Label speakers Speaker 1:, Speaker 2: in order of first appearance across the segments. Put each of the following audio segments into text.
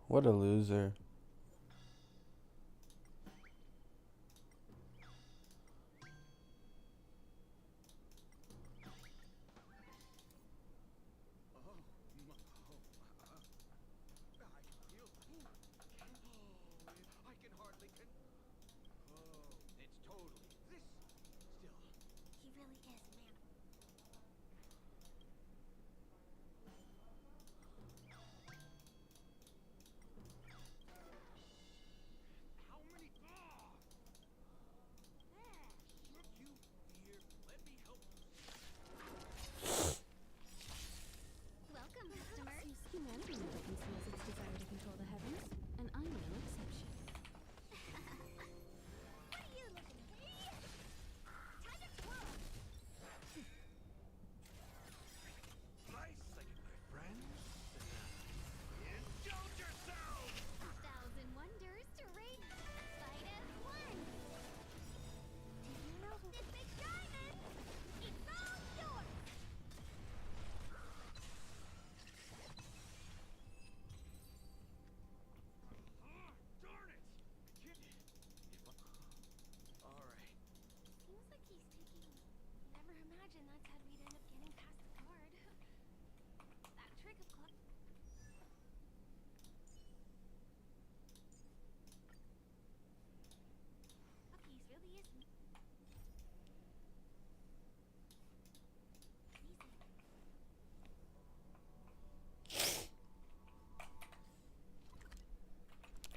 Speaker 1: What a loser.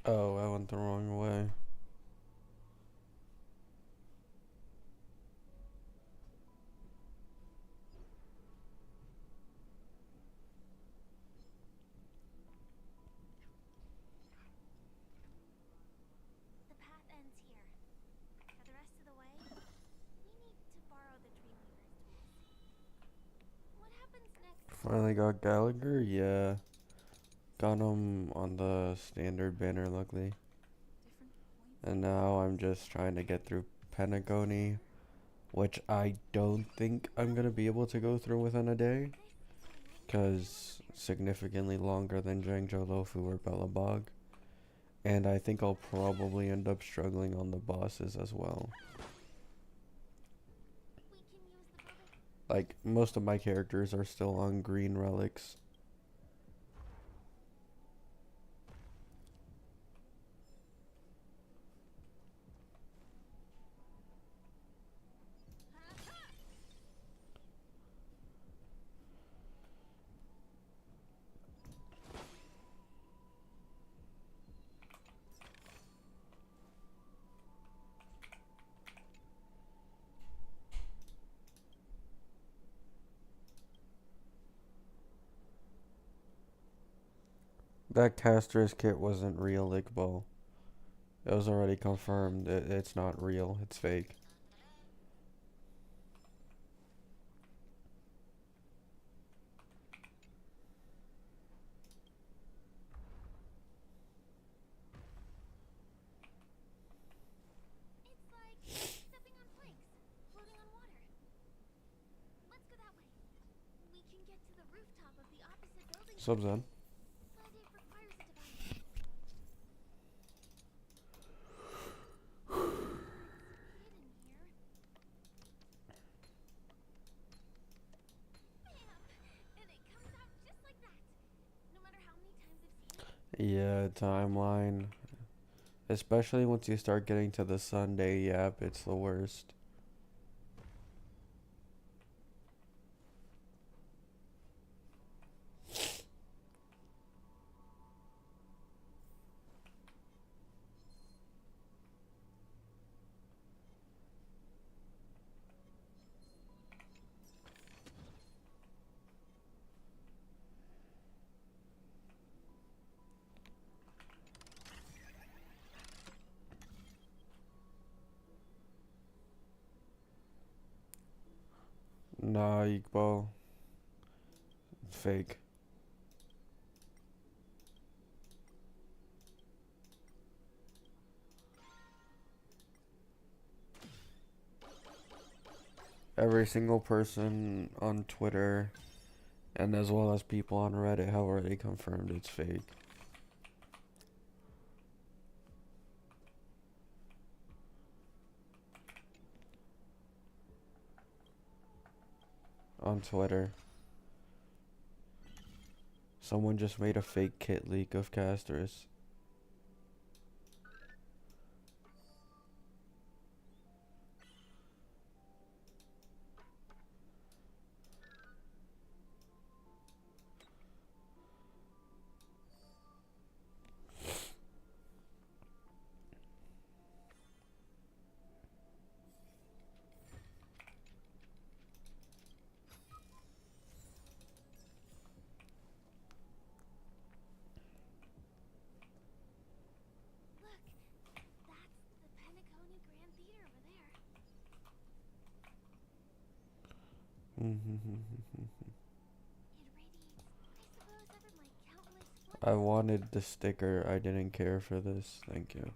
Speaker 1: Oh, I went the wrong way. Finally got Gallagher? Yeah. Got him on the standard banner, luckily. And now I'm just trying to get through Peakcony, which I don't think I'm going to be able to go through within a day, because significantly longer than Zhangzhou Lofu or Bellabog. And I think I'll probably end up struggling on the bosses as well. Like, most of my characters are still on green relics. That caster's kit wasn't real, Iqbal. It was already confirmed. It's not real. It's fake. Subs in. Yeah, timeline. Especially once you start getting to the Sunday, yep, it's the worst. Nah, Iqbal. Fake. Every single person on Twitter, and as well as people on Reddit, have already confirmed it's fake. On Twitter. Someone just made a fake kit leak of casters. I wanted the sticker. I didn't care for this. Thank you.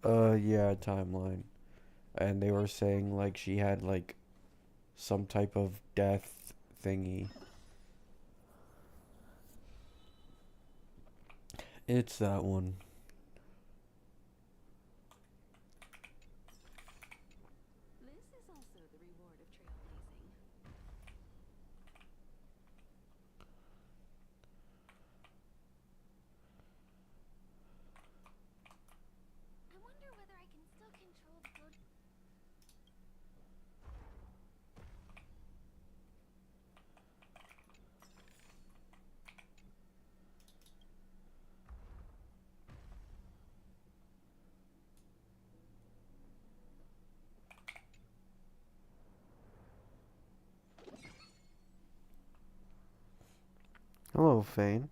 Speaker 1: Yeah, timeline. And they were saying like she had like some type of death thingy. It's that one. Hello, Fane.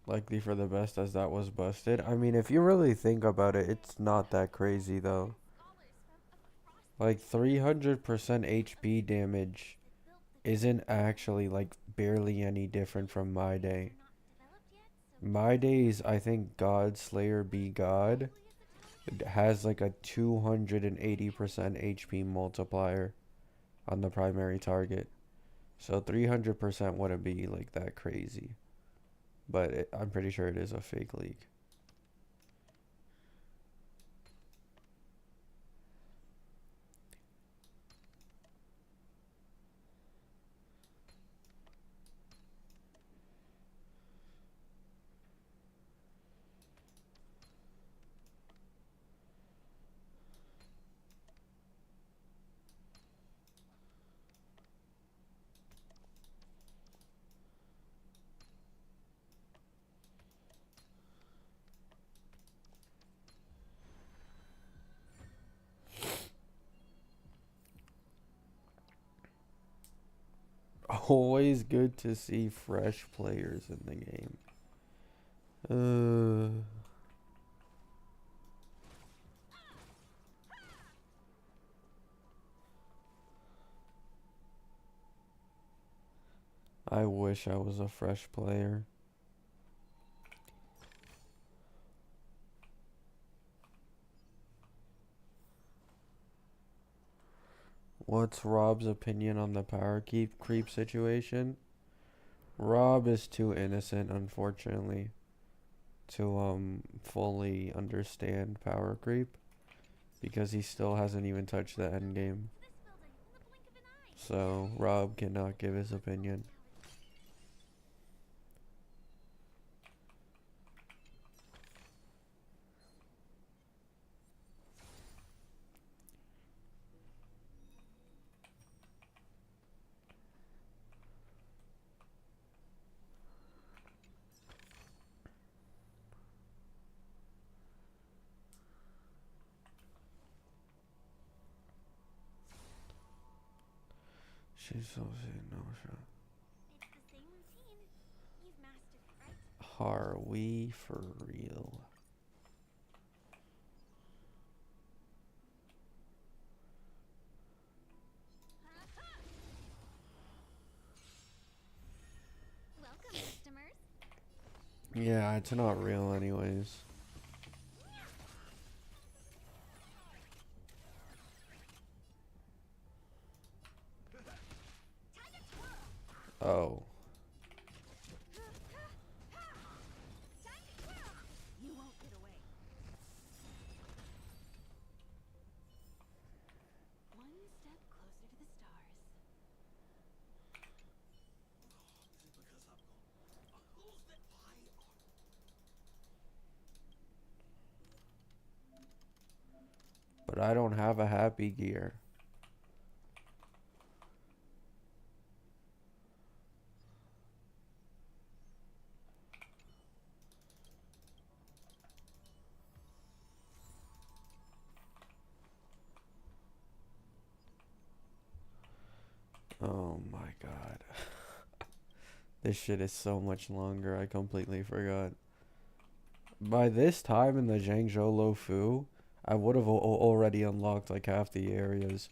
Speaker 1: Likely for the best as that was busted. I mean, if you really think about it, it's not that crazy though. Like 300% HP damage isn't actually like barely any different from my day. My days, I think God Slayer be God has like a 280% HP multiplier on the primary target. So 300% wouldn't be like that crazy. But I'm pretty sure it is a fake leak. Always good to see fresh players in the game. I wish I was a fresh player. What's Rob's opinion on the power creep situation? Rob is too innocent, unfortunately, to fully understand power creep. because he still hasn't even touched the end game. So Rob cannot give his opinion. She's so saying no shot.
Speaker 2: It's the same routine. You've mastered it, right?
Speaker 1: Are we for real?
Speaker 2: Welcome, customers.
Speaker 1: Yeah, it's not real anyways. Oh.
Speaker 2: You won't get away. One step closer to the stars.
Speaker 1: But I don't have a happy gear. Oh my god. This shit is so much longer. I completely forgot. By this time in the Zhangzhou Lofu, I would have already unlocked like half the areas.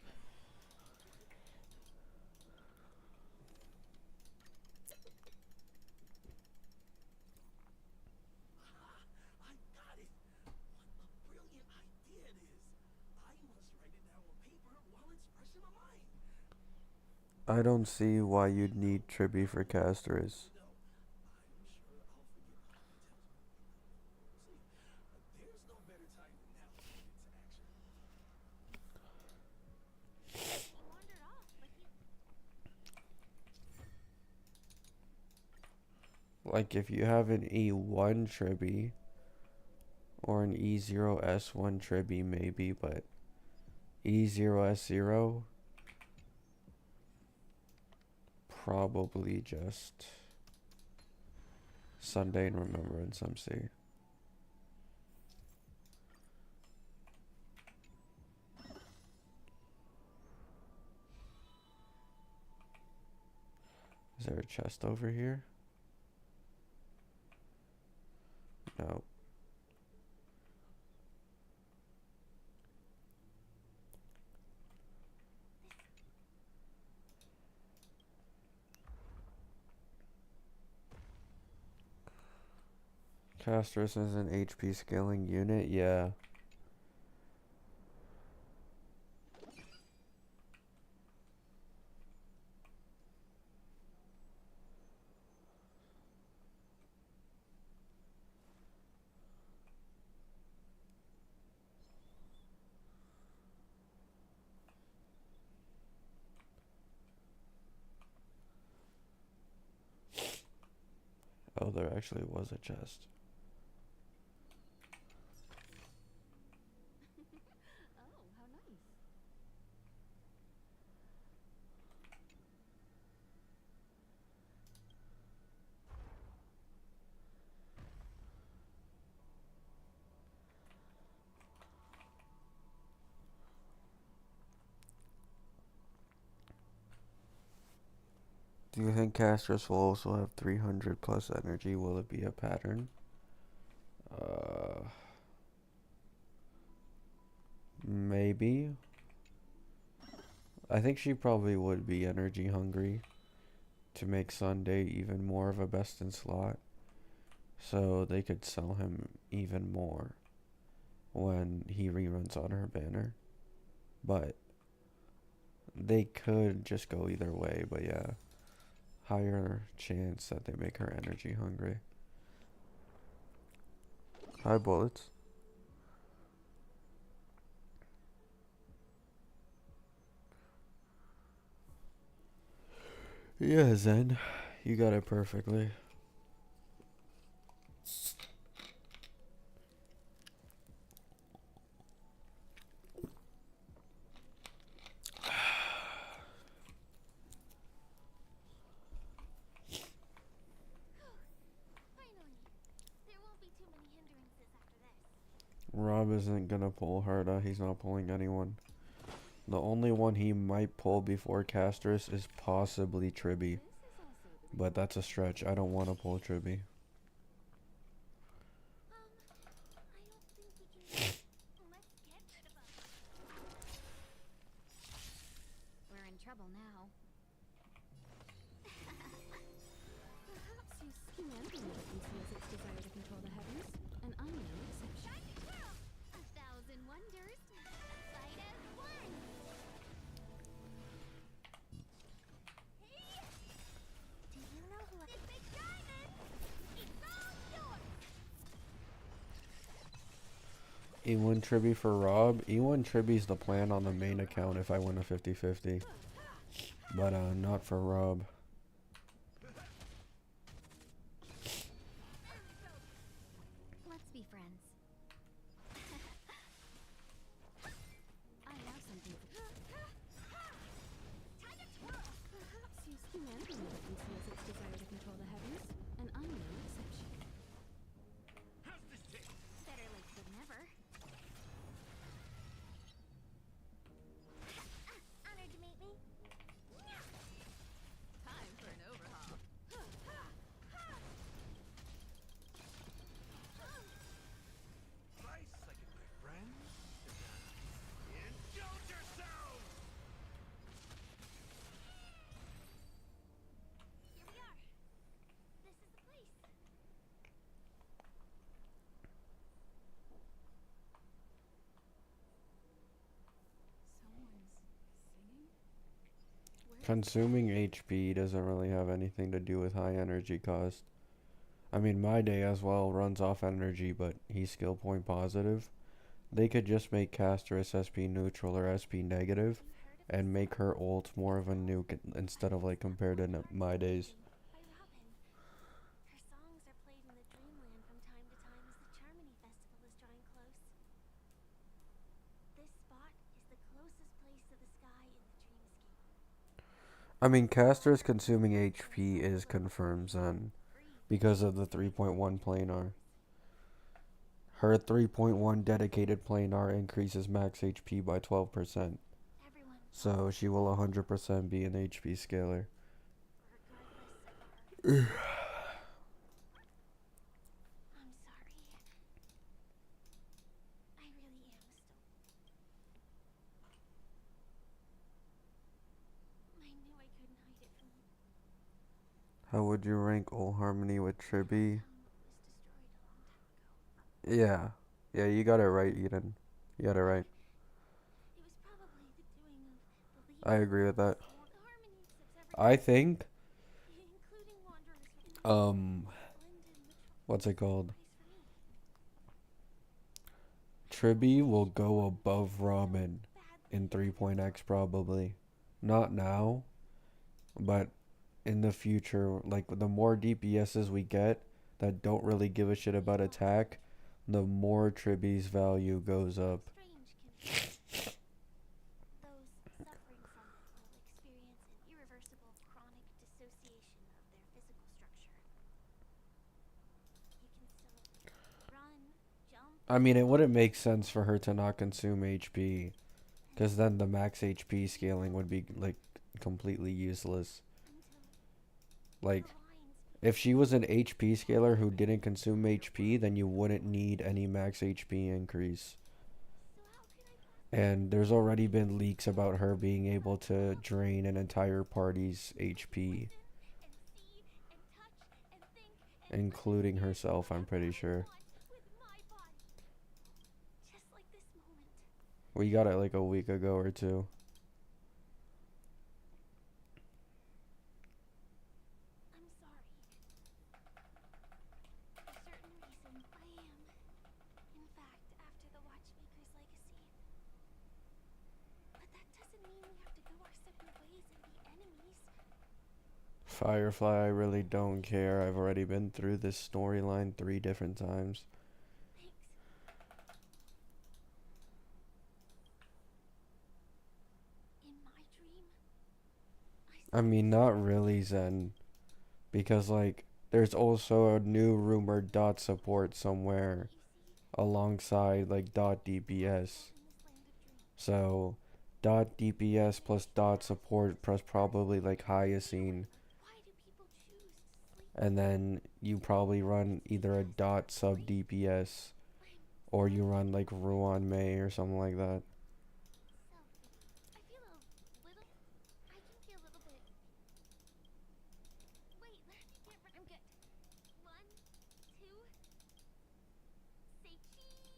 Speaker 1: I don't see why you'd need Tribby for casters.
Speaker 2: Wandered off, but he
Speaker 1: Like if you have an E1 Tribby or an E0S1 Tribby maybe, but E0S0 probably just Sunday in Remembrance MC. Is there a chest over here? No. Casters is an HP scaling unit, yeah. Oh, there actually was a chest.
Speaker 2: Oh, how nice.
Speaker 1: Do you think casters will also have 300 plus energy? Will it be a pattern? Maybe. I think she probably would be energy hungry to make Sunday even more of a best in slot. So they could sell him even more when he reruns on her banner. But they could just go either way, but yeah. Higher chance that they make her energy hungry. Hi, bullets. Yeah, Zen. You got it perfectly.
Speaker 2: Finally. There won't be too many hindrances after this.
Speaker 1: Rob isn't gonna pull Herda. He's not pulling anyone. The only one he might pull before Castris is possibly Tribby. But that's a stretch. I don't want to pull Tribby.
Speaker 2: I don't think we can. Let's get rid of them. We're in trouble now.
Speaker 3: Perhaps you humanity conceals its desire to control the heavens, and I'm no exception.
Speaker 2: A thousand wonders, fight as one. Hey! Do you know who I... Big diamond! It's all yours!
Speaker 1: E1 Tribby for Rob. E1 Tribby's the plan on the main account if I win a 50-50. But not for Rob.
Speaker 2: Let's be friends. I have something for you. Time to twirl!
Speaker 3: Perhaps you humanity conceals its desire to control the heavens, and I'm no exception.
Speaker 2: Better late than never. Honored to meet me.
Speaker 3: Time for an overhaul.
Speaker 4: Nice second, my friend. Indulge yourself!
Speaker 2: Here we are. This is the place.
Speaker 3: Someone's singing?
Speaker 1: Consuming HP doesn't really have anything to do with high energy cost. I mean, my day as well runs off energy, but he's skill point positive. They could just make Castris SP neutral or SP negative and make her ult more of a nuke instead of like compared to my days.
Speaker 2: By Robin. Her songs are played in the Dreamland from time to time as the Charmony Festival is drawing close. This spot is the closest place to the sky in the dreamscape.
Speaker 1: I mean, Castris consuming HP is confirmed then because of the 3.1 planar. Her 3.1 dedicated planar increases max HP by 12%.
Speaker 2: Everyone,
Speaker 1: So she will 100% be an HP scaler.
Speaker 2: regardless of our... I'm sorry. I really am still... I knew I couldn't hide it from you.
Speaker 1: How would you rank Ol Harmony with Tribby?
Speaker 2: Was destroyed a long time ago.
Speaker 1: Yeah. Yeah, you got it right, Eden. You got it right.
Speaker 2: It was probably the doing of the leader.
Speaker 1: I agree with that.
Speaker 2: The Harmony accepts
Speaker 1: I think,
Speaker 2: everything, including wanderers who
Speaker 1: um,
Speaker 2: blend in the
Speaker 1: what's it called?
Speaker 2: place for me.
Speaker 1: Tribby will go above Robin in 3.x probably. Not now, but in the future, like the more DPSs we get that don't really give a shit about attack, the more Tribby's value goes up.
Speaker 2: Strange can those suffering from it will experience an irreversible chronic dissociation of their physical structure. You can still run, jump,
Speaker 1: I mean, it wouldn't make sense for her to not consume HP, because then the max HP scaling would be like completely useless.
Speaker 2: until
Speaker 1: Like,
Speaker 2: the lines.
Speaker 1: if she was an HP scaler who didn't consume HP, then you wouldn't need any max HP increase.
Speaker 2: So how could I possibly
Speaker 1: And there's already been leaks about her being able to drain an entire party's HP,
Speaker 2: and see and touch and think and
Speaker 1: including herself, I'm pretty sure.
Speaker 2: want with my body? Just like this moment.
Speaker 1: We got it like a week ago or two.
Speaker 2: I'm sorry. For certain reason, I am. In fact, after the Watchmaker's legacy. But that doesn't mean we have to go our separate ways and be enemies.
Speaker 1: Firefly, I really don't care. I've already been through this storyline 3 different times.
Speaker 2: Thanks. In my dream, I
Speaker 1: I mean, not really, Zen. Because, like, there's also a new rumored dot support somewhere
Speaker 2: you see,
Speaker 1: alongside, like, dot DPS.
Speaker 2: in this land of dreams.
Speaker 1: So, dot DPS plus dot support plus probably, like, Hyacine.
Speaker 2: Why do people choose to sleep?
Speaker 1: And then you probably run either a dot sub DPS or you run, like, Ruan Mei or something like that.
Speaker 2: Selfie. I can feel a little bit. Wait, let me get what I'm good. 1, 2. Say cheese.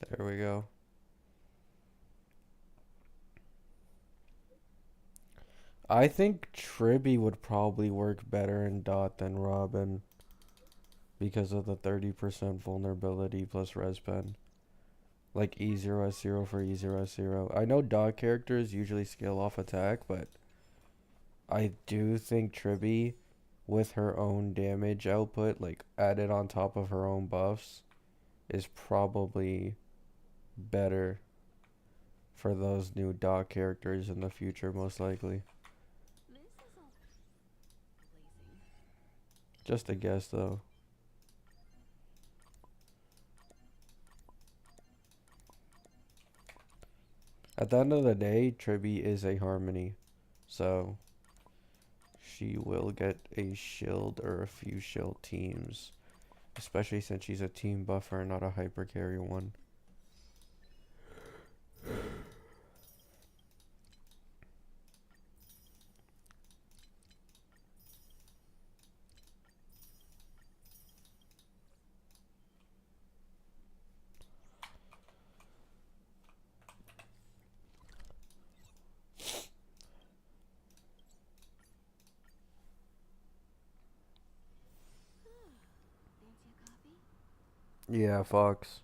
Speaker 1: There we go. I think Tribby would probably work better in dot than Robin because of the 30% vulnerability plus res pen. Like E0S0 for E0S0. I know dot characters usually scale off attack, but I do think Tribby with her own damage output, like added on top of her own buffs, is probably better for those new dot characters in the future, most likely.
Speaker 3: This is all blazing.
Speaker 1: Just a guess, though. At the end of the day, Tribby is a Harmony, so she will get a shield or a few shield teams, especially since she's a team buffer and not a hyper carry one.
Speaker 3: Fancy a coffee?
Speaker 1: Yeah, Fox.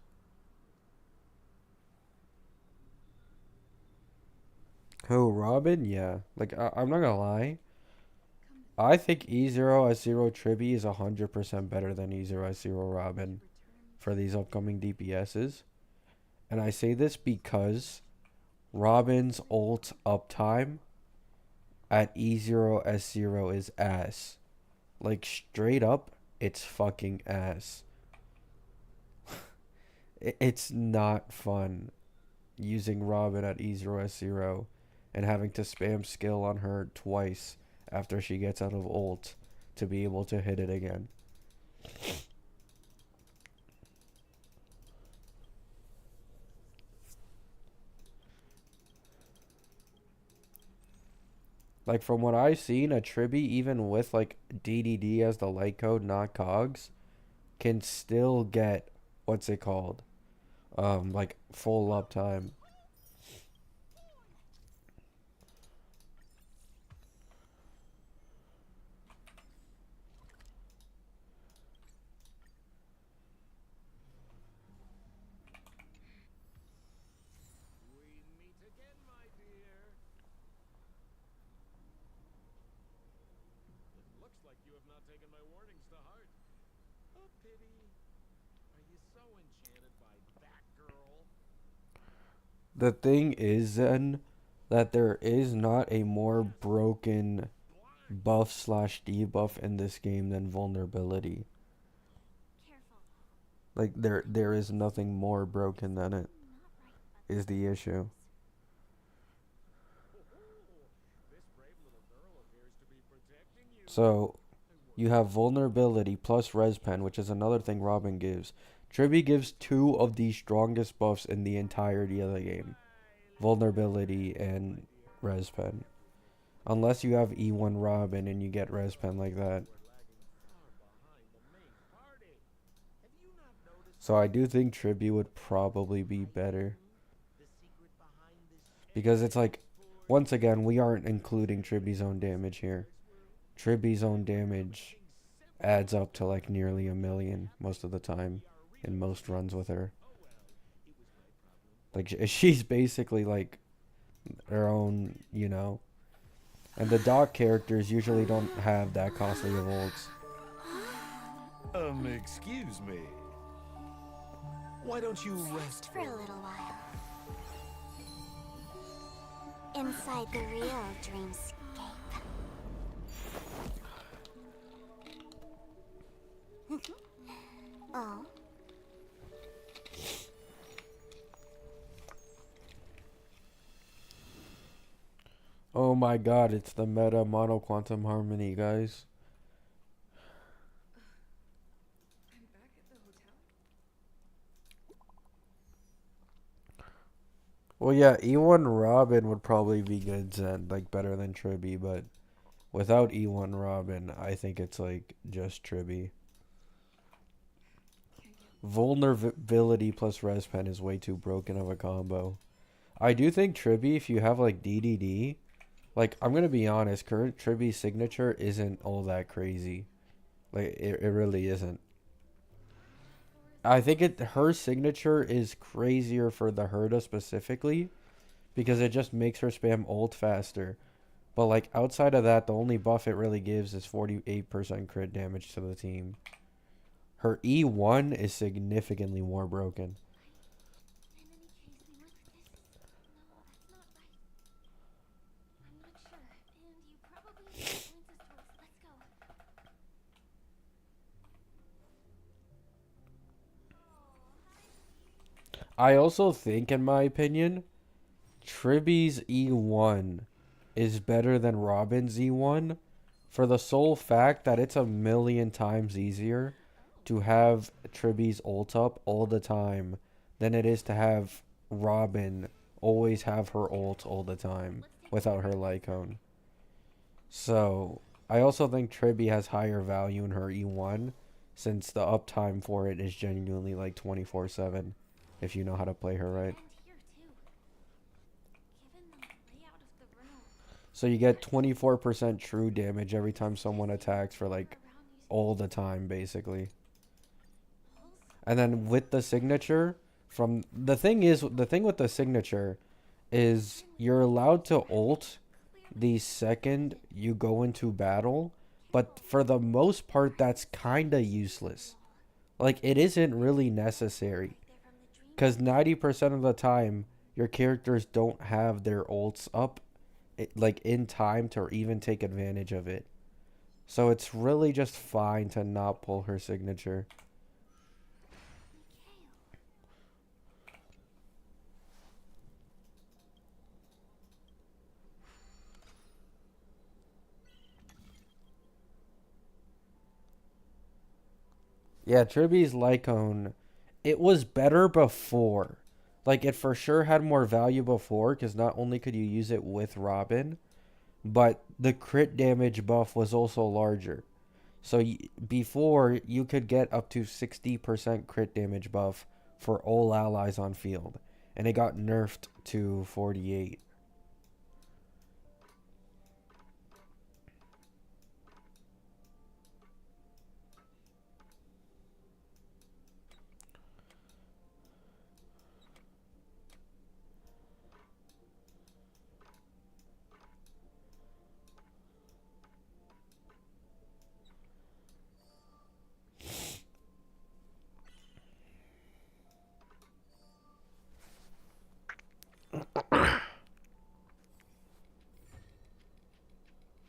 Speaker 1: Who, Robin? Yeah. Like, I'm not gonna lie.
Speaker 3: Come
Speaker 1: I think E0S0 Tribby is 100% better than E0S0 Robin
Speaker 3: return.
Speaker 1: for these upcoming DPSs. And I say this because Robin's ult uptime at E0S0 is ass. Like, straight up, it's fucking ass. It's not fun using Robin at E0S0 and having to spam skill on her twice after she gets out of ult to be able to hit it again. Like, from what I've seen, a Tribby, even with like DDD as the light code, not cogs, can still get, what's it called? Like full uptime.
Speaker 4: We meet again, my dear. It looks like you have not taken my warnings to heart. A pity. Are you so enchanted by that girl?
Speaker 1: The thing is then that there is not a more broken
Speaker 4: Blind.
Speaker 1: buff slash debuff in this game than vulnerability.
Speaker 2: Careful.
Speaker 1: Like there is nothing more broken than it,
Speaker 2: Not right about
Speaker 1: is the issue.
Speaker 4: This brave little girl appears to be protecting you.
Speaker 1: So you have vulnerability plus res pen, which is another thing Robin gives. Tribby gives 2 of the strongest buffs in the entirety of the game. Vulnerability and res pen. Unless you have E1 Robin and you get res pen like that.
Speaker 4: We're lagging far behind the main party. Have you not noticed
Speaker 1: So I do think Tribby would probably be better.
Speaker 4: the secret behind this
Speaker 1: Because it's like, once again, we aren't including Tribby's own damage here. Tribby's own damage adds up to like nearly 1 million most of the time in most runs with her. Like she's basically like her own, you know. And the doc characters usually don't have that costly of ults.
Speaker 4: Excuse me. Why don't you rest
Speaker 2: For a little while. Inside the real dreamscape. Oh.
Speaker 1: Oh my god, it's the meta mono quantum harmony, guys. Well, yeah, E1 Robin would probably be good, Zen, like better than Tribby, but without E1 Robin, I think it's like just Tribby. Vulnerability plus Respen is way too broken of a combo. I do think Tribby, if you have like DDD, like I'm gonna be honest, current Tribby's signature isn't all that crazy. Like it really isn't. I think her signature is crazier for the Herda specifically because it just makes her spam ult faster. But like outside of that, the only buff it really gives is 48% crit damage to the team. Her E1 is significantly more broken. I also think, in my opinion, Tribby's E1 is better than Robin's E1 for the sole fact that it's 1,000,000 times easier to have Tribby's ult up all the time than it is to have Robin always have her ult all the time without her Lycone. So, I also think Tribby has higher value in her E1 since the uptime for it is genuinely like 24/7 if you know how to play her right. So you get 24% true damage every time someone attacks for like all the time basically. And then with the signature the thing with the signature is you're allowed to ult the second you go into battle, but for the most part that's kind of useless. Like it isn't really necessary. Cuz 90% of the time your characters don't have their ults up like in time to even take advantage of it. So it's really just fine to not pull her signature. Yeah, Tribby's Lycone, it was better before. Like, it for sure had more value before, because not only could you use it with Robin, but the crit damage buff was also larger. So, before, you could get up to 60% crit damage buff for all allies on field. And it got nerfed to 48.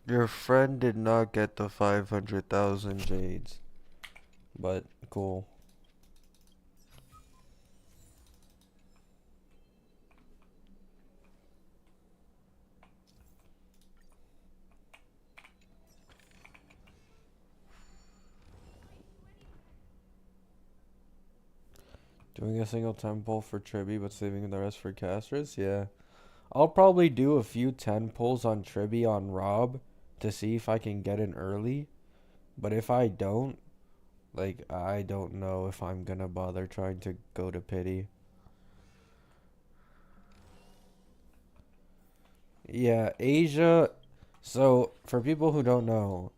Speaker 1: Your friend did not get the 500,000 jades. But, cool. Doing a single temple for Tribby, but saving the rest for casters? Yeah. I'll probably do a few 10 pulls on Tribby on Rob to see if I can get in early. But if I don't, like, I don't know if I'm gonna bother trying to go to pity. Yeah, Asia. So, for people who don't know,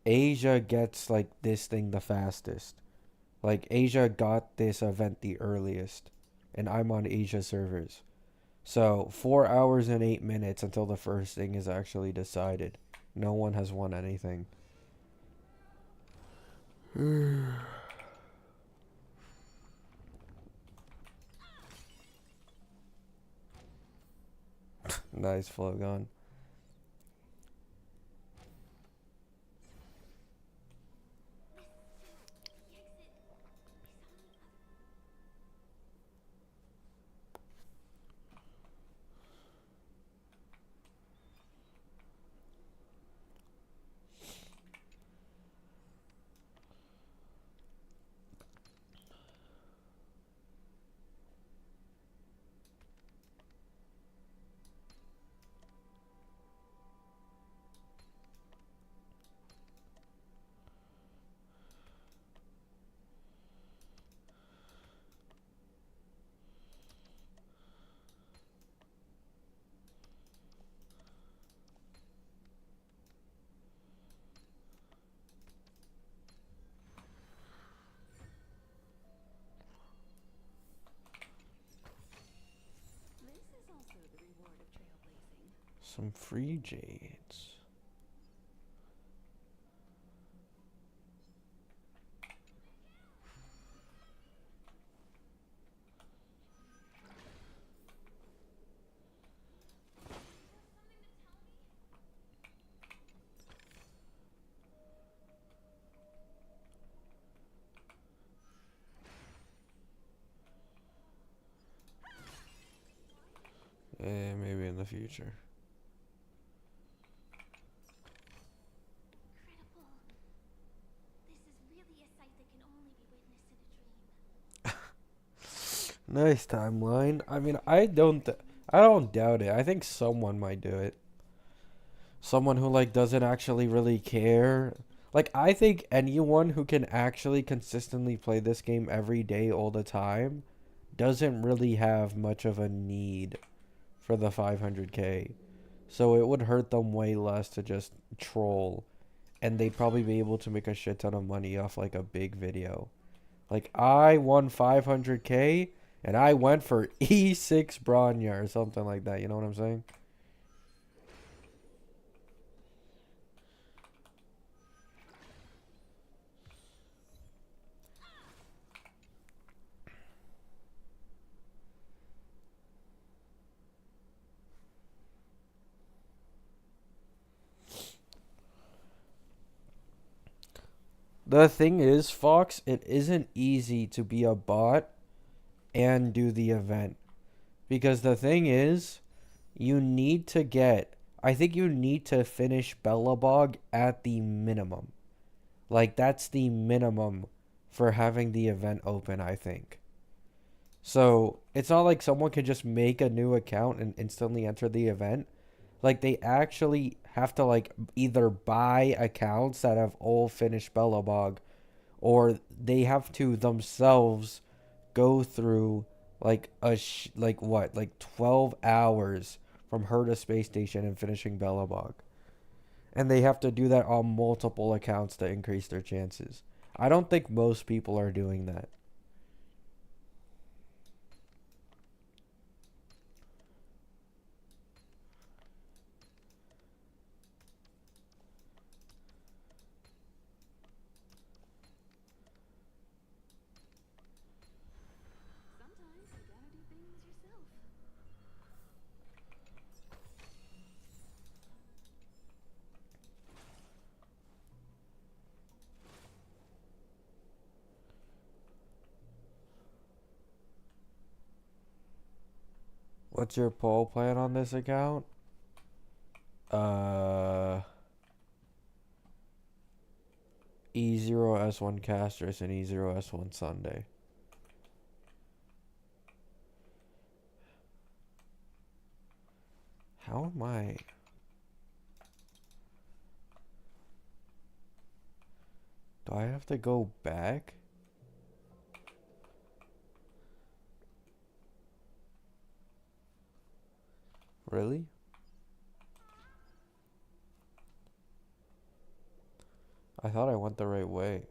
Speaker 1: Asia gets like this thing the fastest. Like Asia got this event the earliest, and I'm on Asia servers. So 4 hours and 8 minutes until the first thing is actually decided. No one has won anything. Nice flow gun.
Speaker 2: The exit is on the other.
Speaker 3: This is also the reward of trailblazing.
Speaker 1: Some free jades. Maybe in the future.
Speaker 2: Incredible. This is really a sight that can only be witnessed in a dream.
Speaker 1: Nice timeline. I mean, I don't doubt it. I think someone might do it. Someone who like doesn't actually really care. Like I think anyone who can actually consistently play this game every day all the time doesn't really have much of a need for the 500k. So it would hurt them way less to just troll, and they'd probably be able to make a shit ton of money off like a big video. Like I won 500k and I went for E6 Bronya or something like that. You know what I'm saying? The thing is, Fox, it isn't easy to be a bot and do the event. Because the thing is, you need to get, I think you need to finish Bellabog at the minimum. Like, that's the minimum for having the event open, I think. So, it's not like someone can just make a new account and instantly enter the event. Like, they actually have to, like, either buy accounts that have all finished Bellabog, or they have to themselves go through like what, like 12 hours from her to space station and finishing Bellabog, and they have to do that on multiple accounts to increase their chances. I don't think most people are doing that.
Speaker 3: Sometimes you gotta do things yourself.
Speaker 1: What's your poll plan on this account? E0S1 Casters and E0S1 Sunday. How am I? Do I have to go back? Really? I thought I went the right way.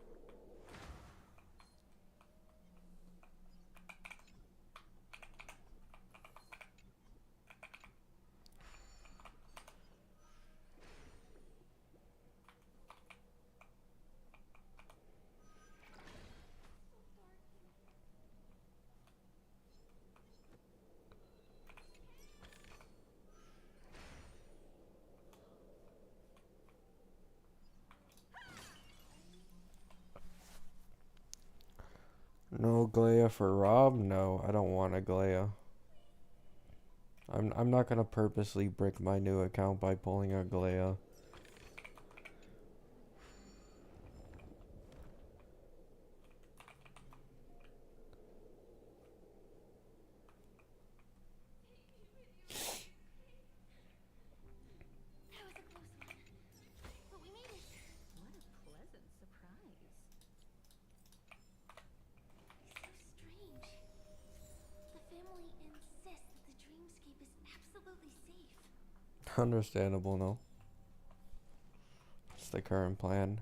Speaker 1: No Glea for Rob? No, I don't want a Glea. I'm not gonna purposely brick my new account by pulling a Glea.
Speaker 2: That was a close one. But we made it.
Speaker 3: What a pleasant surprise.
Speaker 2: So strange. The family insists that the dreamscape is absolutely safe.
Speaker 1: Understandable, no? It's the current plan.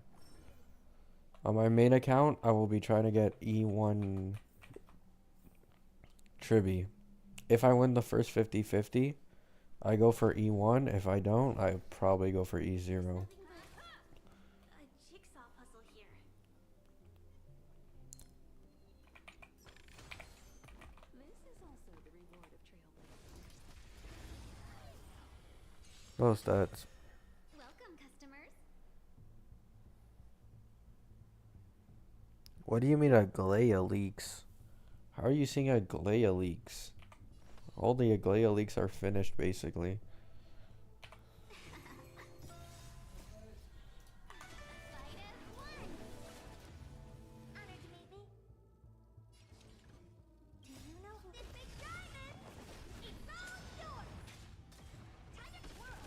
Speaker 1: On my main account, I will be trying to get E1 Tribby. If I win the first 50-50, I go for E1. If I don't, I probably go for E0.
Speaker 2: Nothing but a jigsaw puzzle here.
Speaker 3: This is also the reward of trailblazing.
Speaker 1: No stats.
Speaker 2: Welcome, customers.
Speaker 1: What do you mean a Glea leaks? How are you seeing a Glea leaks? All the Glea leaks are finished, basically.
Speaker 2: Fight as one. Honored to meet me. Do you know who this big diamond? It's all yours. Time to twirl.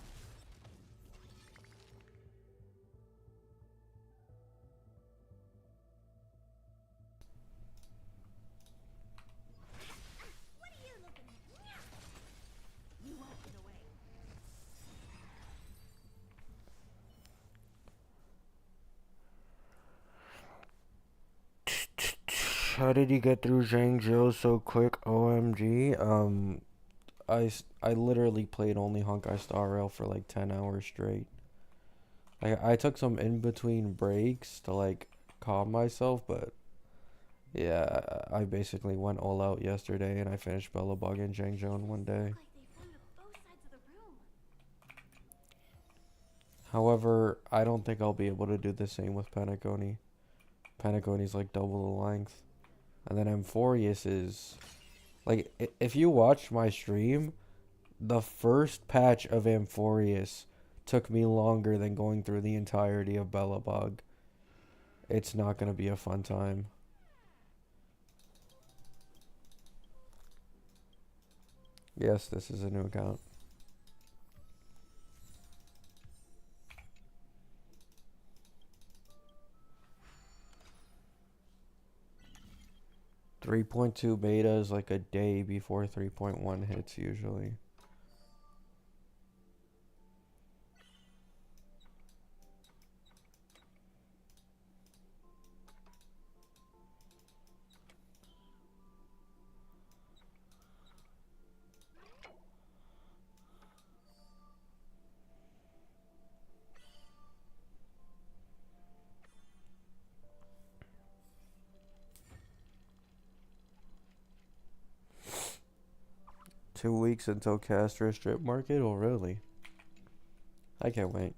Speaker 2: What are you looking at?
Speaker 3: You won't get away.
Speaker 1: How did you get through Zhangzhou so quick? OMG. I literally played only Honkai Star Rail for like 10 hours straight. I took some in between breaks to like calm myself, but yeah, I basically went all out yesterday and I finished Bellabug and Zhangzhou in one day.
Speaker 2: Look like they formed both sides of the room.
Speaker 1: However, I don't think I'll be able to do the same with Peakcony. Peakcony's like double the length. And then Amphorius is like if you watch my stream, the first patch of Amphorius took me longer than going through the entirety of Bellabug. It's not gonna be a fun time. Yes, this is a new account. Three 3.2 beta is like a day before 3.1 hits usually. Two weeks until Castro Strip Market? Oh, really? I can't wait.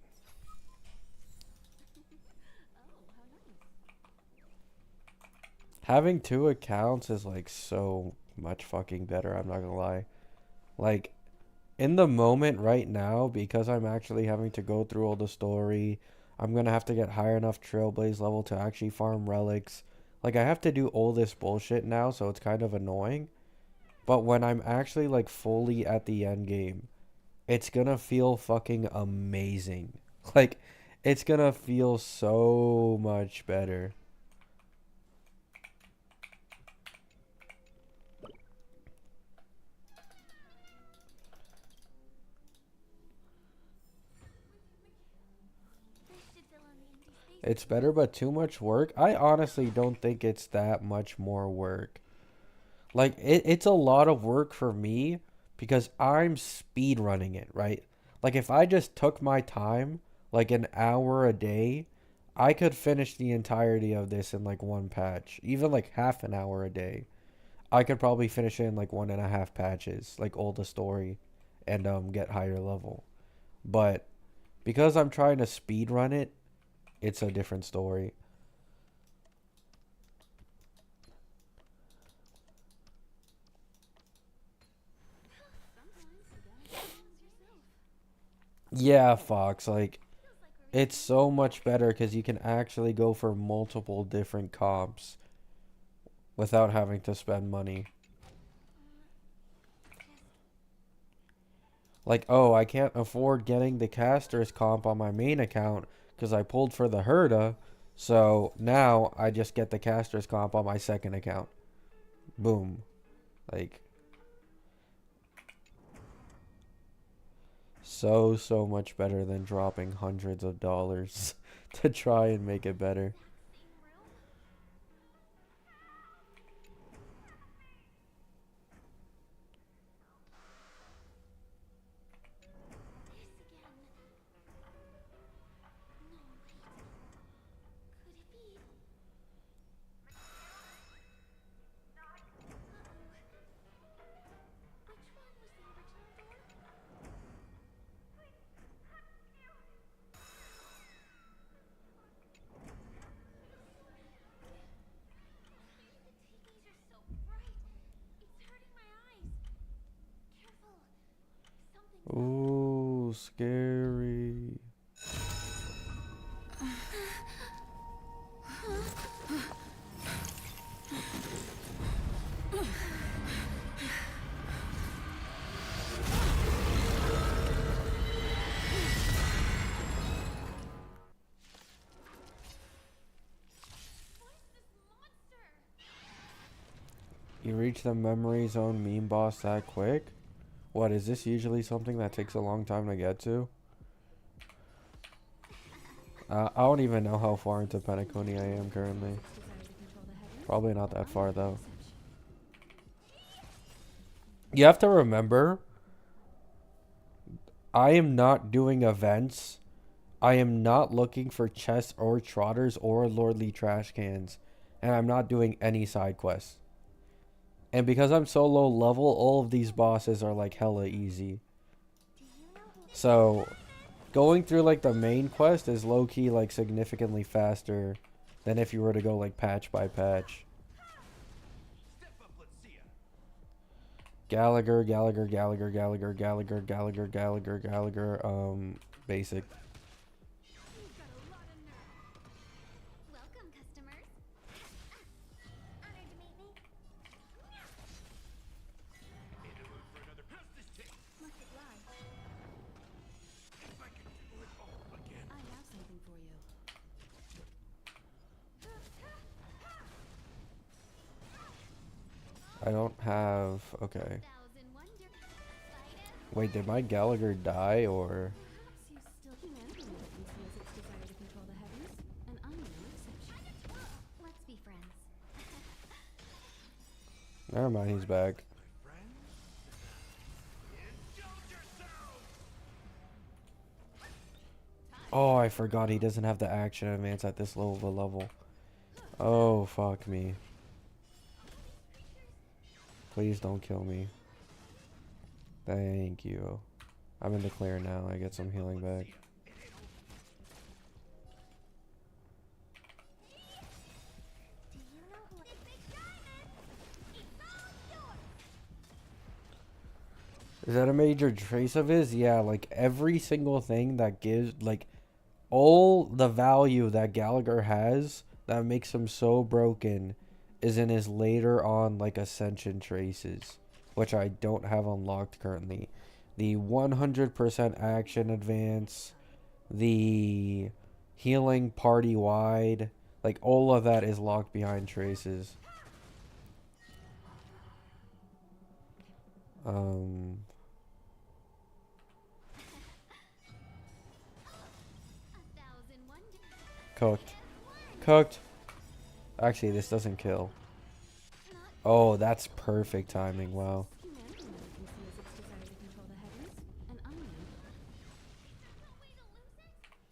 Speaker 3: Oh, how nice.
Speaker 1: Having two accounts is like so much fucking better, I'm not gonna lie. Like, in the moment right now, because I'm actually having to go through all the story, I'm gonna have to get higher enough Trailblaze level to actually farm relics. Like, I have to do all this bullshit now, so it's kind of annoying. But when I'm actually like fully at the end game, it's gonna feel fucking amazing. Like, it's gonna feel so much better.
Speaker 2: This should fill in the empty space.
Speaker 1: It's better, but too much work. I honestly don't think it's that much more work. Like it's a lot of work for me because I'm speed running it, right? Like if I just took my time, like an hour a day, I could finish the entirety of this in like one patch. Even like half an hour a day. I could probably finish it in like 1.5 patches, like all the story and get higher level. But because I'm trying to speed run it, it's a different story. Yeah, Fox, like it's so much better because you can actually go for multiple different comps without having to spend money. Like, oh, I can't afford getting the caster's comp on my main account because I pulled for the Herda, so now I just get the caster's comp on my second account. Boom. Like, so much better than dropping hundreds of dollars to try and make it better. Ooh, scary. You reach the memory zone meme boss that quick? What, is this usually something that takes a long time to get to? I don't even know how far into Peakcony I am currently. Probably not that far though. You have to remember, I am not doing events. I am not looking for chests or trotters or lordly trash cans. And I'm not doing any side quests. And because I'm so low level, all of these bosses are like hella easy. So going through like the main quest is low-key like significantly faster than if you were to go like patch by patch. Gallagher, basic.
Speaker 2: Welcome, customers. Honored to meet me.
Speaker 3: Must it lie? I have something for you.
Speaker 1: I don't have... Okay.
Speaker 2: 1,000 wonder.
Speaker 1: Wait, did my Gallagher die or...
Speaker 3: Perhaps you still humanity conceals its desire to control the heavens, and I'm no exception.
Speaker 2: Let's be friends.
Speaker 1: Never mind, he's back. Oh, I forgot he doesn't have the action advance at this low of a level. Oh, fuck me. Please don't kill me. Thank you. I'm in the clear now. I get some healing back.
Speaker 2: Do you know who this big diamond? It's all yours.
Speaker 1: Is that a major trace of his? Yeah, like every single thing that gives, like, all the value that Gallagher has that makes him so broken is in his later on, like, ascension traces, which I don't have unlocked currently. The 100% action advance, the healing party wide, like, all of that is locked behind traces.
Speaker 2: 1,000 wonder.
Speaker 1: Cooked. Cooked. Actually, this doesn't kill. Oh, that's perfect timing. Wow.
Speaker 3: Humanity now conceals its desire to control the heavens,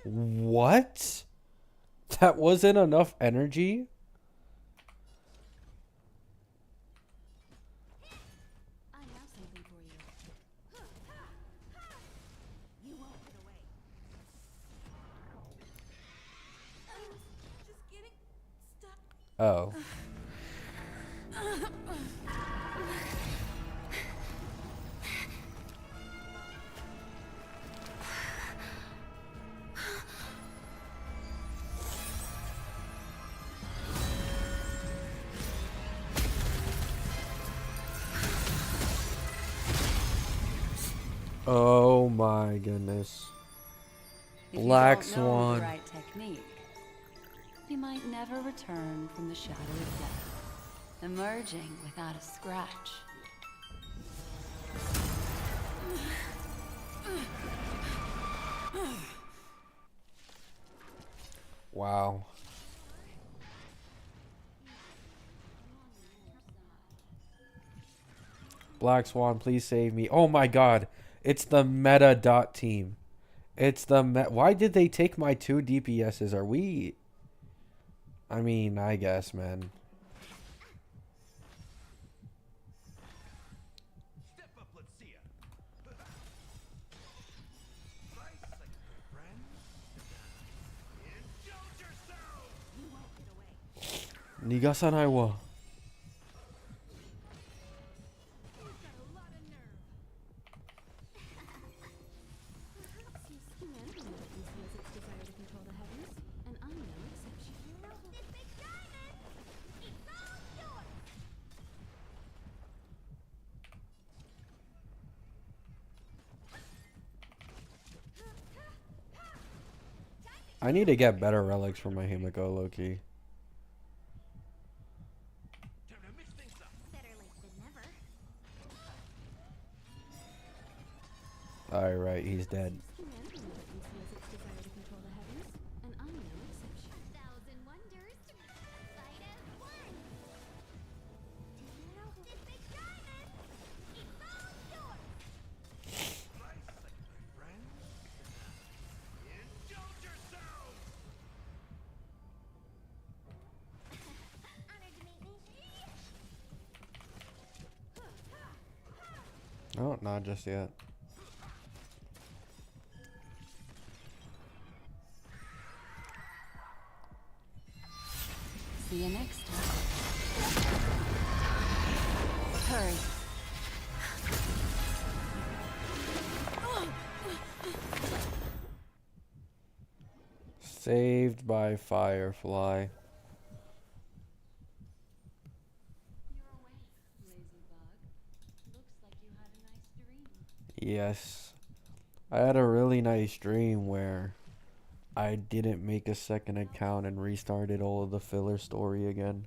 Speaker 3: and I know.
Speaker 1: What? That wasn't enough energy?
Speaker 3: I have something for you.
Speaker 2: You won't get away. Just getting stuck.
Speaker 1: Oh. Oh my goodness.
Speaker 5: If
Speaker 1: Black
Speaker 5: you don't know
Speaker 1: Swan.
Speaker 5: the right technique, you might never return from the shadow of death, emerging without a scratch.
Speaker 1: Wow. Black Swan, please save me. Oh my god. It's the meta dot team. It's the why did they take my 2 DPSs? Are we... I mean, I guess, man.
Speaker 4: Step up, let's see ya. Nice, like good friend. Indulge yourself.
Speaker 2: You won't get away.
Speaker 1: Nigasanai wa.
Speaker 2: You've got a lot of nerve.
Speaker 3: Humanity now conceals its desire to control the heavens, and I'm no exception.
Speaker 2: You know this big diamond. It's all yours.
Speaker 1: I need to get better relics for my Himiko, low-key.
Speaker 4: Time to mix things up.
Speaker 2: Better late than never.
Speaker 1: Alright, he's dead.
Speaker 3: Humanity now conceals its desire to control the heavens, and I'm no exception.
Speaker 2: 1,000 wonders to fight as one. Do you know this big diamond? It's all yours.
Speaker 4: Nice, like good friend. Indulge yourself.
Speaker 2: Honored to meet me.
Speaker 1: Oh, not just yet.
Speaker 5: See you next time. Hurry.
Speaker 1: Saved by Firefly.
Speaker 5: You're awake, lazy bug. Looks like you had a nice dream.
Speaker 1: Yes. I had a really nice dream where I didn't make a second account and restarted all of the filler story again.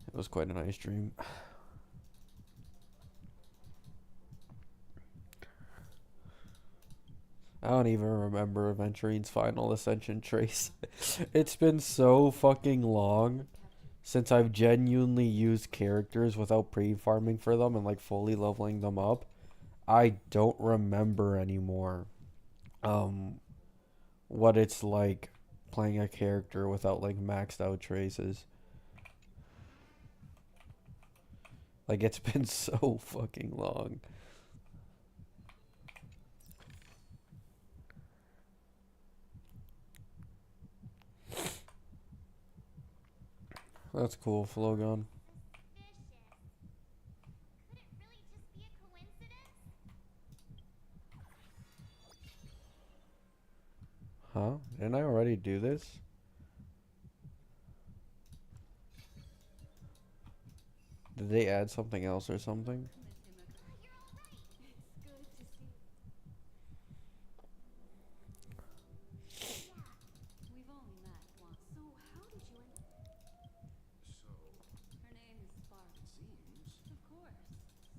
Speaker 1: It was quite a nice dream. I don't even remember Aventurine's final Ascension trace. It's been so fucking long since I've genuinely used characters without pre-farming for them and like fully leveling them up. I don't remember anymore what it's like playing a character without like maxed out traces. Like it's been so fucking long. That's cool, Flogon.
Speaker 2: Could it really just be a coincidence?
Speaker 1: Huh? Didn't I already do this? Did they add something else or something?
Speaker 2: You're all right. It's good to see.
Speaker 5: We've only met once.
Speaker 2: So how did you end?
Speaker 5: Her name is Spark.
Speaker 4: Seems.
Speaker 5: Of course.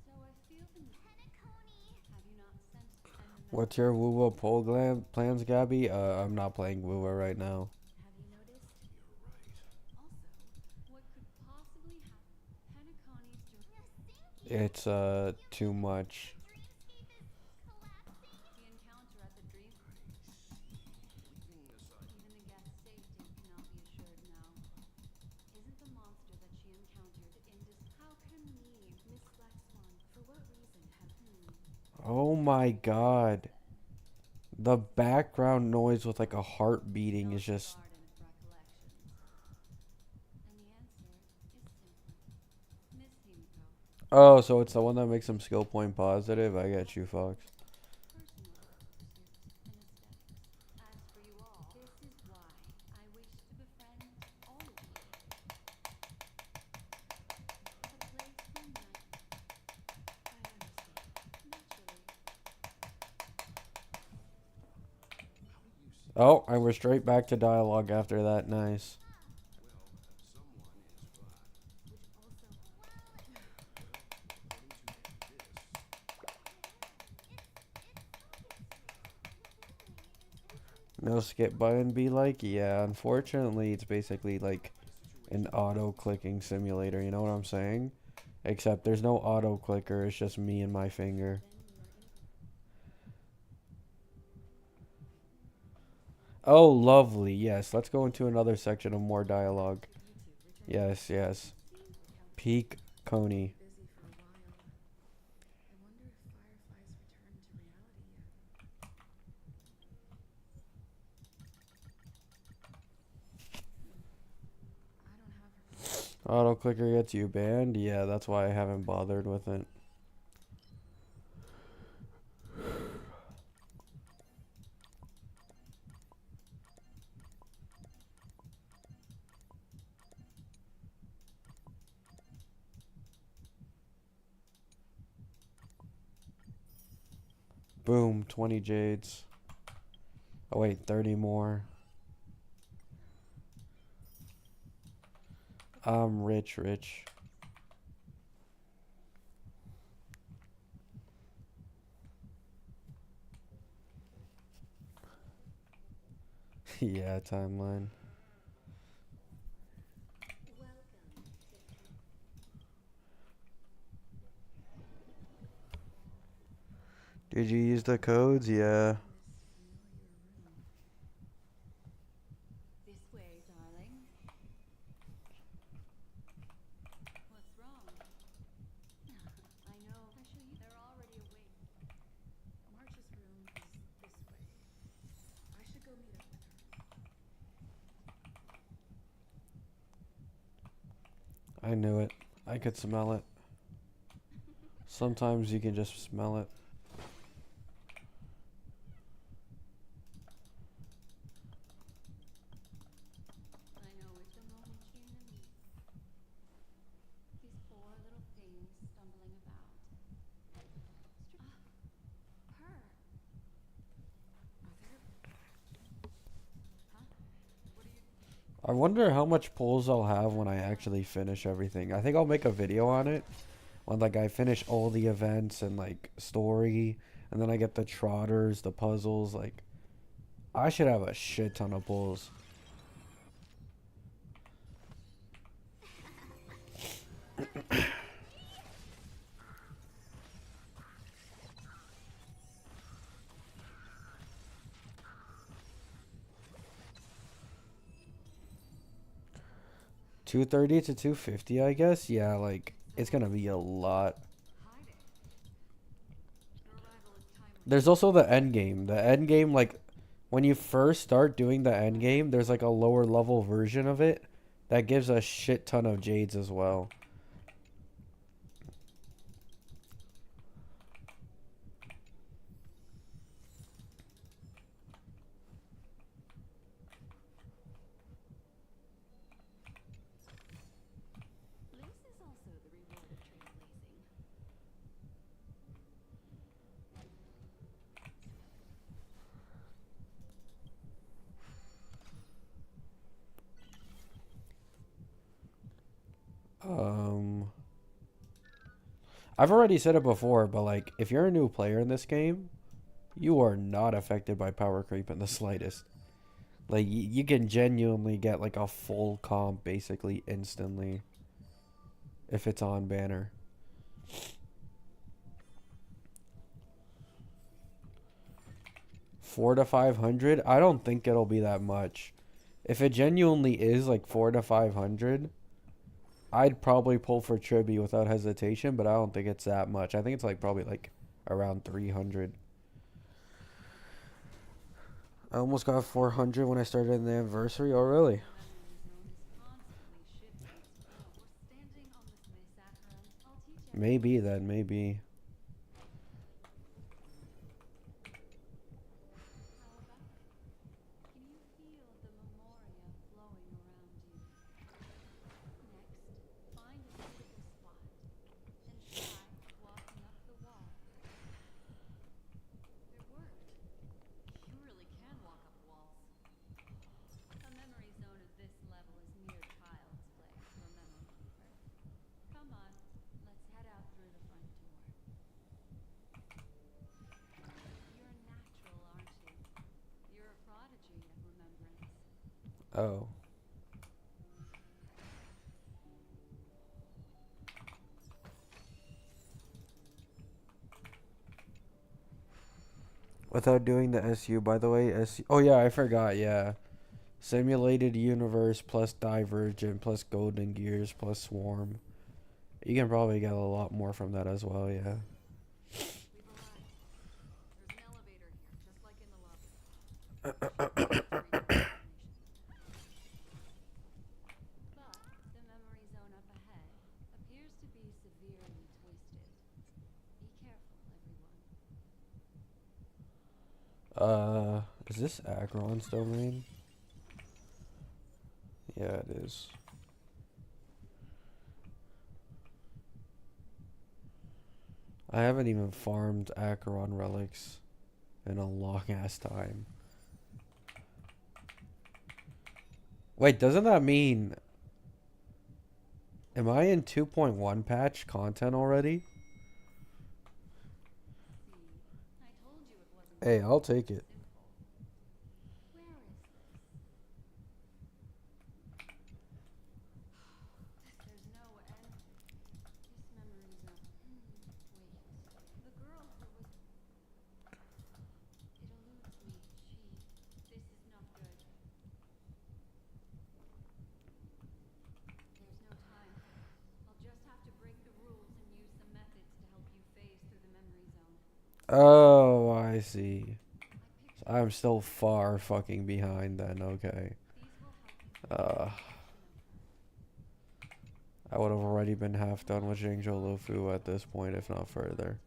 Speaker 5: So I feel the need.
Speaker 2: Peakcony.
Speaker 5: Have you
Speaker 1: What's your WoWa poll plans, Gabby? I'm not playing WoWa right now.
Speaker 3: Have you noticed? Also, what could possibly happen? Peakcony's
Speaker 1: It's too much.
Speaker 5: The encounter at the dream. Even the guest's safety cannot be assured now. Isn't the monster that she encountered How can we,
Speaker 3: Miss Black Swan, for what reason have
Speaker 1: Oh my god. The background noise with like a heart beating is just...
Speaker 5: garden of recollections? And the answer is simple. Miss Himiko.
Speaker 1: Oh, so it's the one that makes them skill point positive? I get you, Fox.
Speaker 5: Personal pursuits and aesthetics. As for you all, this is why I wish to befriend all of you. A place for night.
Speaker 3: I understand.
Speaker 5: Naturally.
Speaker 1: Oh, and we're straight back to dialogue after that. Nice.
Speaker 3: Which also
Speaker 1: No skip button be like? Yeah, unfortunately, it's basically like an auto-clicking simulator, you know what I'm saying? Except there's no auto-clicker, it's just me and my finger. Oh, lovely, yes. Let's go into another section of more dialogue. Yes, yes. Peakcony.
Speaker 3: busy for a while. I wonder if Firefly's returned to reality yet. I don't have her.
Speaker 1: Auto-clicker gets you banned? Yeah, that's why I haven't bothered with it. Boom, 20 jades. Oh wait, 30 more. I'm rich. Yeah, timeline. Did you use the codes? Yeah.
Speaker 5: This way, darling. What's wrong? I know. Actually, they're already awake.
Speaker 3: March's room is this way. I should go meet up with her.
Speaker 1: I knew it. I could smell it. Sometimes you can just smell it.
Speaker 5: I know it's only chain of me. These poor little things stumbling about. Her.
Speaker 1: I wonder how much pulls I'll have when I actually finish everything. I think I'll make a video on it when like I finish all the events and like story, and then I get the trotters, the puzzles. Like I should have a shit ton of pulls. $230 to $250, I guess. Yeah, like it's gonna be a lot. There's also the end game. The end game, like when you first start doing the end game, there's like a lower level version of it that gives a shit ton of jades as well.
Speaker 3: This is also the reward of trailblazing.
Speaker 1: I've already said it before, but like, if you're a new player in this game, you are not affected by power creep in the slightest. Like, you can genuinely get like a full comp basically instantly if it's on banner. $400 to $500? I don't think it'll be that much. If it genuinely is like $400 to $500, I'd probably pull for Triby without hesitation, but I don't think it's that much. I think it's like probably like around 300. I almost got 400 when I started in the anniversary. Oh, really? Maybe then, maybe. Oh. Without doing the SU, by the way. SU. Oh, yeah, I forgot, yeah. Simulated Universe plus Divergent plus Golden Gears plus Swarm. You can probably get a lot more from that as well, yeah. Is this Agron's domain? Yeah, it is. I haven't even farmed Acheron relics in a long ass time. Wait, doesn't that mean... Am I in 2.1 patch content already? Hey, I'll take it. Oh, I see. I'm still far fucking behind then, okay. I would have already been half done with Jingzhou Lufu at this point, if not further.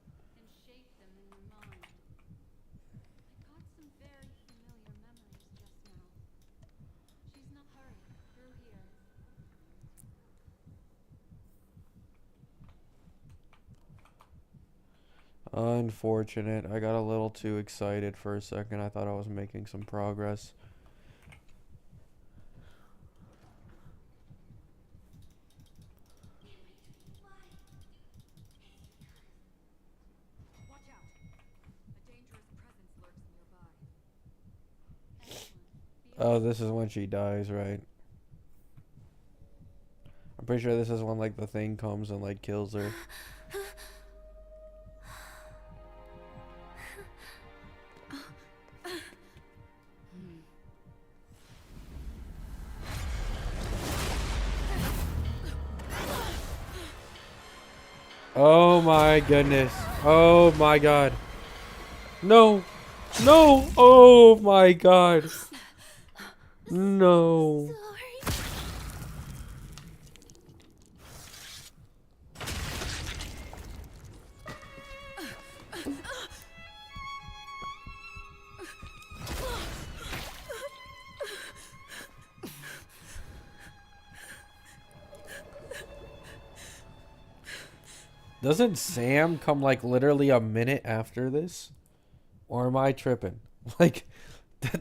Speaker 1: Unfortunate. I got a little too excited for a second. I thought I was making some progress. Oh, this is when she dies, right? I'm pretty sure this is when, like, the thing comes and, like, kills her. Oh my goodness. Oh my god. No. No. Oh my god. No. Doesn't Sam come like literally a minute after this? Or am I tripping? Like,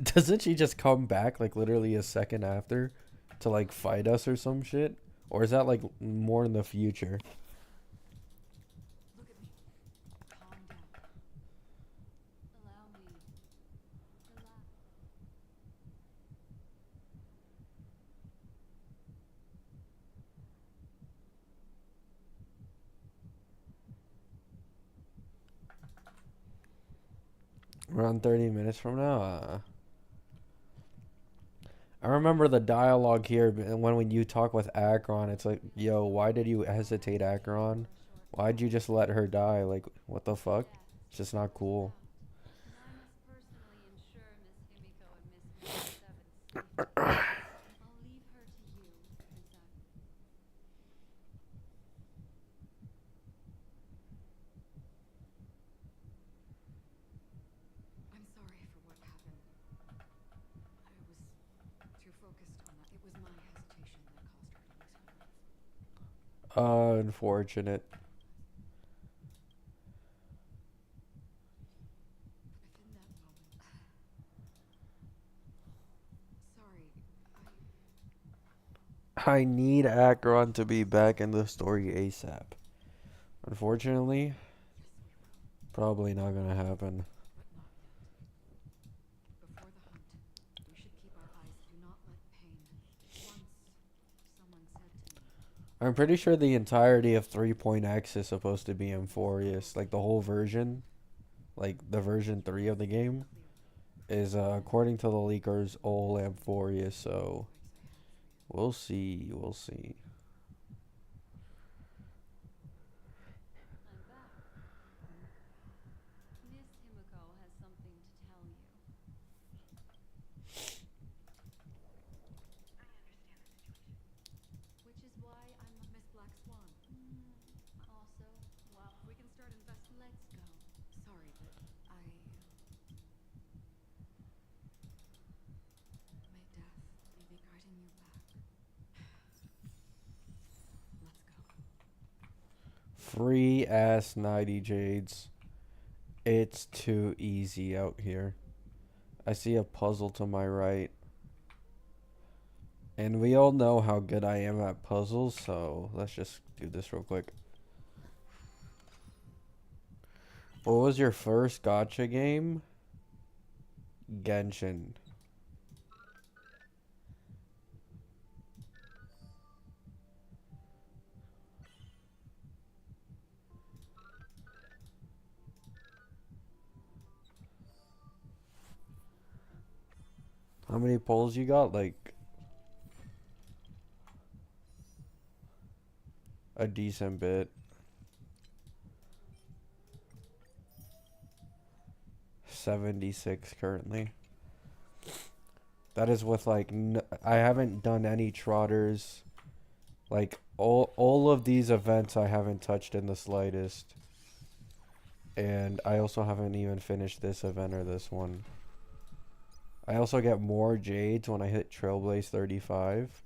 Speaker 1: doesn't she just come back like literally a second after to like fight us or some shit? Or is that like more in the future?
Speaker 3: Look
Speaker 1: Around 30 minutes from now. I remember the dialogue here, and when you talk with Akron, it's like, yo, why did you hesitate, Akron? Why'd you just let her die? Like, what the fuck? It's just not cool.
Speaker 5: And I must personally ensure Miss Himiko and Miss Mary Seven's safety. I'll leave her to you, Miss Akron.
Speaker 6: I'm sorry for what happened. I was too focused on that. It was my hesitation that caused her to lose her life.
Speaker 1: Unfortunate.
Speaker 6: But within that moment, sorry,
Speaker 1: I need Akron to be back in the story ASAP. Unfortunately, probably not gonna happen.
Speaker 6: but not yet. Before the hunt, we should keep our eyes. Do not let pain. Once, someone said to me,
Speaker 1: I'm pretty sure the entirety of 3.x is supposed to be Amphorius. Like, the whole version, like, the version 3 of the game, is, according to the leakers, all Amphorius, so we'll see, we'll see.
Speaker 5: I'm back. Miss Himiko has something to tell you. Which is why I'm
Speaker 6: Miss Black Swan.
Speaker 5: also, well, we can start investing. Let's go.
Speaker 6: Sorry, but may death be guiding you back. Let's go.
Speaker 1: Free ass 90 Jades. It's too easy out here. I see a puzzle to my right. And we all know how good I am at puzzles, so let's just do this real quick. What was your first gacha game? Genshin. How many polls you got? Like a decent bit. 76 currently. That is with like I haven't done any trotters. Like all of these events I haven't touched in the slightest. And I also haven't even finished this event or this one. I also get more Jades when I hit Trailblaze 35.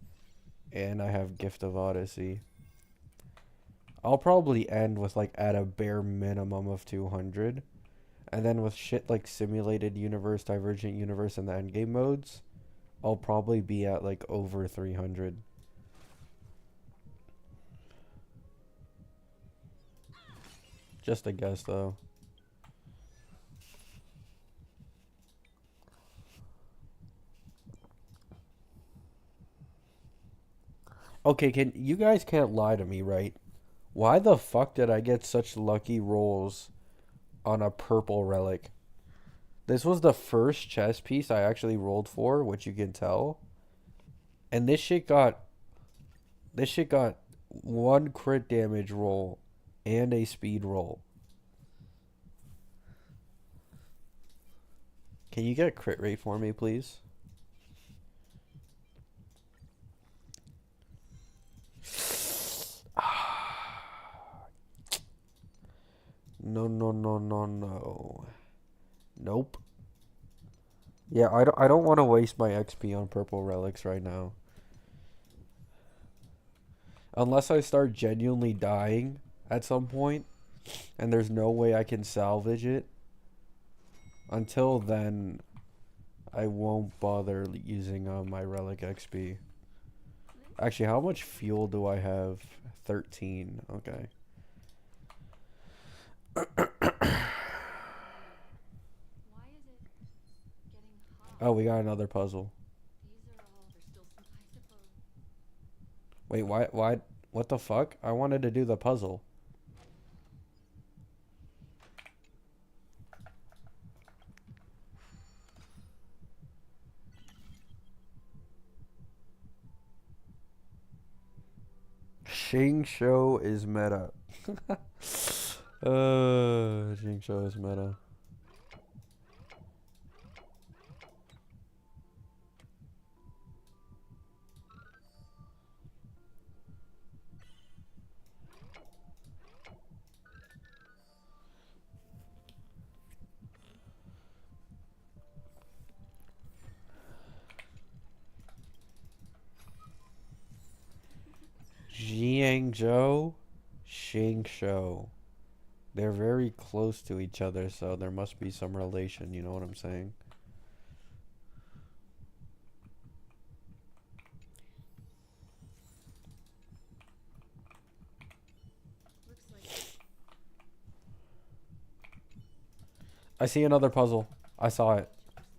Speaker 1: And I have Gift of Odyssey. I'll probably end with like at a bare minimum of 200. And then with shit like Simulated Universe, Divergent Universe, and the endgame modes, I'll probably be at like over 300. Just a guess though. Okay, you guys can't lie to me, right? Why the fuck did I get such lucky rolls on a purple relic? This was the first chess piece I actually rolled for, which you can tell. And this shit got one crit damage roll and a speed roll. Can you get crit rate for me, please? No, no, no, no, no. Nope. Yeah, I don't want to waste my XP on purple relics right now. Unless I start genuinely dying at some point, and there's no way I can salvage it. Until then, I won't bother using my relic XP. Actually, how much fuel do I have? 13. Okay.
Speaker 5: Why is it getting hot?
Speaker 1: Oh, we got another puzzle.
Speaker 5: These are all, there's still some, I suppose.
Speaker 1: Wait, why, what the fuck? I wanted to do the puzzle. Shing Show is meta. Shing Show is meta. Jiangzhou, Shing Show. They're very close to each other, so there must be some relation, you know what I'm saying?
Speaker 6: Looks like
Speaker 1: I see another puzzle. I saw it.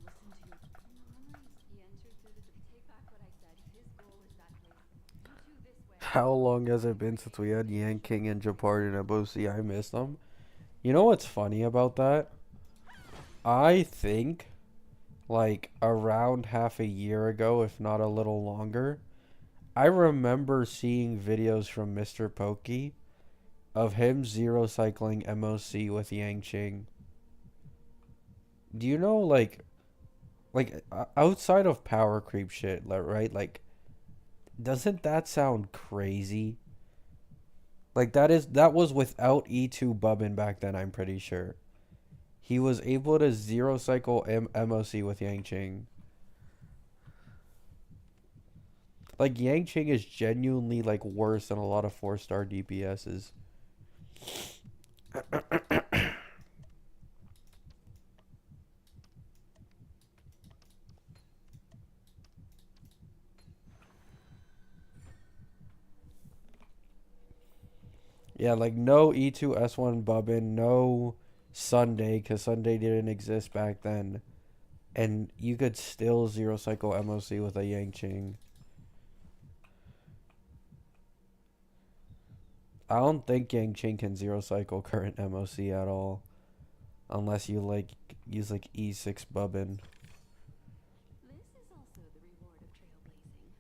Speaker 6: just listen to your memories. He entered through the take back what I said. His goal is that place. You two this way.
Speaker 1: How long has it been since we had Yang King and Japard and Ebosi? I miss them. You know what's funny about that? I think, like, around half a year ago, if not a little longer, I remember seeing videos from Mr. Pokey of him zero cycling MOC with Yang Ching. Do you know, like outside of power creep shit, right? Like, doesn't that sound crazy? Like, that was without E2 Bubbin back then, I'm pretty sure. He was able to zero cycle MOC with Yang Ching. Like, Yang Ching is genuinely, like, worse than a lot of 4-star DPSs. Yeah, like, no E2 S1 Bubbin, no Sunday, because Sunday didn't exist back then. And you could still zero cycle MOC with a Yang Ching. I don't think Yang Ching can zero cycle current MOC at all. Unless you, like, use, like, E6 Bubbin.
Speaker 3: This is also the reward of trailblazing.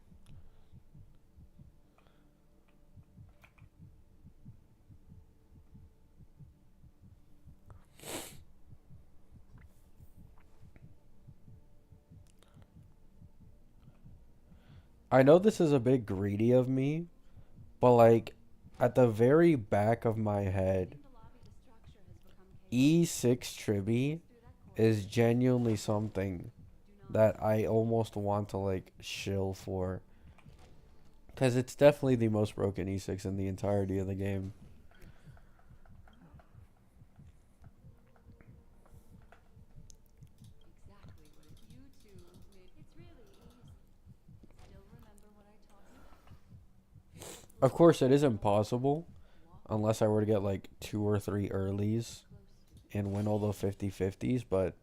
Speaker 1: I know this is a bit greedy of me, but, like, at the very back of my head,
Speaker 3: In the lobby, the structure has become chaotic.
Speaker 1: E6 Tribby
Speaker 3: Through that corridor,
Speaker 1: is genuinely something
Speaker 3: do not
Speaker 1: that I almost want to, like, shill for. Because it's definitely the most broken E6 in the entirety of the game.
Speaker 6: Exactly what it you two made.
Speaker 3: It's really easy.
Speaker 6: Still remember what I taught you?
Speaker 1: Of course, it is impossible unless I were to get, like, 2 or 3 earlies and win all the 50-50s, but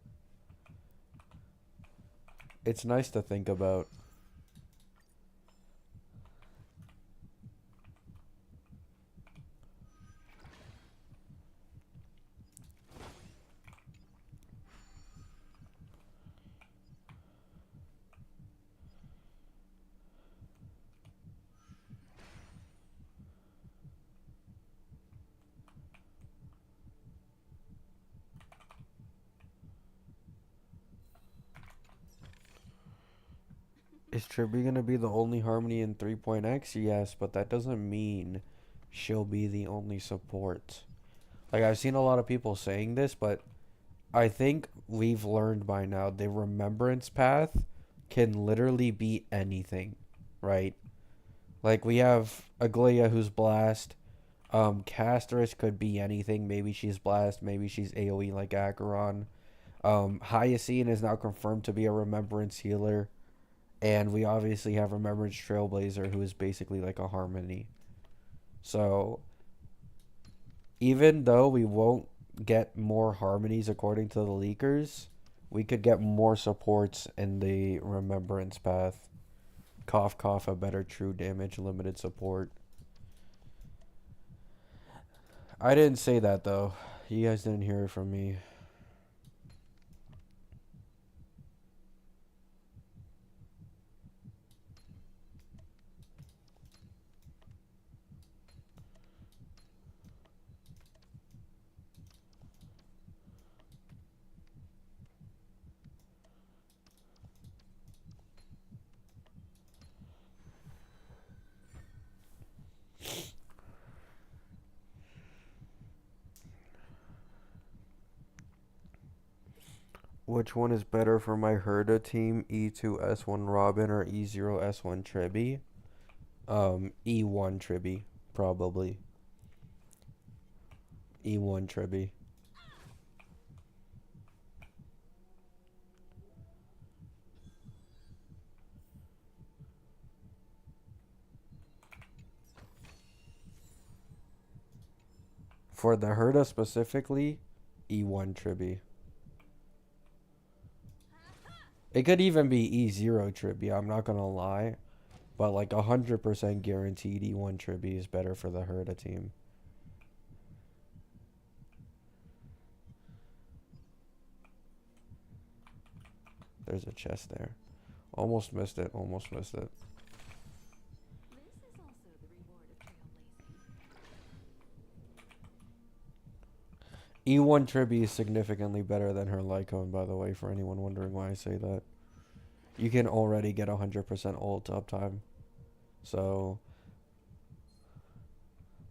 Speaker 1: it's nice to think about. Is Tribby gonna be the only Harmony in 3.x? Yes, but that doesn't mean she'll be the only support. Like, I've seen a lot of people saying this, but I think we've learned by now the remembrance path can literally be anything, right? Like, we have Aglia who's Blast. Casteress could be anything. Maybe she's Blast, maybe she's AoE like Acheron. Hyacine is now confirmed to be a remembrance healer. And we obviously have Remembrance Trailblazer, who is basically like a Harmony. So, even though we won't get more Harmonies according to the leakers, we could get more supports in the Remembrance path. Cough, cough, a better true damage limited support. I didn't say that, though. You guys didn't hear it from me. which one is better for my Herda team, E2S1 Robin or E0S1 Tribby? E1 Tribby, probably. E1 Tribby. For the Herda specifically, E1 Tribby. It could even be E0 Tribby, I'm not gonna lie. But like 100% guaranteed E1 Tribby is better for the Herda team. There's a chest there. Almost missed it, almost missed it.
Speaker 3: This is also the reward of trailblazing.
Speaker 1: E1 Tribby is significantly better than her Lycone, by the way, for anyone wondering why I say that. You can already get 100% ult uptime. So,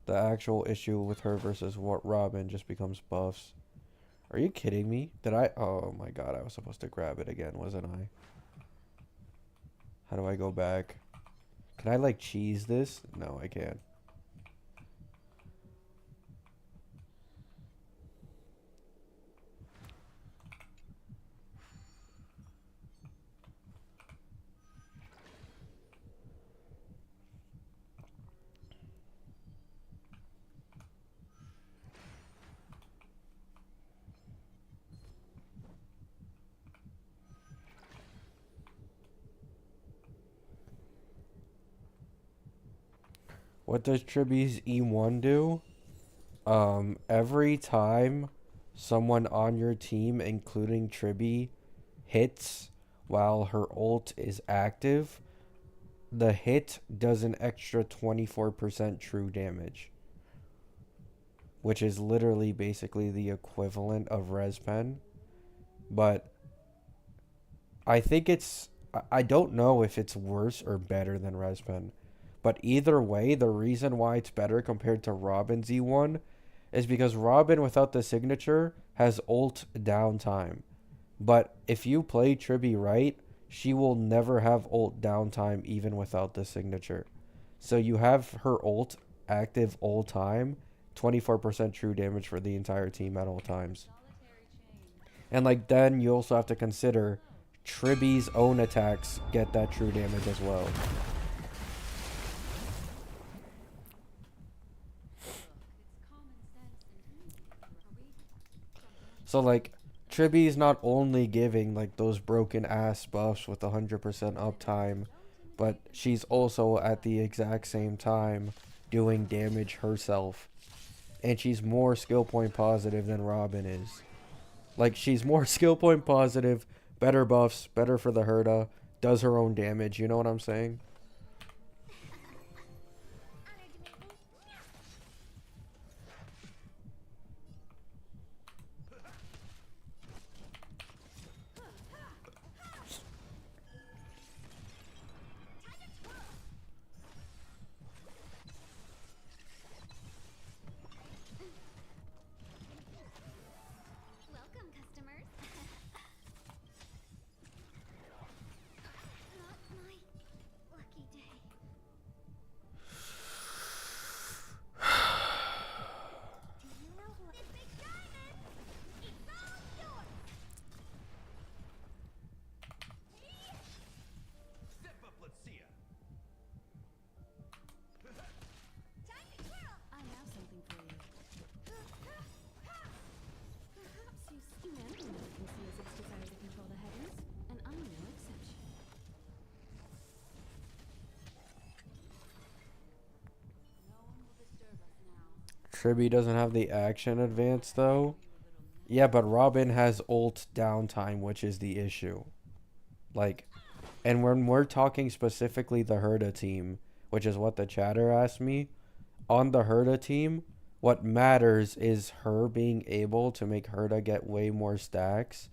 Speaker 1: the actual issue with her versus Robin just becomes buffs. Are you kidding me? Did I? Oh my god, I was supposed to grab it again, wasn't I? How do I go back? Can I like cheese this? No, I can't. What does Tribby's E1 do? Every time someone on your team, including Tribby, hits while her ult is active, the hit does an extra 24% true damage. Which is literally basically the equivalent of Respen. But I think I don't know if it's worse or better than Respen. But either way, the reason why it's better compared to Robin's E1 is because Robin without the signature has ult downtime. But if you play Tribby right, she will never have ult downtime even without the signature. So you have her ult active all time, 24% true damage for the entire team at all times. And like then you also have to consider Tribby's own attacks get that true damage as well. So like Tribby's not only giving like those broken ass buffs with 100% uptime, but she's also at the exact same time doing damage herself. And she's more skill point positive than Robin is. Like she's more skill point positive, better buffs, better for the Herda, does her own damage, you know what I'm saying?
Speaker 2: Welcome, customers. Not my lucky day. Do you know who it's Big Diamond? It's all yours.
Speaker 4: Step up, let's see ya.
Speaker 2: Time to twirl.
Speaker 3: I have something for you. Perhaps you humanity can see as its desire to control the heavens, and I'm no exception.
Speaker 1: Tribby doesn't have the action advance though. Yeah, but Robin has ult downtime, which is the issue. Like, and when we're talking specifically the Herda team, which is what the chatter asked me, on the Herda team, what matters is her being able to make Herda get way more stacks.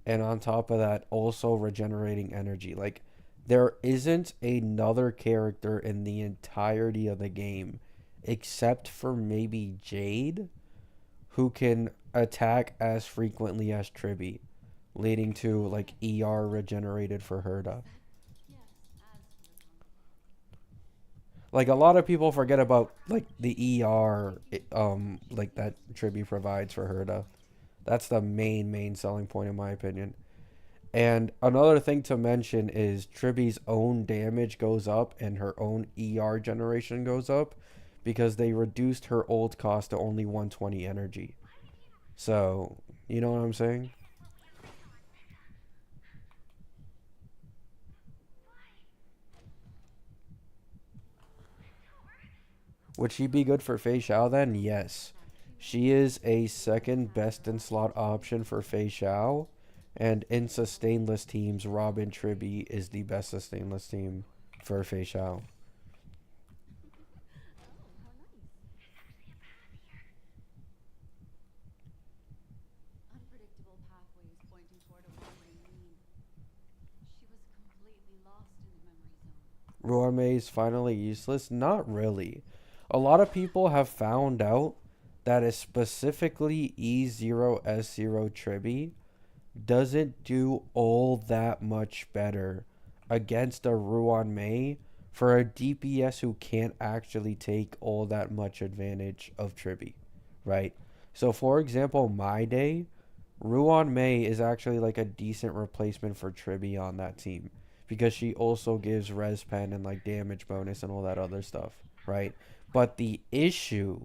Speaker 1: And on top of that, also regenerating energy. Like, there isn't another character in the entirety of the game, except for maybe Jade, who can attack as frequently as Tribby. leading to like ER regenerated for Herda. Like a lot of people forget about like the ER like that Tribby provides for Herda. That's the main selling point in my opinion. And another thing to mention is Tribby's own damage goes up and her own ER generation goes up because they reduced her ult cost to only 120 energy. So, you know what I'm saying? Would she be good for Fei Xiao then? Yes. She is a second best in slot option for Fei Xiao. And in sustainless teams, Robin Tribby is the best sustainless team for Fei Xiao.
Speaker 6: Unpredictable pathways pointing toward a wandering mean. She was completely lost in the memory zone.
Speaker 1: Ruame is finally useless? Not really. A lot of people have found out that a specifically E0S0 Tribby doesn't do all that much better against a Ruan Mei for a DPS who can't actually take all that much advantage of Tribby, right? So for example, My Day, Ruan Mei is actually like a decent replacement for Tribby on that team because she also gives res pen and like damage bonus and all that other stuff, right? But right? The issue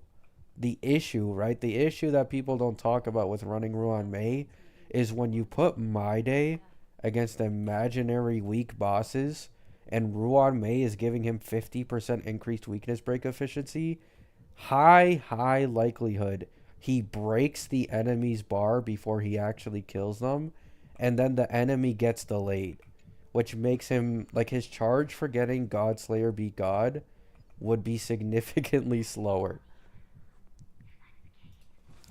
Speaker 1: that people don't talk about with running Ruan Mei is when you put My Day against imaginary weak bosses and Ruan Mei is giving him 50% increased weakness break efficiency, high likelihood he breaks the enemy's bar before he actually kills them, and then the enemy gets delayed, which makes him, like, his charge for getting Godslayer beat God would be significantly slower.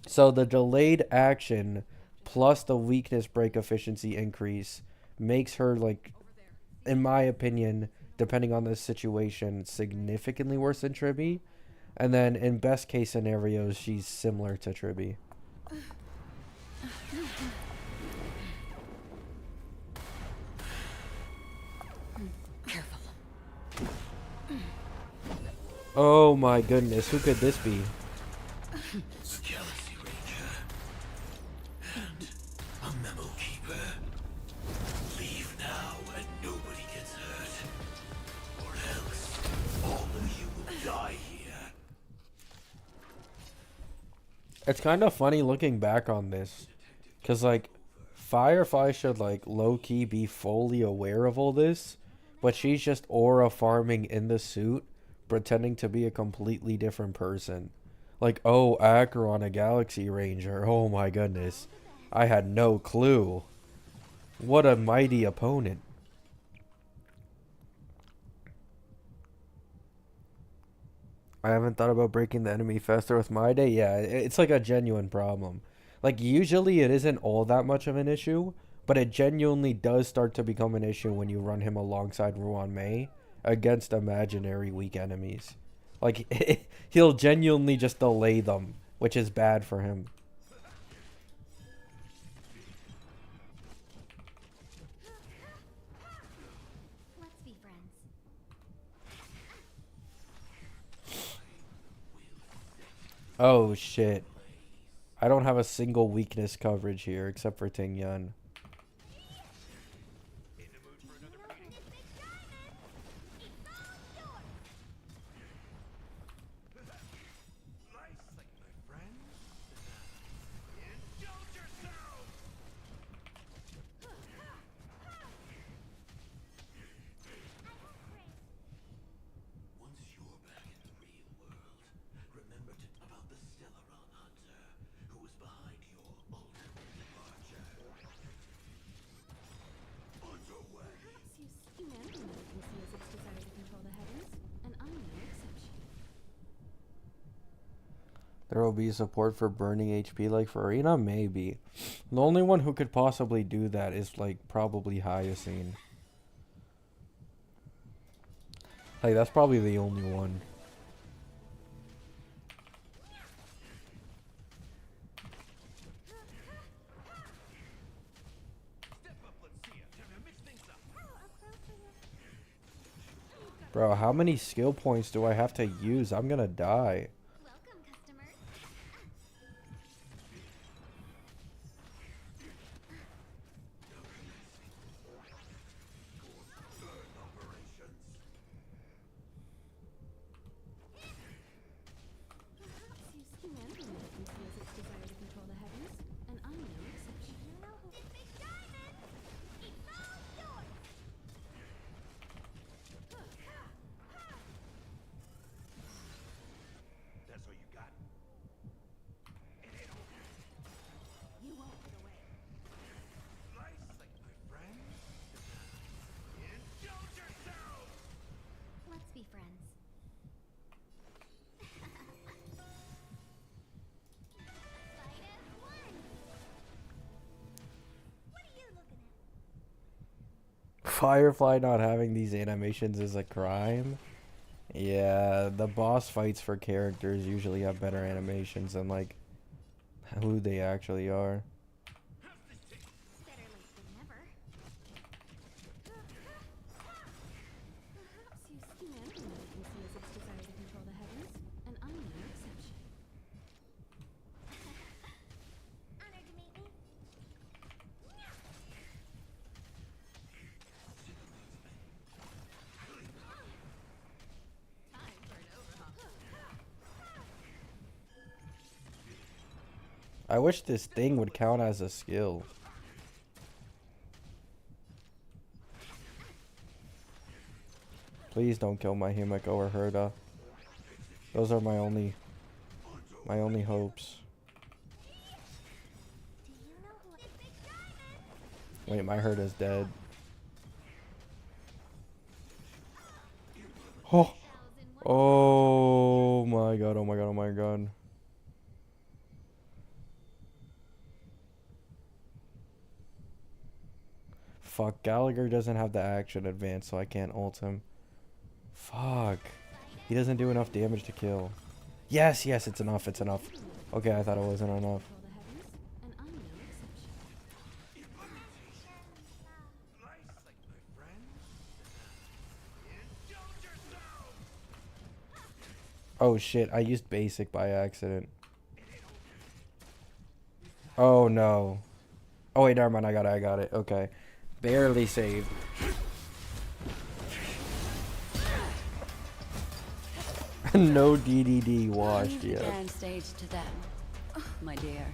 Speaker 1: So the delayed action plus the weakness break efficiency increase makes her, like, in my opinion, depending on the situation, significantly worse than Tribby. And then in best case scenarios, she's similar to Tribby.
Speaker 6: Careful.
Speaker 1: Oh my goodness, who could this be?
Speaker 4: It's Galaxy Ranger. And a memo keeper. Leave now and nobody gets hurt. Or else all of you will die here.
Speaker 1: It's kind of funny looking back on this. Because, like, Firefly should, like, low-key be fully aware of all this. But she's just aura farming in the suit, pretending to be a completely different person. Like, oh, Acheron, a Galaxy Ranger. Oh my goodness. I had no clue. What a mighty opponent. I haven't thought about breaking the enemy faster with My Day. Yeah, it's like a genuine problem. Like, usually it isn't all that much of an issue, but it genuinely does start to become an issue when you run him alongside Ruan Mei against imaginary weak enemies. Like, he'll genuinely just delay them, which is bad for him.
Speaker 2: Let's be friends.
Speaker 1: Oh, shit. I don't have a single weakness coverage here except for Ting Yun.
Speaker 4: Once you're back in the real world, remember about the Stellaron Hunter who was behind your ultimate departure. Underway.
Speaker 3: Perhaps humanity might conceals its desire to control the heavens, and I'm no exception.
Speaker 1: There will be support for burning HP like for Arena? Maybe. The only one who could possibly do that is, like, probably Hyacine. Like, that's probably the only one. Bro, how many skill points do I have to use? I'm gonna die.
Speaker 2: Welcome, customer.
Speaker 3: Perhaps you scheme everyone conceals its desire to control the heavens, and I'm no exception.
Speaker 2: You know who? Big diamond! It's all yours!
Speaker 4: That's all you got? It ain't over.
Speaker 2: You won't get away.
Speaker 4: Slice like my friend. Indulge yourself!
Speaker 2: Let's be friends. Fight as one! What are you looking at?
Speaker 1: Firefly not having these animations is a crime. Yeah, the boss fights for characters usually have better animations than like who they actually are.
Speaker 2: Better late than never.
Speaker 3: Perhaps you scheme everyone conceals its desire to control the heavens, and I'm no exception.
Speaker 2: Honored to meet me.
Speaker 6: Time for an overhaul.
Speaker 1: I wish this thing would count as a skill. Please don't kill my Himeko or Herda. Those are my only hopes.
Speaker 2: Do you know who? It's Big Diamond!
Speaker 1: Wait, my Herda's dead. Oh, oh my god, oh my god, oh my god. Fuck, Gallagher doesn't have the action advance, so I can't ult him. Fuck. He doesn't do enough damage to kill. Yes, yes, it's enough, it's enough. Okay, I thought it wasn't enough.
Speaker 3: Control the heavens, and I'm no exception.
Speaker 4: Slice like my friend. Indulge yourself!
Speaker 1: Oh shit, I used basic by accident. Oh no. Oh wait, never mind, I got it. Okay. Barely saved. No DDD washed
Speaker 5: Leave the
Speaker 1: yet.
Speaker 5: grand stage to them, my dear.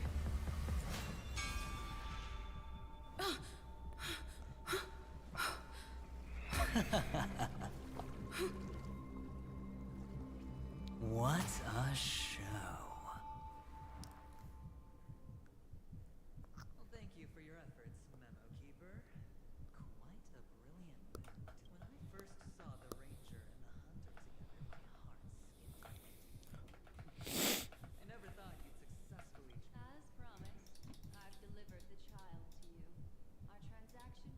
Speaker 7: What a show.
Speaker 8: Well, thank you for your efforts, Memo Keeper. Quite a brilliant moment. When I first saw the Ranger and the Hunter together, my heart skipped a beat. I never thought you'd successfully...
Speaker 5: As promised, I've delivered the child to you. Our transaction?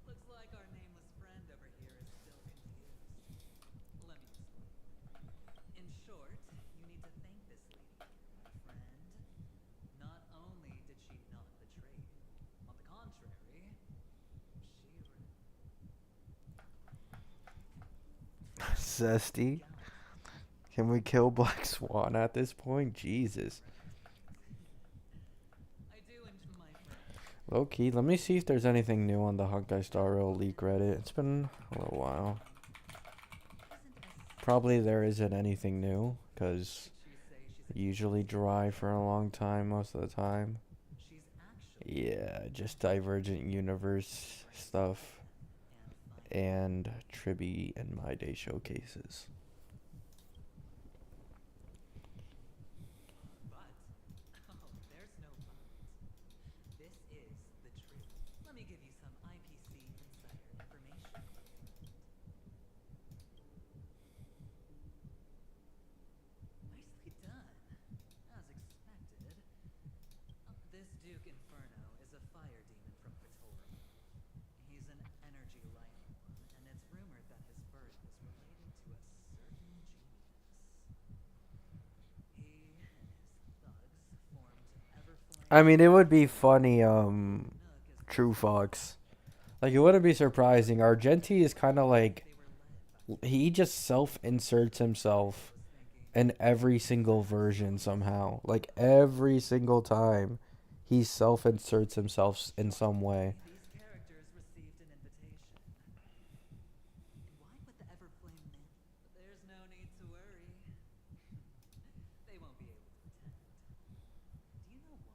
Speaker 8: Looks like our nameless friend over here is still confused. Let me explain. In short, you need to thank this lady, my friend. Not only did she not betray you, on the contrary, she...
Speaker 1: Zesty. Can we kill Black Swan at this point? Jesus.
Speaker 8: I do enjoy my friend.
Speaker 1: Low key, let me see if there's anything new on the Honkai Star Rail leak Reddit. It's been a little while. Probably there isn't anything new, because
Speaker 8: She say she's
Speaker 1: usually dry for a long time most of the time.
Speaker 8: she's actually
Speaker 1: Yeah, just Divergent Universe stuff
Speaker 8: and fun.
Speaker 1: and Tribby and My Day showcases.
Speaker 8: But, oh, there's no but. This is the truth. Let me give you some IPC insider information. Nicely done. As expected. This Duke Inferno is a fire demon from Praetorium. He's an energy lion one, and it's rumored that his birth was related to a
Speaker 1: I mean, it would be funny, True Fox. Like, it wouldn't be surprising. Argenti is kind of like, he just self-inserts himself in every single version somehow. Like, every single time, he self-inserts himself in some way.
Speaker 8: These characters received an invitation. And why would the Everflame men? But there's no need to worry. They won't be able to attend. Do you know why?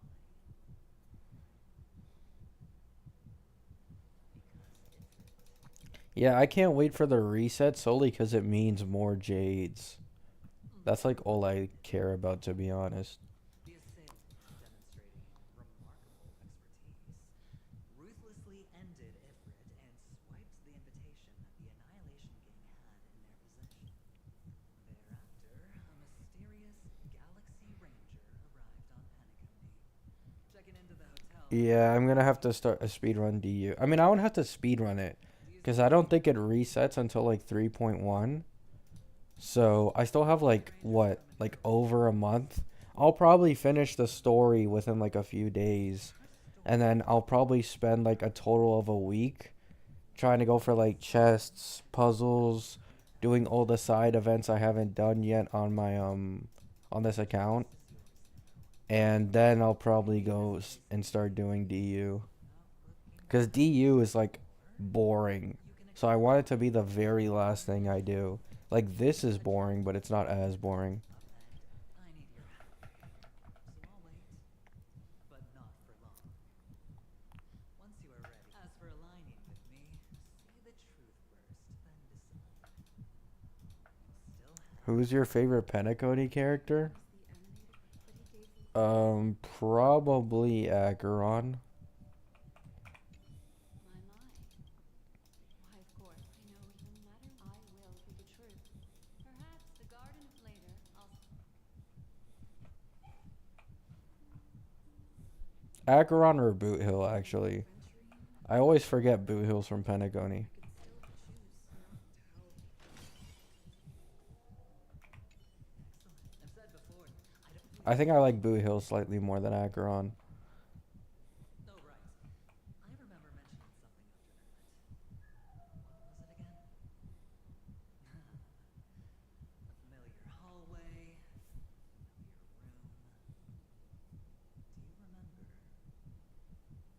Speaker 1: Yeah, I can't wait for the reset solely because it means more Jades. That's like all I care about, to be honest.
Speaker 8: The assailant, demonstrating remarkable expertise, ruthlessly ended Ifrit and swiped the invitation that the Annihilation Gang had in their possession. Thereafter, a mysterious Galaxy Ranger arrived on Penicony. Checking into the hotel.
Speaker 1: Yeah, I'm gonna have to start a speedrun DU. I mean, I won't have to speedrun it because I don't think it resets until like 3.1. So I still have like what, like over a month. I'll probably finish the story within like a few days, and then I'll probably spend like a total of a week trying to go for like chests, puzzles, doing all the side events I haven't done yet on my on this account, and then I'll probably go and start doing DU. Cause DU is like boring, so I want it to be the very last thing I do. Like, this is boring, but it's not as boring.
Speaker 8: I need your help. So I'll wait. But not for long. Once you are ready. As for aligning with me, see the truth first, then decide. You'll still have
Speaker 1: Who's your favorite Penicony character? Probably Acheron.
Speaker 5: My. Why, of course, I know even matter. I will for the truth. Perhaps the Garden of later.
Speaker 1: Acheron or Boot Hill, actually. I always forget Boot Hill's from Penicony.
Speaker 8: I've said before, I don't believe.
Speaker 1: I think I like Boot Hill slightly more than Acheron.
Speaker 8: Oh, right. I remember mentioning something after that. What was it again? A familiar hallway, familiar room. Do you remember?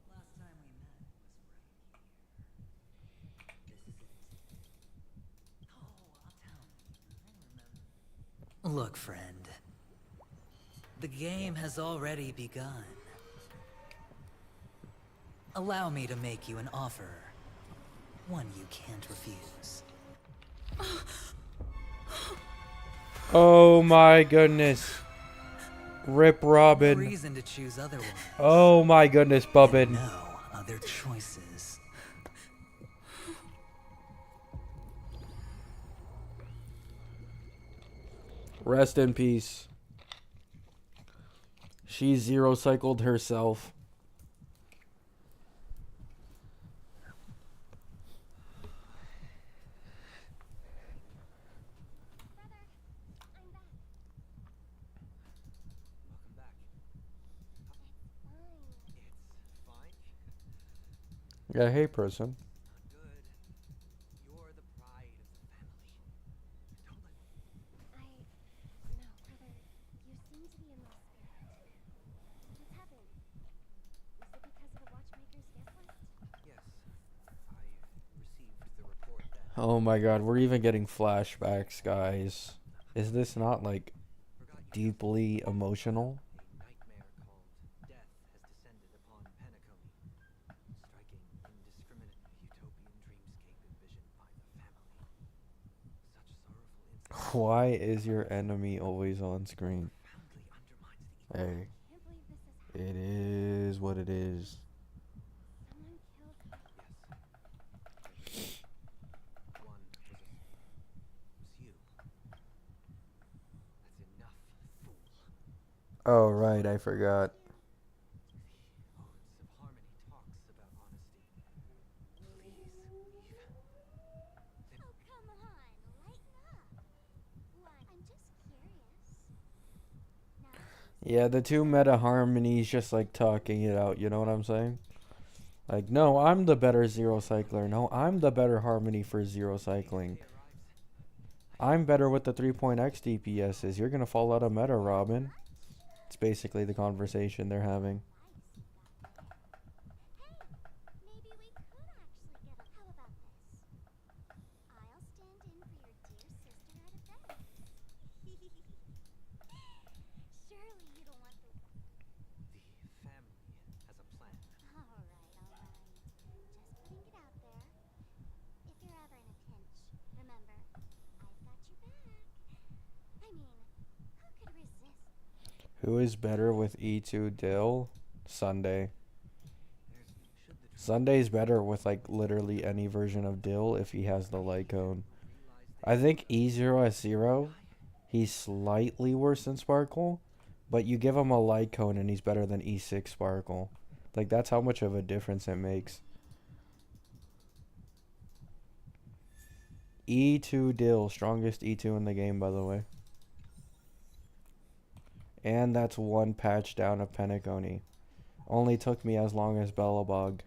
Speaker 8: Last time we met was right here. This is it. Oh, tell me. I remember.
Speaker 7: Look, friend. The game has already begun. Allow me to make you an offer. One you can't refuse.
Speaker 1: Oh my goodness. Rip
Speaker 7: No
Speaker 1: Robin.
Speaker 7: reason to choose otherwise.
Speaker 1: Oh my goodness, Bubbin.
Speaker 7: No other choices.
Speaker 1: Rest in peace. She zero cycled herself.
Speaker 2: Brother, I'm back.
Speaker 9: Welcome back.
Speaker 2: It's fine.
Speaker 9: It's fine.
Speaker 1: Yeah, hey person.
Speaker 9: Not good. You're the pride of the family. Don't let
Speaker 2: No, brother. You seem to be in my spirit. What's happened? Is it because of the Watchmaker's guest list?
Speaker 9: Yes. I received the report that
Speaker 1: Oh my god, we're even getting flashbacks, guys. Is this not like
Speaker 9: forgot you
Speaker 1: deeply emotional?
Speaker 9: a nightmare called death has descended upon Penicony, striking indiscriminate utopian dreamscape envisioned by the family. Such sorrowful incidents
Speaker 1: Why is your enemy always on screen?
Speaker 9: profoundly undermines the
Speaker 1: Hey,
Speaker 2: Can't believe this has happened.
Speaker 1: it is what it is.
Speaker 2: Someone killed her.
Speaker 9: Yes. One was you. That's enough, fool.
Speaker 1: Oh right, I forgot.
Speaker 9: The Odes of Harmony talks about honesty. Please leave.
Speaker 2: Oh, come on. Lighten up. Why? I'm just curious. Now,
Speaker 1: Yeah, the two meta harmonies just like talking it out, you know what I'm saying? Like, no, I'm the better zero cycler. No, I'm the better harmony for zero cycling. I'm better with the 3.x DPSs. You're gonna fall out of meta, Robin. It's basically the conversation they're having.
Speaker 2: Maybe we could actually get a. How about this? I'll stand in for your dear sister at events. Surely you don't want the.
Speaker 9: The family has a plan.
Speaker 2: Alright, alright. Just putting it out there. If you're ever in a pinch, remember, I've got your back. I mean, who could resist?
Speaker 1: Who is better with E2 Dill? Sunday. Sunday's better with like literally any version of Dill if he has the light cone. I think E0S0, he's slightly worse than Sparkle, but you give him a light cone and he's better than E6 Sparkle. Like, that's how much of a difference it makes. E2 Dill, strongest E2 in the game, by the way. And that's one patch down of Peakcony. Only took me as long as Bellabog.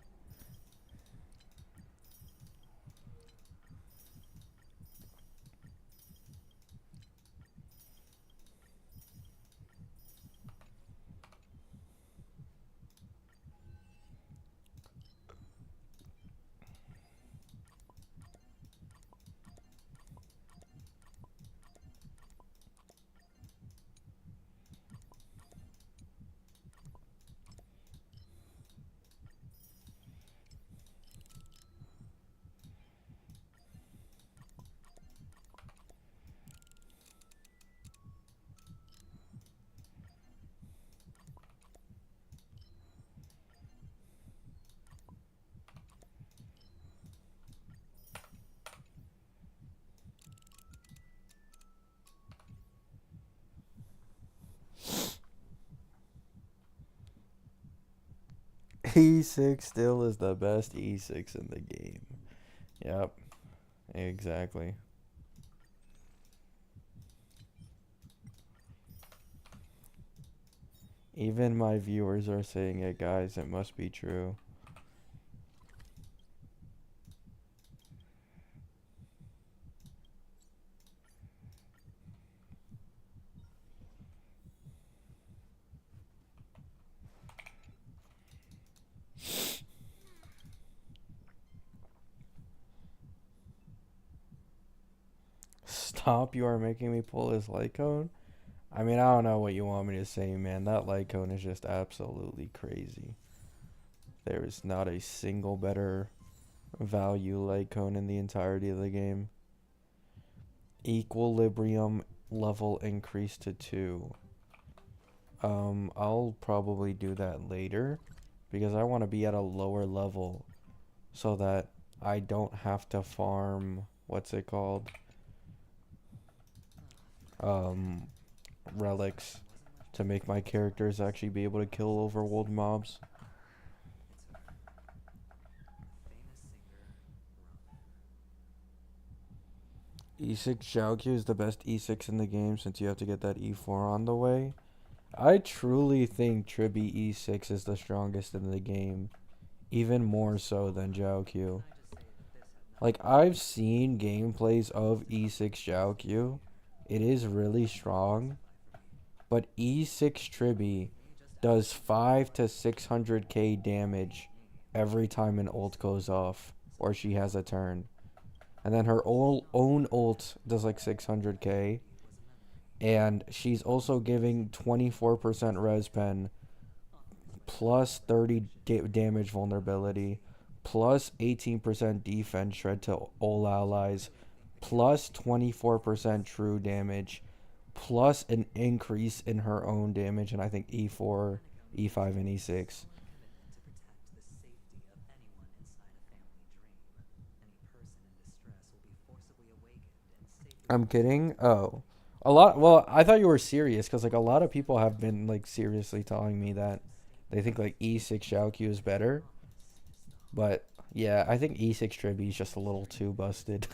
Speaker 1: E6 still is the best E6 in the game. Yep, exactly. Even my viewers are saying it, guys. It must be true. Stop, you are making me pull his light cone. I mean, I don't know what you want me to say, man. That light cone is just absolutely crazy. There is not a single better value light cone in the entirety of the game. Equilibrium level increase to 2. I'll probably do that later because I want to be at a lower level so that I don't have to farm, what's it called? Relics to make my characters actually be able to kill overworld mobs. E6 Xiaoqiu is the best E6 in the game since you have to get that E4 on the way. I truly think Tribi E6 is the strongest in the game, even more so than Xiaoqiu. Like, I've seen gameplays of E6 Xiaoqiu. It is really strong, but E6 Tribi does 5 to 600k damage every time an ult goes off or she has a turn. And then her own ult does like 600k. And she's also giving 24% res pen, plus 30 damage vulnerability, plus 18% defense shred to all allies, plus 24% true damage, plus an increase in her own damage, and I think E4, E5, and E6. I'm kidding. Oh, a lot. Well, I thought you were serious because like a lot of people have been like seriously telling me that they think like E6 Xiaoqiu is better. But yeah, I think E6 Tribi is just a little too busted.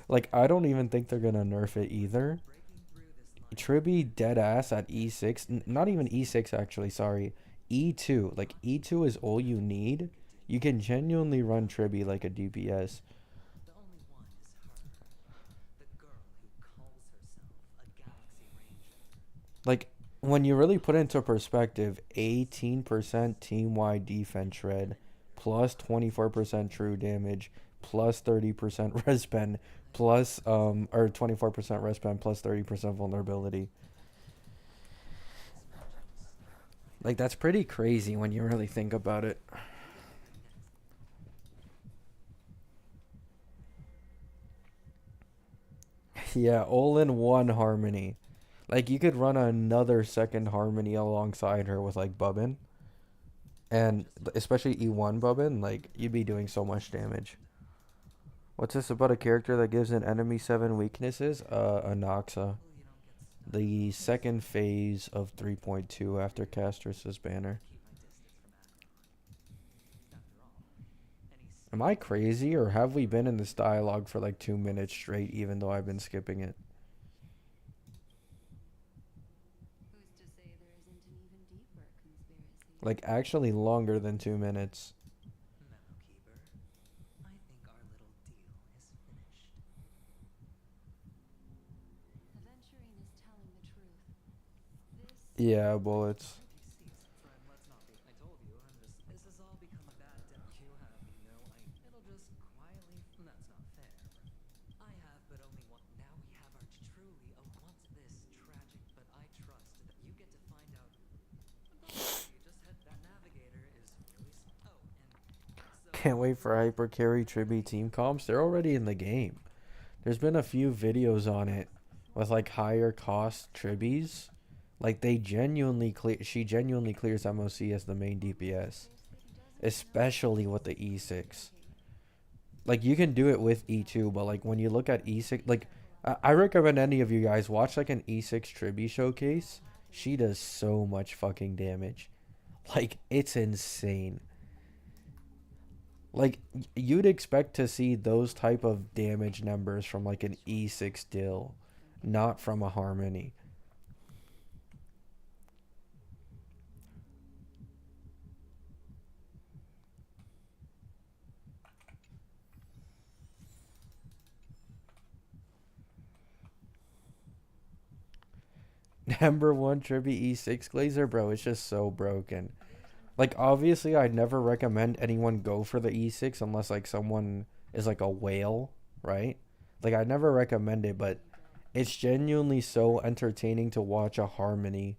Speaker 1: Like, I don't even think they're gonna nerf it either. Tribby dead ass at E6, not even E6 actually, sorry. E2, like E2 is all you need. You can genuinely run Tribby like a DPS.
Speaker 7: The only one is her. The girl who calls herself a Galaxy Ranger.
Speaker 1: Like, when you really put it into perspective, 18% team-wide defense shred, plus 24% true damage, plus 30% respen, plus, or 24% respen, plus 30% vulnerability. Like, that's pretty crazy when you really think about it. Yeah, all in one harmony. Like, you could run another second harmony alongside her with, like, Bubbin. And especially E1 Bubbin, like, you'd be doing so much damage. What's this about a character that gives an enemy 7 weaknesses? Anoxa. The second phase of 3.2 after Castrus's banner. Am I crazy, or have we been in this dialogue for like 2 minutes straight, even though I've been skipping it?
Speaker 5: Who's to say there isn't an even deeper conspiracy?
Speaker 1: Like, actually longer than 2 minutes.
Speaker 7: Memo Keeper, I think our little deal is finished.
Speaker 5: Aventurine is telling the truth. This
Speaker 1: Yeah, bullets.
Speaker 8: Friend, let's not be. I told you, this has all become a bad day. You have, it'll just quietly. That's not fair. I have, but only one. Now we have our truly a once this tragic, but I trust that you get to find out. But don't worry, you just had that navigator is really. Oh, and so.
Speaker 1: Can't wait for Hyper Carry Tribby team comps. They're already in the game. There's been a few videos on it with like higher cost Tribbies. Like, they genuinely clear. She genuinely clears MOC as the main DPS, especially with the E6. Like, you can do it with E2, but like when you look at E6, like I recommend any of you guys watch like an E6 Tribby showcase. She does so much fucking damage. Like, it's insane. Like, you'd expect to see those type of damage numbers from like an E6 Dill, not from a Harmony. Number 1 Tribby E6 Glazer, bro, it's just so broken. Like, obviously, I'd never recommend anyone go for the E6 unless, like, someone is, like, a whale, right? Like, I'd never recommend it, but it's genuinely so entertaining to watch a Harmony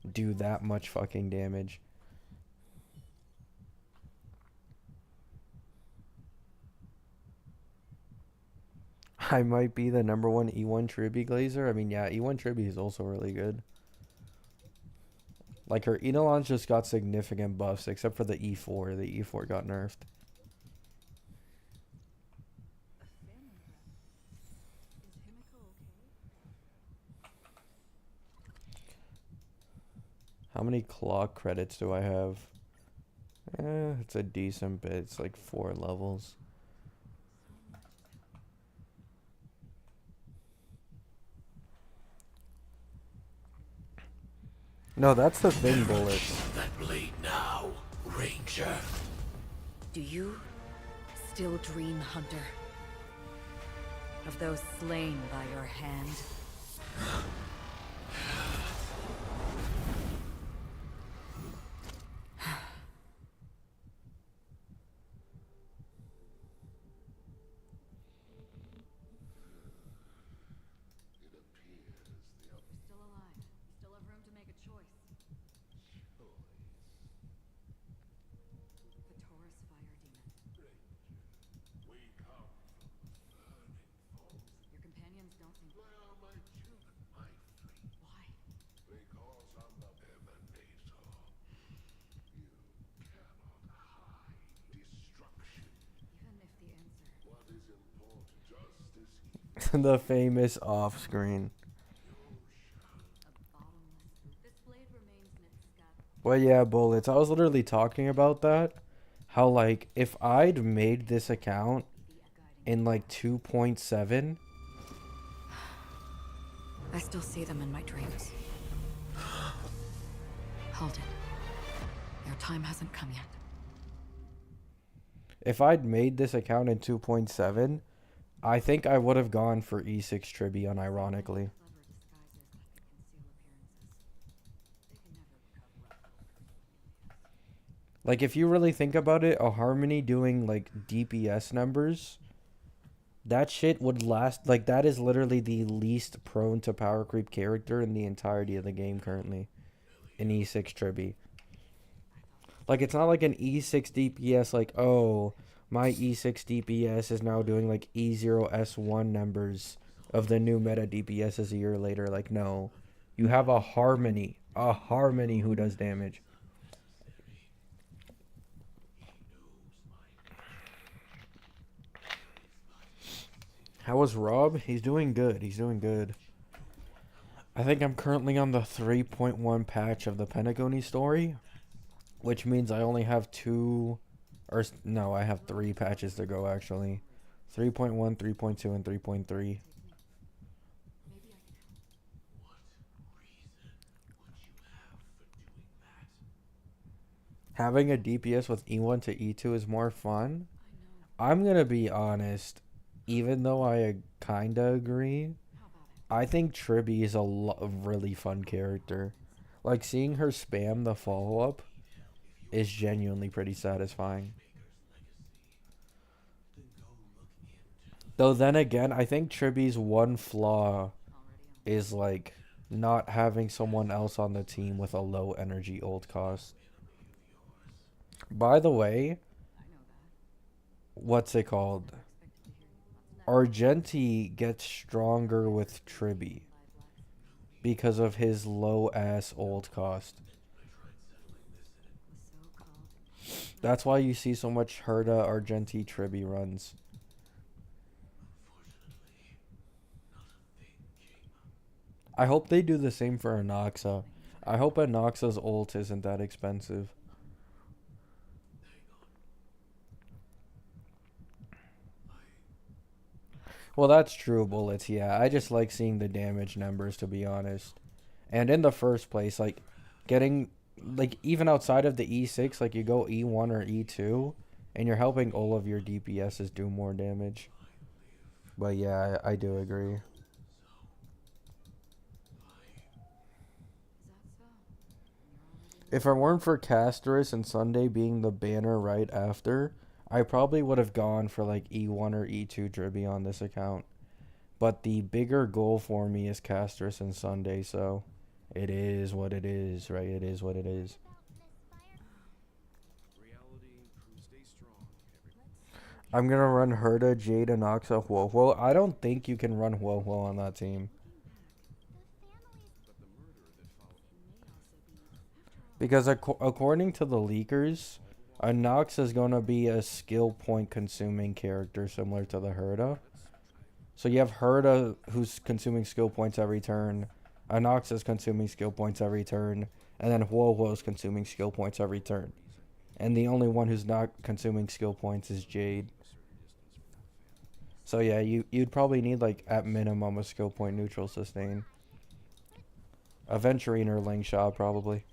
Speaker 1: do that much fucking damage. I might be the number 1 E1 Tribby Glazer. I mean, yeah, E1 Tribby is also really good. Like, her Eidolons just got significant buffs, except for the E4. The E4 got nerfed. How many clock credits do I have? It's a decent bit. It's like 4 levels. No, that's the thing, bullets.
Speaker 4: That blade now, Ranger.
Speaker 10: Do you still dream, Hunter? Of those slain by your hand?
Speaker 6: Still alive. Still have room to make a choice. The Taurus Fire Demon.
Speaker 4: We come from the burning vault.
Speaker 6: Your companions don't seem.
Speaker 4: Why are my children my fleet?
Speaker 6: Why?
Speaker 4: Because I'm the emanator. You cannot hide destruction.
Speaker 6: Even if the answer.
Speaker 4: What is important? Justice.
Speaker 1: The famous off-screen.
Speaker 6: This blade remains in its scabbard.
Speaker 1: Well, yeah, bullets. I was literally talking about that. How, like, if I'd made this account in, like, 2.7,
Speaker 10: I still see them in my dreams. Hold it. Your time hasn't come yet.
Speaker 1: If I'd made this account in 2.7, I think I would have gone for E6 Tribi unironically. Like, if you really think about it, a Harmony doing, like, DPS numbers, that shit would last. Like, that is literally the least prone to power creep character in the entirety of the game currently. In E6 Tribi. Like, it's not like an E6 DPS, like, oh, my E6 DPS is now doing, like, E0S1 numbers of the new meta DPSs a year later. Like, no. You have a Harmony who does damage. How was Rob? He's doing good. He's doing good. I think I'm currently on the 3.1 patch of the Peakcony story, which means I only have I have 3 patches to go actually. 3.1, 3.2, and 3.3. Having a DPS with E1 to E2 is more fun. I'm gonna be honest, even though I kinda agree, I think Tribi is a really fun character. Like, seeing her spam the follow-up is genuinely pretty satisfying. Though then again, I think Tribi's one flaw is, like, not having someone else on the team with a low energy ult cost. By the way, what's it called? Argenti gets stronger with Tribi because of his low ass ult cost. That's why you see so much Herda Argenti Tribi runs. I hope they do the same for Anaxa. I hope Anaxa's ult isn't that expensive. Well, that's true, Bullets, yeah. I just like seeing the damage numbers, to be honest. And in the first place, like, getting, like, even outside of the E6, like, you go E1 or E2, and you're helping all of your DPSs do more damage. But yeah, I do agree. If it weren't for Casterus and Sunday being the banner right after, I probably would have gone for like E1 or E2 Dribby on this account. But the bigger goal for me is Casterus and Sunday, so it is what it is, right? It is what it is. I'm going to run Herda, Jade, and Oxa, Huohuo. I don't think you can run Huohuo on that team. Because according to the leakers, Nox is going to be a skill point consuming character similar to the Herda. So you have Herda who's consuming skill points every turn, Nox is consuming skill points every turn, and then Huohuo is consuming skill points every turn. And the only one who's not consuming skill points is Jade. So yeah, you'd probably need like at minimum a skill point neutral sustain. Aventurine or Lingshaw probably.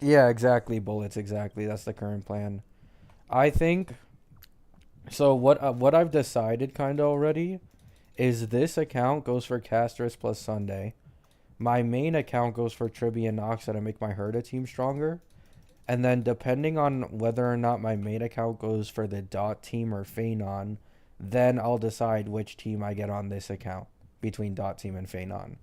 Speaker 1: Yeah, exactly, Bullets, exactly. That's the current plan. I think, so what I've decided kind of already is this account goes for Casterus plus Sunday. My main account goes for Tribi and Noxa to make my Herda team stronger. And then depending on whether or not my main account goes for the Dot team or Phanon, then I'll decide which team I get on this account between Dot team and Phanon.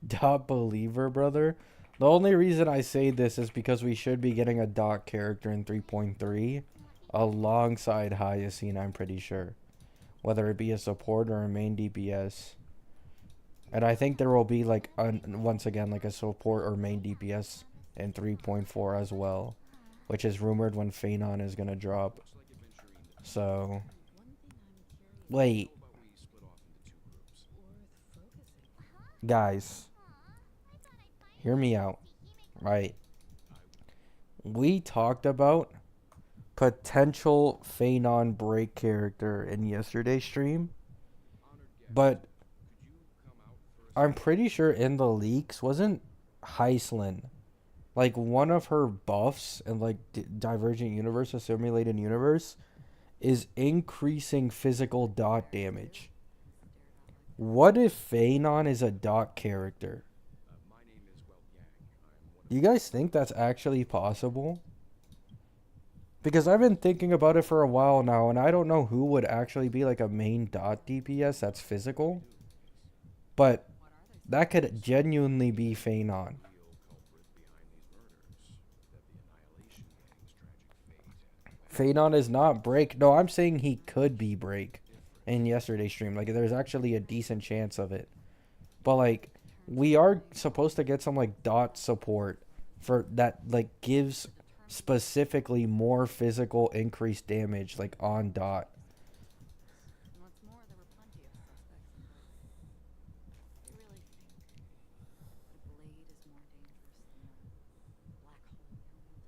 Speaker 1: Dot believer, brother. The only reason I say this is because we should be getting a dot character in 3.3 alongside Hyacine, I'm pretty sure. Whether it be a support or a main DPS. And I think there will be like, once again, like a support or main DPS in 3.4 as well. Which is rumored when Phanon is going to drop. So, wait. Guys, hear me out, right? We talked about potential Phanon break character in yesterday's stream, but I'm pretty sure in the leaks wasn't Heislin, like one of her buffs in like Divergent Universe or Simulated Universe is increasing physical dot damage. What if Phanon is a dot character? You guys think that's actually possible? Because I've been thinking about it for a while now, and I don't know who would actually be like a main dot DPS that's physical. But that could genuinely be Phanon. Phanon is not break. No, I'm saying he could be break in yesterday's stream. Like, there's actually a decent chance of it. But, like, we are supposed to get some, like, dot support for that, like, gives specifically more physical increased damage, like, on dot.
Speaker 6: What's more, there were plenty of suspects in both. I really think the blade is more dangerous than the black hole you're wielding.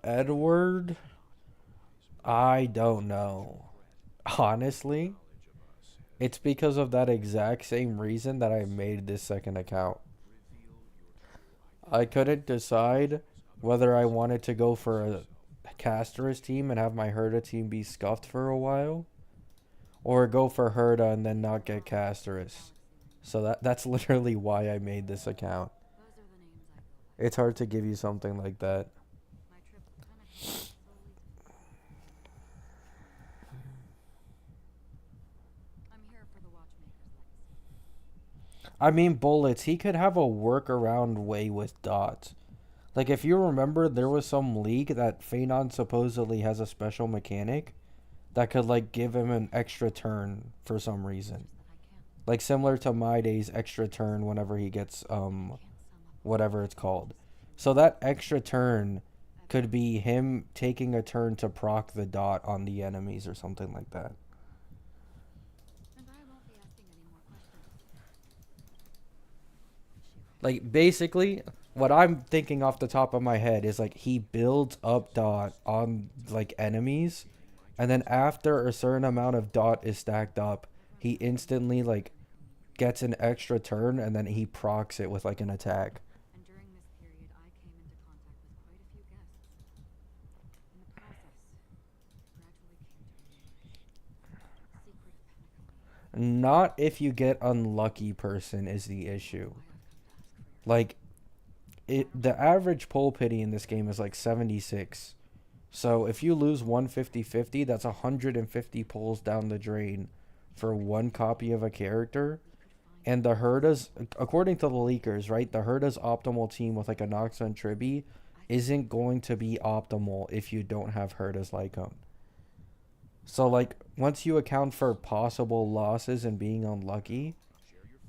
Speaker 1: Edward? I don't know. Honestly, it's because of that exact same reason that I made this second account. I couldn't decide whether I wanted to go for a Caster's team and have my Herda team be scuffed for a while, or go for Herda and then not get Caster's. So that's literally why I made this account.
Speaker 6: Those are the names I go by.
Speaker 1: It's hard to give you something like that.
Speaker 6: My trip to Penicillin slowly. I'm here for the Watchmaker's legacy.
Speaker 1: I mean, bullets, he could have a workaround way with dots. Like, if you remember, there was some leak that Phanon supposedly has a special mechanic that could, like, give him an extra turn for some reason. Like, similar to My Day's extra turn whenever he gets, whatever it's called. So that extra turn could be him taking a turn to proc the dot on the enemies or something like that.
Speaker 6: And I won't be asking any more questions.
Speaker 1: Like, basically, what I'm thinking off the top of my head is, like, he builds up dot on, like, enemies, and then after a certain amount of dot is stacked up, he instantly, like, gets an extra turn, and then he procs it with, like, an attack.
Speaker 6: And during this period, I came into contact with quite a few guests. In the process, I gradually came to realize the secret of Penicillin.
Speaker 1: Not if you get unlucky person is the issue. Like, the average pull pity in this game is like 76. So if you lose 150-50, that's 150 pulls down the drain for one copy of a character. And the Herda's, according to the leakers, right, the Herda's optimal team with like a Nox and Tribi isn't going to be optimal if you don't have Herda's Lycone. So, like, once you account for possible losses and being unlucky,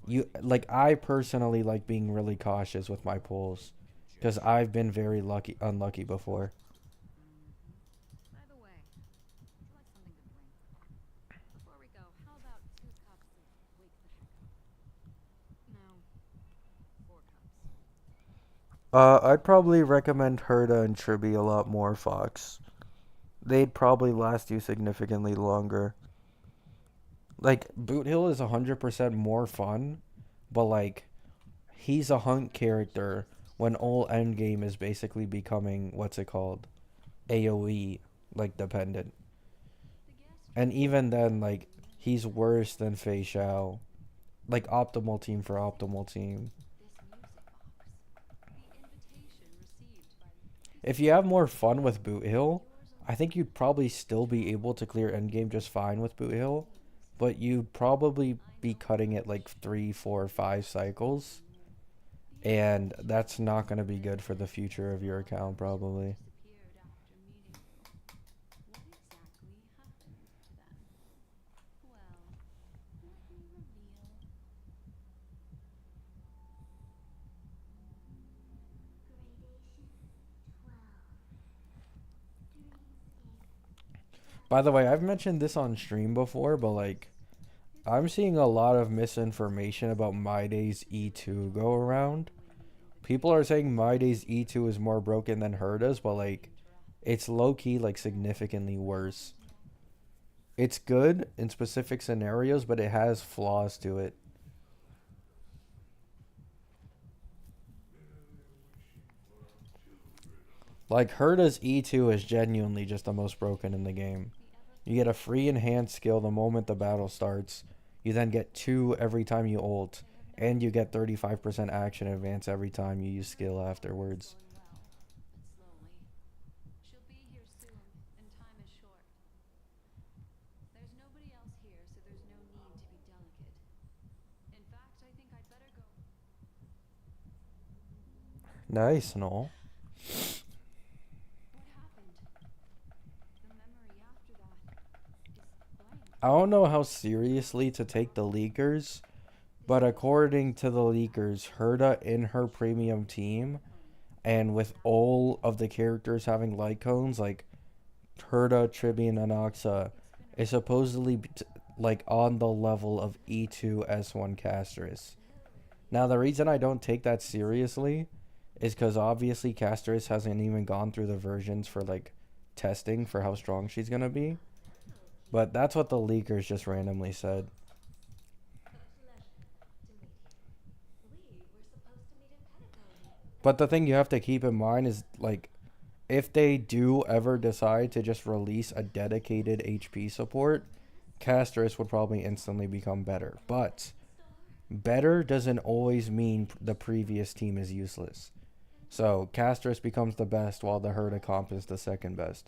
Speaker 1: you, like, I personally like being really cautious with my pulls, because I've been very unlucky before.
Speaker 6: By the way, would you like something to drink? Before we go, how about 2 cups of Wake the Heck Up? No, 4 cups.
Speaker 1: I'd probably recommend Herda and Tribi a lot more, Fox. They'd probably last you significantly longer. Like, Boot Hill is 100% more fun, but, like, he's a hunt character when all endgame is basically becoming, what's it called? AoE, like, dependent. And even then, like, he's worse than Fei Xiao. Like, optimal team for optimal team.
Speaker 6: This music box. The invitation received
Speaker 1: if you have more fun with Boot Hill, I think you'd probably still be able to clear endgame just fine with Boot Hill, but you'd probably be cutting it like 3, 4, 5 cycles, and that's not going to be good for the future of your account probably. By the way, I've mentioned this on stream before, but like, I'm seeing a lot of misinformation about My Day's E2 go around. People are saying My Day's E2 is more broken than Herda's, but like, it's low-key like significantly worse. It's good in specific scenarios, but it has flaws to it. Like, Herda's E2 is genuinely just the most broken in the game. You get a free enhanced skill the moment the battle starts. You then get 2 every time you ult. And you get 35% action advance every time you use skill afterwards. Nice, Noel. I don't know how seriously to take the leakers, but according to the leakers, Herda in her premium team, and with all of the characters having light cones, like Herda, Tribune, and Axa, is supposedly like on the level of E2 S1 Castris. Now, the reason I don't take that seriously is because obviously Castris hasn't even gone through the versions for like testing for how strong she's gonna be. But that's what the leakers just randomly said. But the thing you have to keep in mind is, like, if they do ever decide to just release a dedicated HP support, Castris would probably instantly become better. But better doesn't always mean the previous team is useless. So Castris becomes the best while the Herda comp is the second best.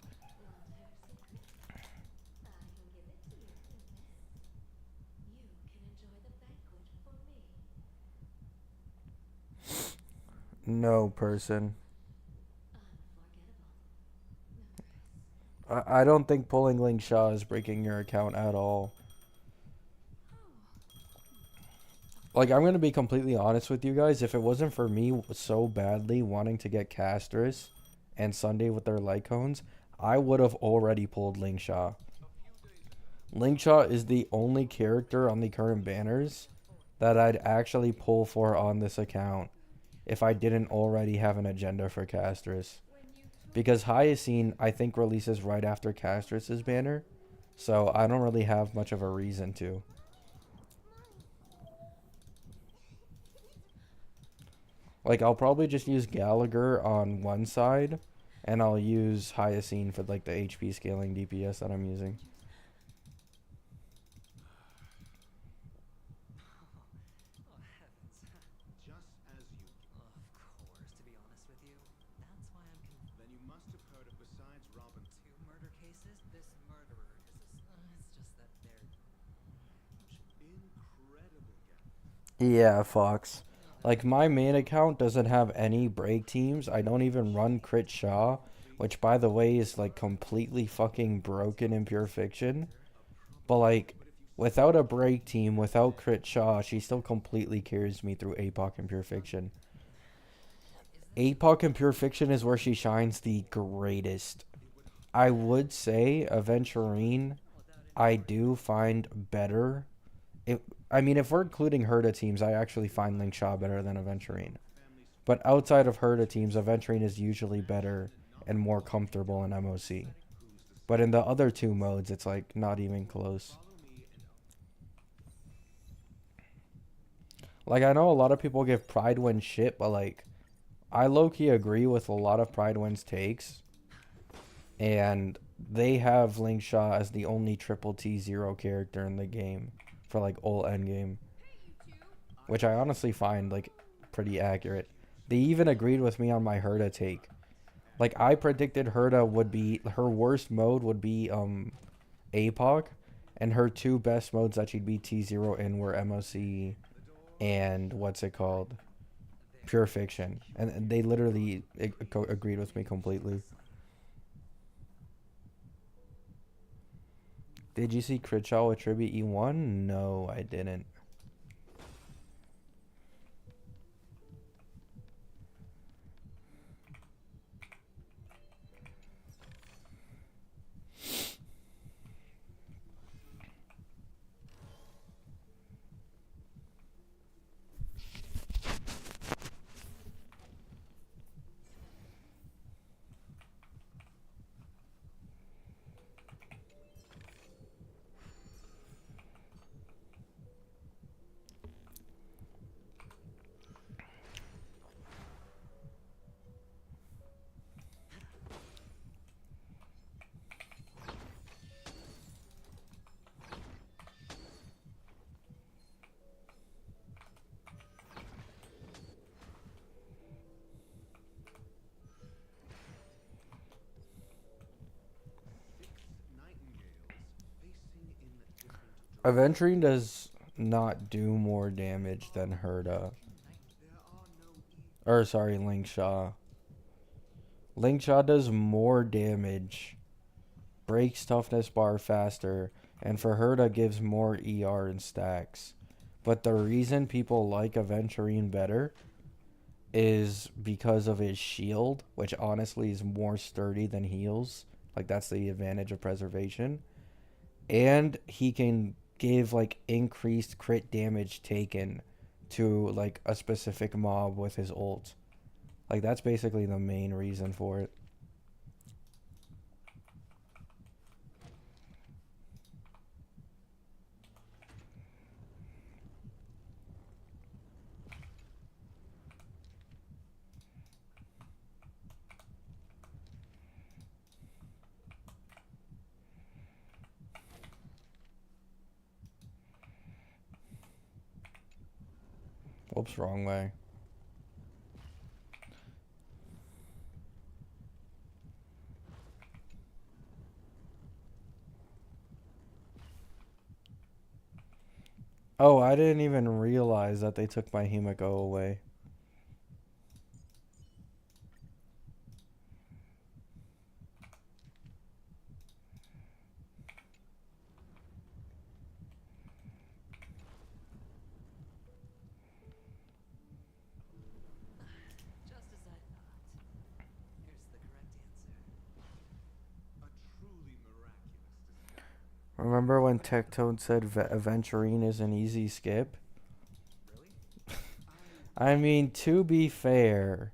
Speaker 1: No person. I don't think pulling Ling Sha is breaking your account at all. Like, I'm going to be completely honest with you guys. If it wasn't for me so badly wanting to get Castris and Sunday with their light cones, I would have already pulled Ling Sha. Ling Sha is the only character on the current banners that I'd actually pull for on this account if I didn't already have an agenda for Castris. Because Hyacine, I think, releases right after Castris' banner, so I don't really have much of a reason to. Like, I'll probably just use Gallagher on one side, and I'll use Hyacine for, like, the HP scaling DPS that I'm using. Yeah, Fox. Like, my main account doesn't have any break teams. I don't even run Crit Shaw, which, by the way, is, like, completely fucking broken in Pure Fiction. But, like, without a break team, without Crit Shaw, she still completely carries me through APOC and Pure Fiction. APOC and Pure Fiction is where she shines the greatest. I would say Aventurine I do find better. I mean, if we're including Herda teams, I actually find Ling Sha better than Aventurine. But outside of Herda teams, Aventurine is usually better and more comfortable in MOC. But in the other two modes, it's like not even close. Like, I know a lot of people give Pridewind shit, but like, I low-key agree with a lot of Pridewind's takes. And they have Ling Sha as the only triple T0 character in the game for like all endgame, which I honestly find like pretty accurate. They even agreed with me on my Herda take. Like I predicted Herta would be her worst mode would be APOC, and her two best modes that she'd be T0 in were MOC and what's it called? Pure Fiction. And they literally agreed with me completely. Did you see Critchall with Tribute E1? No, I didn't. Aventurine does not do more damage than Herta. Or sorry, Linkshaw. Linkshaw does more damage, breaks toughness bar faster, and for Herta gives more ER and stacks. But the reason people like Aventurine better is because of his shield, which honestly is more sturdy than heals. Like that's the advantage of preservation. And he can give like increased crit damage taken to like a specific mob with his ult. Like that's basically the main reason for it. Whoops, wrong way. Oh, I didn't even realize that they took my Himiko away.
Speaker 8: Just as I thought. Here's the correct answer. A truly miraculous discovery.
Speaker 1: Remember when Tectone said Aventurine is an easy skip?
Speaker 8: Really?
Speaker 1: I mean, to be fair,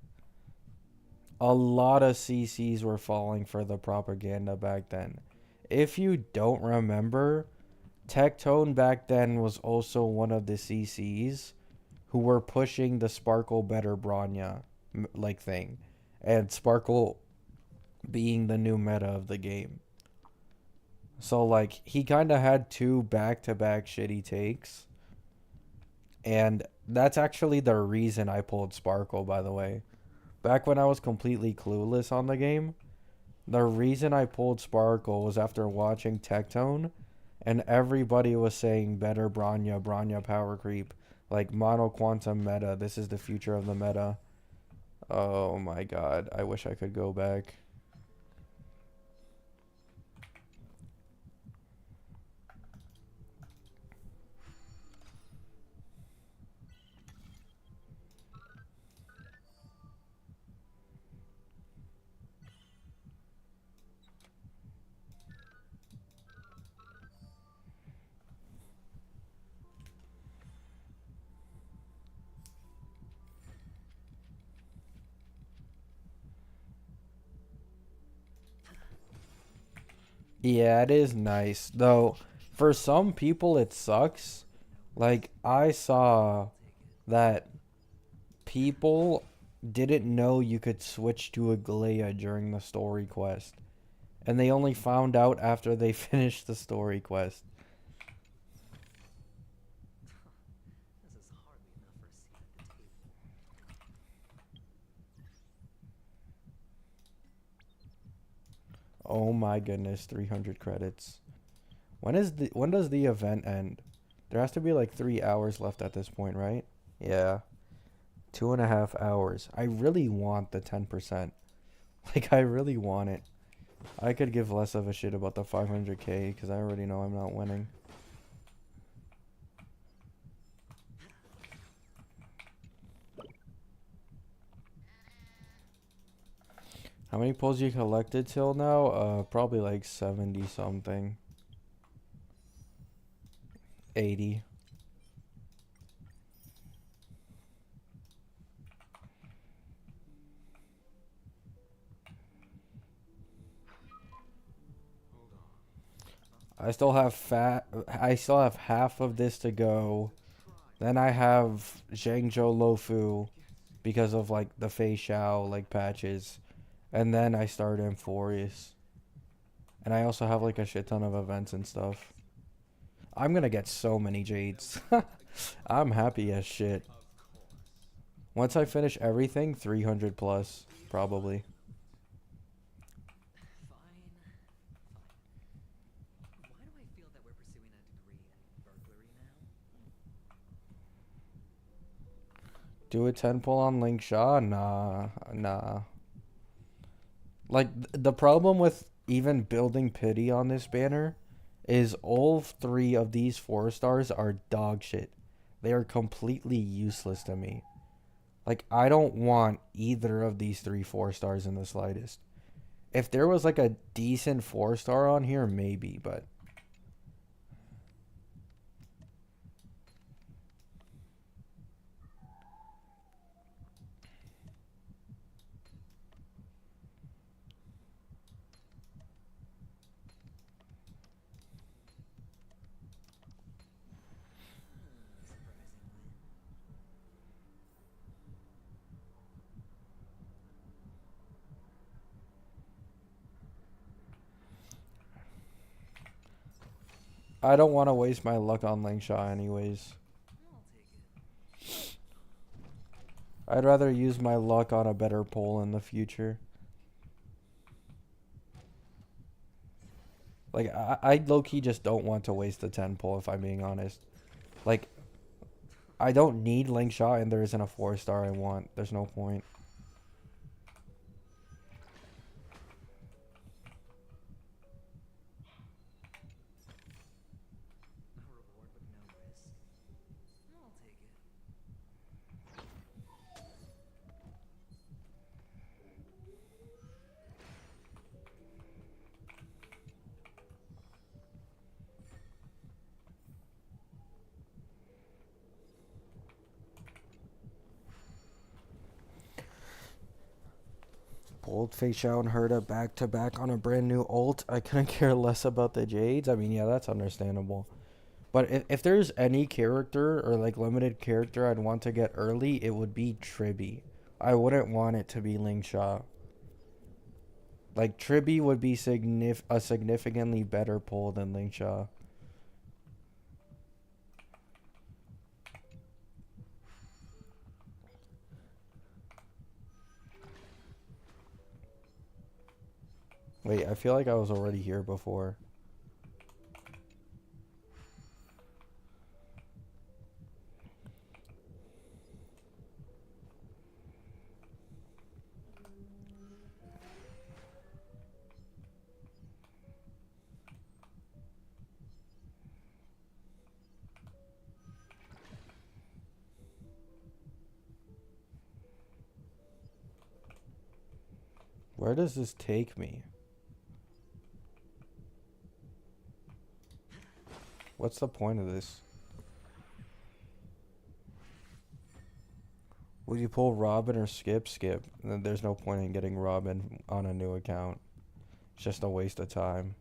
Speaker 1: a lot of CCs were falling for the propaganda back then. If you don't remember, Tectone back then was also one of the CCs who were pushing the Sparkle Better Bronya like thing, and Sparkle being the new meta of the game. So like he kind of had two back-to-back shitty takes, and that's actually the reason I pulled Sparkle, by the way. Back when I was completely clueless on the game, the reason I pulled Sparkle was after watching Tectone, and everybody was saying better Bronya, Bronya power creep, like mono quantum meta. This is the future of the meta. Oh my god, I wish I could go back. Yeah, it is nice. Though, for some people, it sucks. Like, I saw that people didn't know you could switch to Aglaya during the story quest. And they only found out after they finished the story quest.
Speaker 7: This is hardly enough for a seat at the table.
Speaker 1: Oh my goodness, 300 credits. When does the event end? There has to be like 3 hours left at this point, right? Yeah. 2.5 hours. I really want the 10%. Like, I really want it. I could give less of a shit about the 500k because I already know I'm not winning. How many pulls you collected till now? Probably like 70 something. 80. I still have half of this to go. Then I have Zhangzhou Lofu because of like the Fei Xiao like patches. And then I start Amphorius. And I also have like a shit ton of events and stuff. I'm gonna get so many jades. I'm happy as shit. Once I finish everything, 300 plus, probably.
Speaker 7: Fine. Why do I feel that we're pursuing a degree in burglary now?
Speaker 1: Do a 10 pull on Link Shaw? Nah. Like, the problem with even building pity on this banner is all 3 of these 4 stars are dog shit. They are completely useless to me. Like, I don't want either of these 3 4-stars in the slightest. If there was like a decent 4-star on here, maybe, but... I don't want to waste my luck on Lingshaw anyways. I'd rather use my luck on a better pull in the future. Like, I low-key just don't want to waste the 10 pull, if I'm being honest. Like, I don't need Lingshaw and there isn't a 4-star I want. There's no point. Pulled Fei Xiao and Herda back to back on a brand new ult. I couldn't care less about the Jades. I mean, yeah, that's understandable. But if there's any character or like limited character I'd want to get early, it would be Tribby. I wouldn't want it to be Lingshaw. Like, Tribby would be a significantly better pull than Lingshaw. Wait, I feel like I was already here before. Where does this take me? What's the point of this? Would you pull Robin or Skip? Skip. Then there's no point in getting Robin on a new account. It's just a waste of time.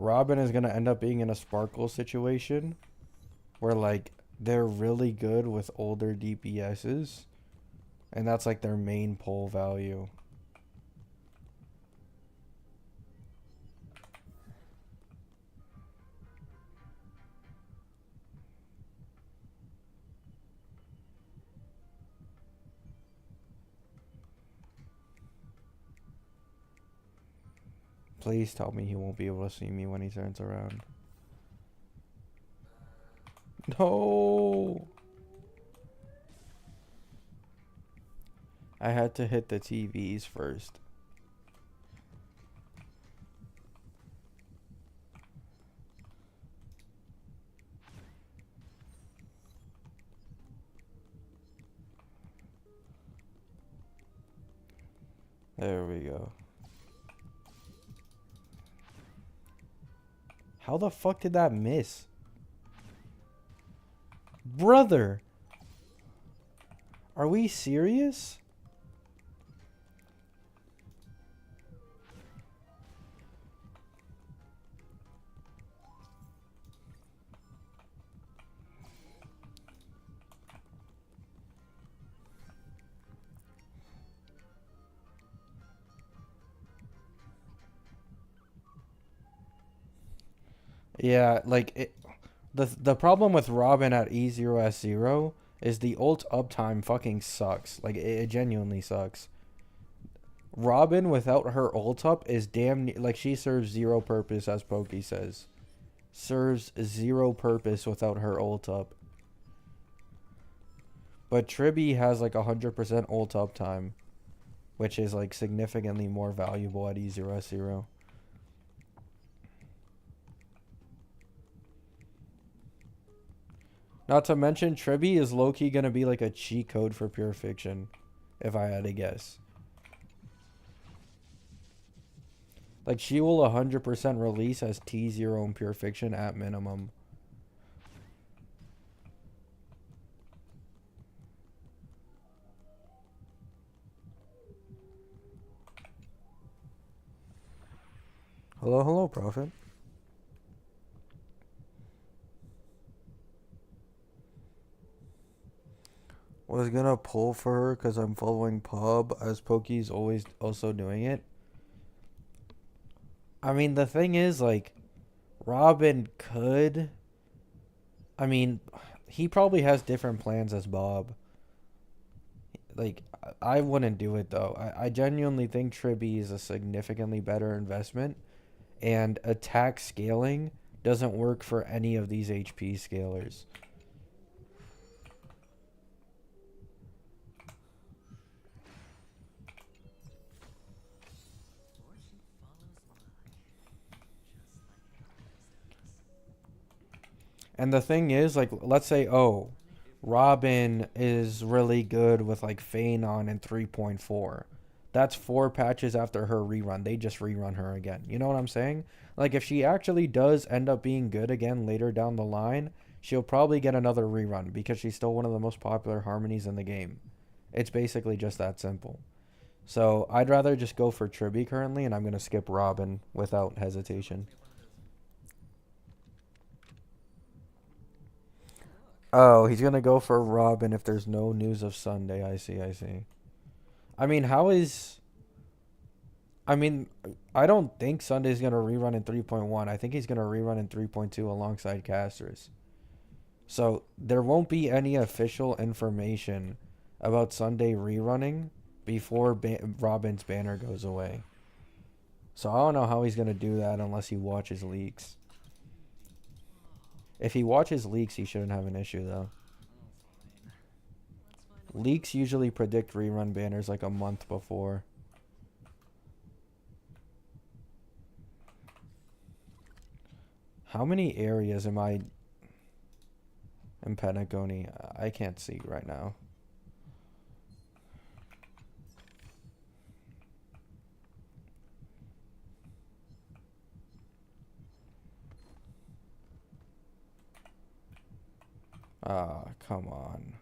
Speaker 1: Robin is going to end up being in a Sparkle situation where, like, they're really good with older DPSs, and that's, like, their main pull value. Please tell me he won't be able to see me when he turns around. No! I had to hit the TVs first. There we go. How the fuck did that miss? Brother! Are we serious? Yeah, like the problem with Robin at E0S0 is the ult uptime fucking sucks. Like it genuinely sucks. Robin without her ult up is damn like she serves zero purpose, as Pokey says. Serves zero purpose without her ult up. But Tribby has like 100% ult uptime, which is like significantly more valuable at E0S0. Not to mention, Tribby is low-key going to be like a cheat code for Pure Fiction, if I had to guess. Like, she will 100% release as T0 in Pure Fiction at minimum. Hello, hello, Prophet. Was gonna pull for her because I'm following Pub, as Pokey's always also doing it. I mean, the thing is, like, Robin could. I mean, he probably has different plans as Bob. Like, I wouldn't do it, though. I genuinely think Tribby is a significantly better investment. And attack scaling doesn't work for any of these HP scalers. And the thing is, like, let's say, oh, Robin is really good with, like, Feign on in 3.4. That's 4 patches after her rerun. They just rerun her again. You know what I'm saying? Like, if she actually does end up being good again later down the line, she'll probably get another rerun because she's still one of the most popular harmonies in the game. It's basically just that simple. So, I'd rather just go for Tribby currently, and I'm going to skip Robin without hesitation. Oh, he's going to go for Robin if there's no news of Sunday. I see, I see. I mean, I don't think Sunday's going to rerun in 3.1. I think he's going to rerun in 3.2 alongside casters. So, there won't be any official information about Sunday rerunning before Robin's banner goes away. So, I don't know how he's going to do that unless he watches leaks. If he watches leaks, he shouldn't have an issue, though. Leaks usually predict rerun banners like a month before. How many areas am I in Peakcony? I can't see right now. Ah, come on.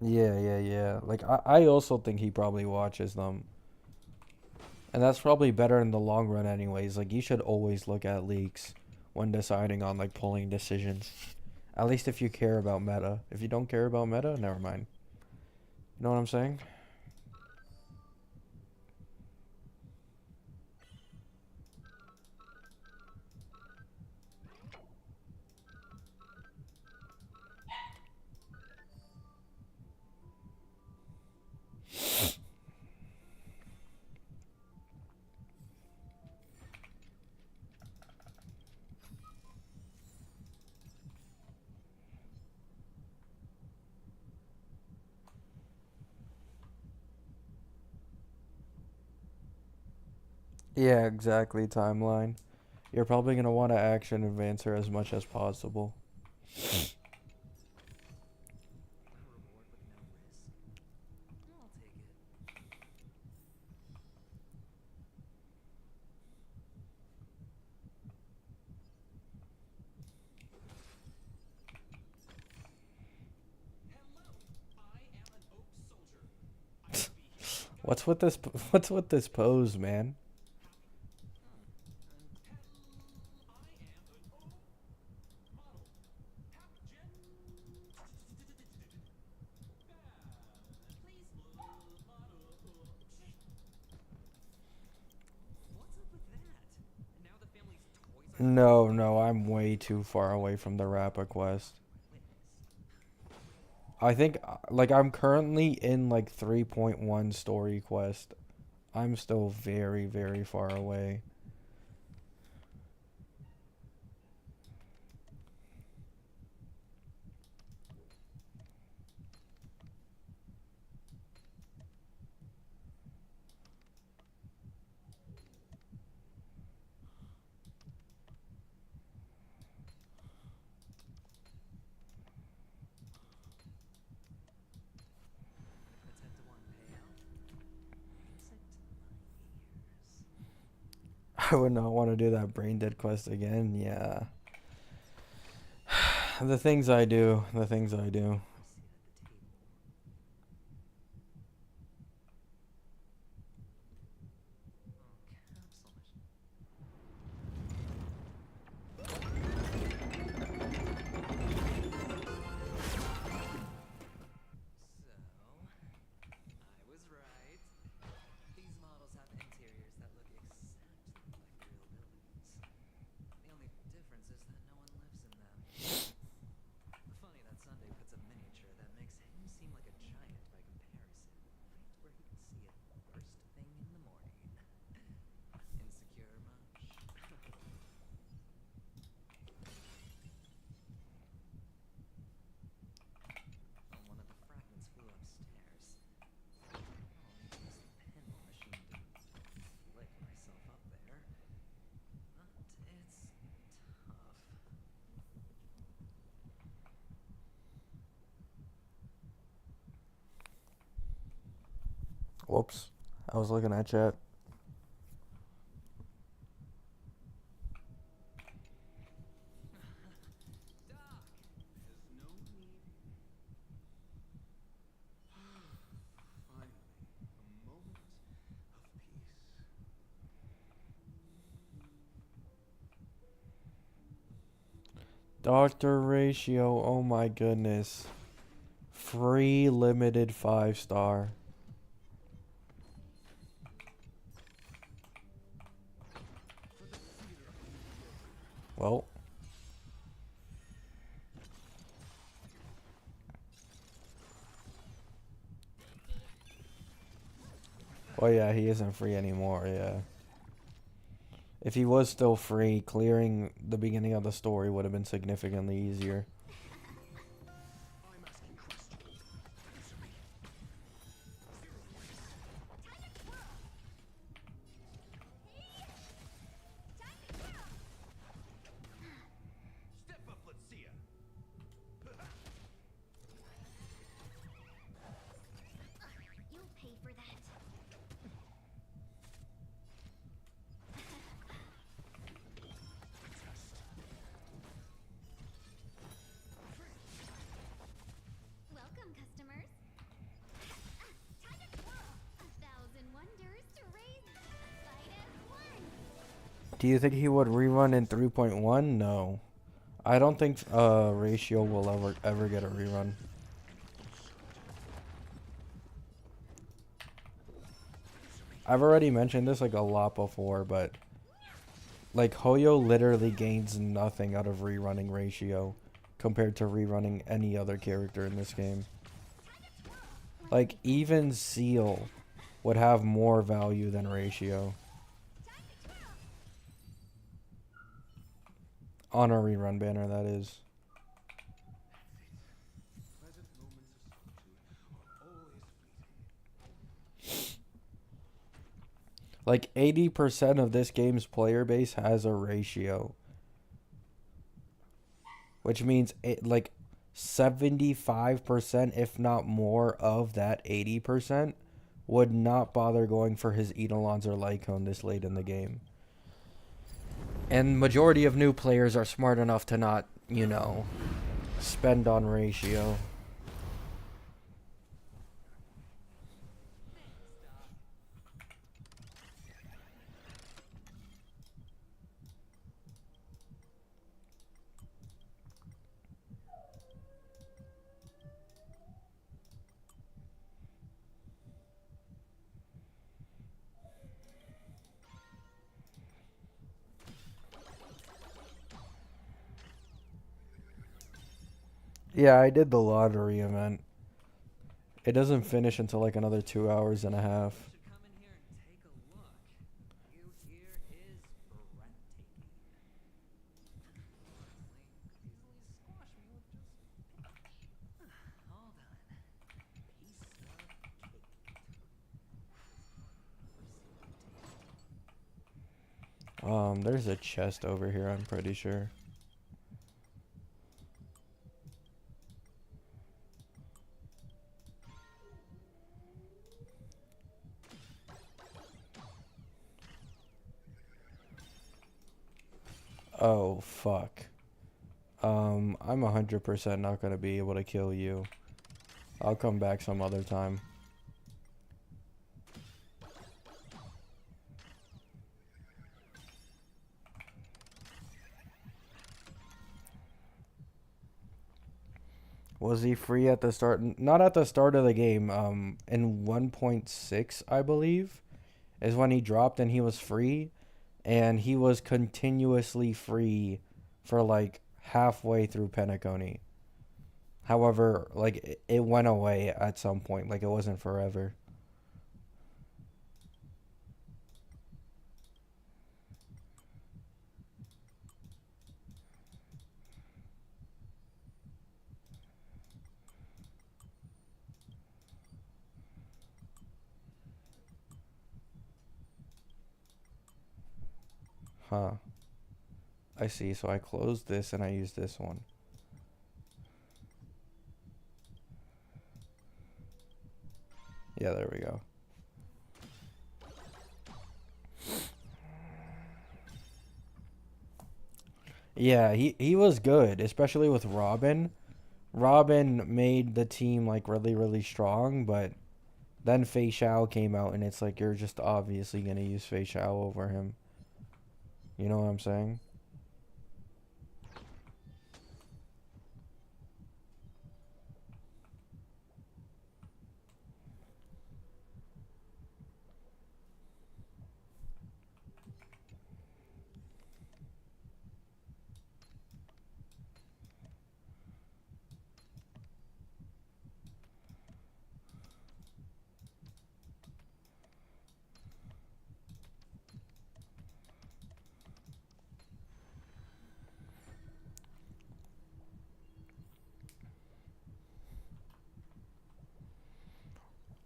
Speaker 1: Yeah. Like, I also think he probably watches them. And that's probably better in the long run anyways. Like, you should always look at leaks when deciding on, like, polling decisions. At least if you care about meta. If you don't care about meta, never mind. You know what I'm saying? Yeah, exactly, timeline. You're probably gonna want to action advancer as much as possible.
Speaker 7: A reward with no risk? I'll take it.
Speaker 4: Hello, I am an oak soldier. I will be here to guide
Speaker 1: What's with this? What's with this pose, man?
Speaker 4: I am an oak model. Gen. Please, model.
Speaker 7: What's up with that? Now the family's toys are
Speaker 1: No, no, I'm way too far away from the Rappa quest. I think, like, I'm currently in, like, 3.1 story quest. I'm still very, very far away.
Speaker 7: a 10-to-1 payout. Music to my ears.
Speaker 1: I would not want to do that brain dead quest again. Yeah. The things I do. The things I do.
Speaker 7: Sit at the table. So, I was right. These models have interiors that look exactly like real buildings. The only difference is that no one lives in them. Funny that Sunday puts a miniature that makes him seem like a giant by comparison, right where he can see it first thing in the morning. Insecure much? Oh, one of the fragments flew upstairs. I'll use the pinball machine to flick myself up there. But it's tough.
Speaker 1: Whoops. I was looking at chat.
Speaker 4: Doc, there's no need. Finally, a moment of peace.
Speaker 1: Doctor Ratio. Oh my goodness. Free limited 5-star. Well. Oh yeah, he isn't free anymore, yeah. If he was still free, clearing the beginning of the story would have been significantly easier.
Speaker 4: I'm asking questions. Answer me. Zero waste. Step up, let's see ya.
Speaker 2: You'll pay for that. Welcome, customers. Time to twirl. 1,000 wonders to raise light as one.
Speaker 1: Do you think he would rerun in 3.1? No. I don't think Ratio will ever get a rerun. I've already mentioned this like a lot before, but like Hoyo literally gains nothing out of rerunning Ratio compared to rerunning any other character in this game. Like even Seal would have more value than Ratio. On a rerun banner, that is.
Speaker 4: Pleasant moments of solitude are always fleeting.
Speaker 1: Like 80% of this game's player base has a ratio, which means like 75%, if not more, of that 80% would not bother going for his Eidolons or Lycone this late in the game. And majority of new players are smart enough to not, you know, spend on ratio. Yeah, I did the lottery event. It doesn't finish until like another 2 hours and a half.
Speaker 8: Should come in here and take a look. View here is breathtaking. Honestly, could easily squash me with just hold on. Piece of cake.
Speaker 1: There's a chest over here, I'm pretty sure. Oh, fuck. I'm 100% not gonna be able to kill you. I'll come back some other time. Was he free at the start? Not at the start of the game. In 1.6, I believe, is when he dropped and he was free. And he was continuously free for like halfway through Peakcony. However, like it went away at some point. Like it wasn't forever. Huh. I see. So I closed this and I used this one. Yeah, there we go. Yeah, he was good, especially with Robin. Robin made the team like really, really strong, but then Fei Xiao came out and it's like you're just obviously gonna use Fei Xiao over him. You know what I'm saying?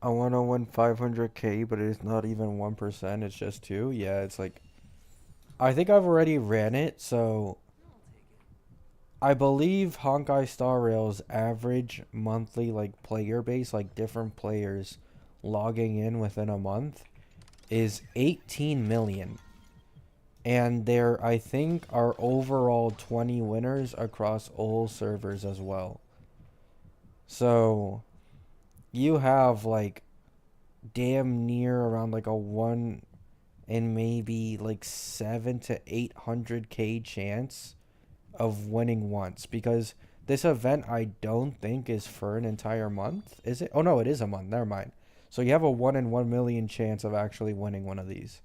Speaker 1: I want to win 500K, but it's not even 1%. It's just 2. Yeah, it's like I think I've already ran it, so I believe Honkai Star Rail's average monthly like player base, like different players logging in within a month, is 18 million. And there, I think, are overall 20 winners across all servers as well. So you have like damn near around like a 1 in maybe like 7 to 800K chance of winning once, because this event I don't think is for an entire month. Is it? Oh no, it is a month. Never mind. So you have a 1 in 1 million chance of actually winning one of these.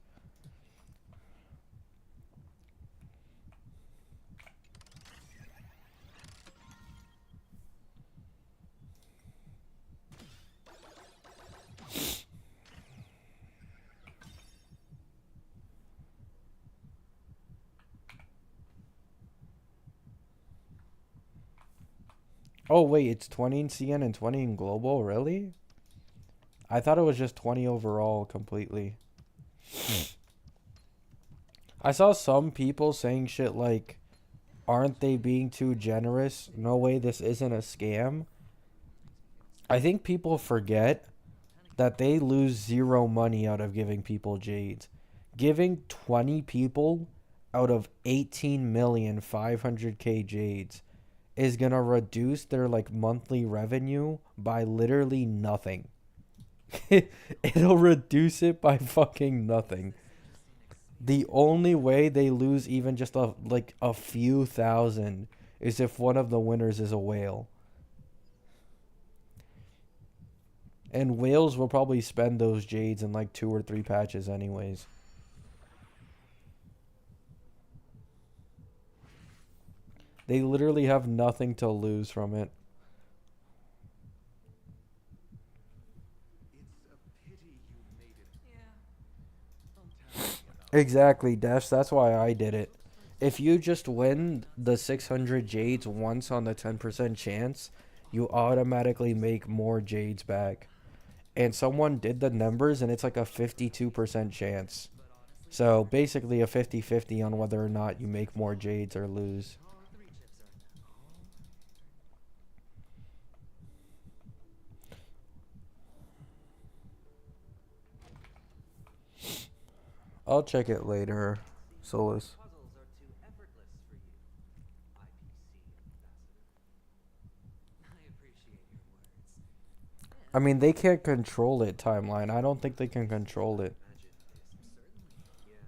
Speaker 1: Oh wait, it's 20 in CN and 20 in global, really? I thought it was just 20 overall completely. I saw some people saying shit like, aren't they being too generous? No way, this isn't a scam. I think people forget that they lose zero money out of giving people jades. Giving 20 people out of 18,500,000 jades is gonna reduce their like monthly revenue by literally nothing. It'll reduce it by fucking nothing. The only way they lose even just a few thousand is if one of the winners is a whale. And whales will probably spend those jades in like 2 or 3 patches anyways. They literally have nothing to lose from it. Exactly, Dash. That's why I did it. If you just win the 600 jades once on the 10% chance, you automatically make more jades back. And someone did the numbers, and it's like a 52% chance. So basically a 50-50 on whether or not you make more jades or lose. I'll check it later, Solus.
Speaker 9: Puzzles are too effortless for you, IPC ambassador.
Speaker 7: I appreciate your words.
Speaker 1: I mean, they can't control it, Timeline. I don't think they can control it.
Speaker 9: Imagine this. Certainly. Yes.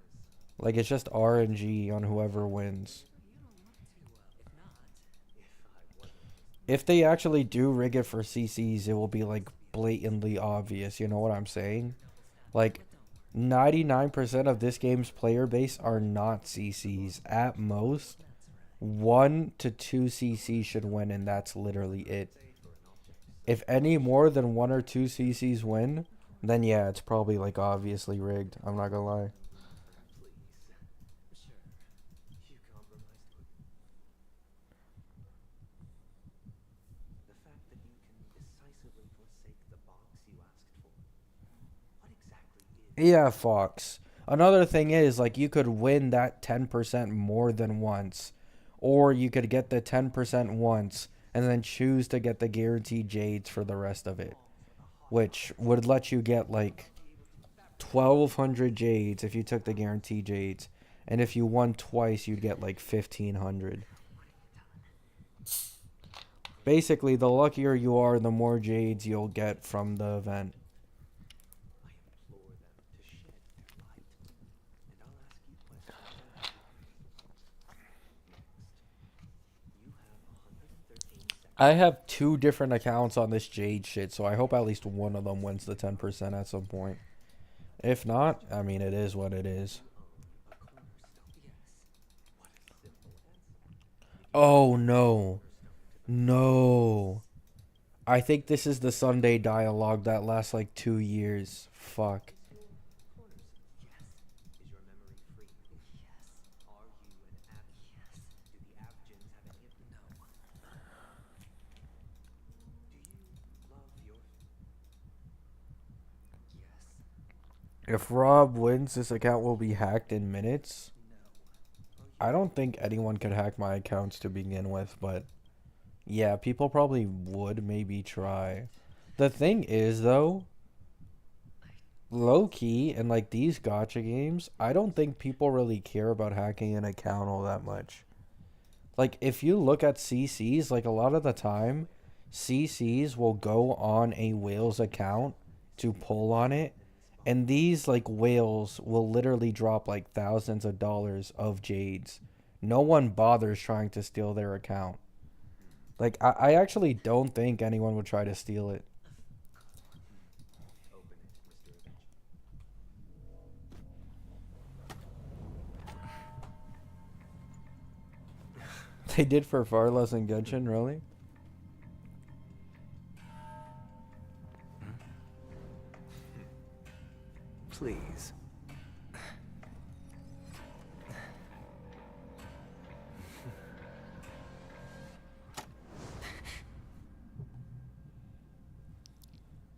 Speaker 1: Like, it's just RNG on whoever wins. If they actually do rig it for CCs, it will be, like, blatantly obvious. You know what I'm saying? Like, 99% of this game's player base are not CCs. At most, 1 to 2 CCs should win, and that's literally it. If any more than 1 or 2 CCs win, then yeah, it's probably, like, obviously rigged. I'm not gonna lie.
Speaker 9: Please. Sure. You compromised me. The fact that you can decisively forsake the box you asked for. What exactly is...
Speaker 1: Yeah, Fox. Another thing is, like, you could win that 10% more than once. Or you could get the 10% once and then choose to get the guaranteed jades for the rest of it. Which would let you get, like, 1,200 jades if you took the guaranteed jades. And if you won twice, you'd get, like, 1,500. Basically, the luckier you are, the more jades you'll get from the event. I have 2 different accounts on this Jade shit, so I hope at least one of them wins the 10% at some point. If not, I mean, it is what it is. Oh, no. No. I think this is the Sunday dialogue that lasts like 2 years. Fuck. If Rob wins, this account will be hacked in minutes. I don't think anyone could hack my accounts to begin with, but yeah, people probably would maybe try. The thing is, though, low-key, in like these gacha games, I don't think people really care about hacking an account all that much. Like, if you look at CCs, like a lot of the time, CCs will go on a whale's account to pull on it. And these, like, whales will literally drop, like, thousands of dollars of jades. No one bothers trying to steal their account. Like, I actually don't think anyone would try to steal it. They did for far less than Genshin, really?
Speaker 9: Please.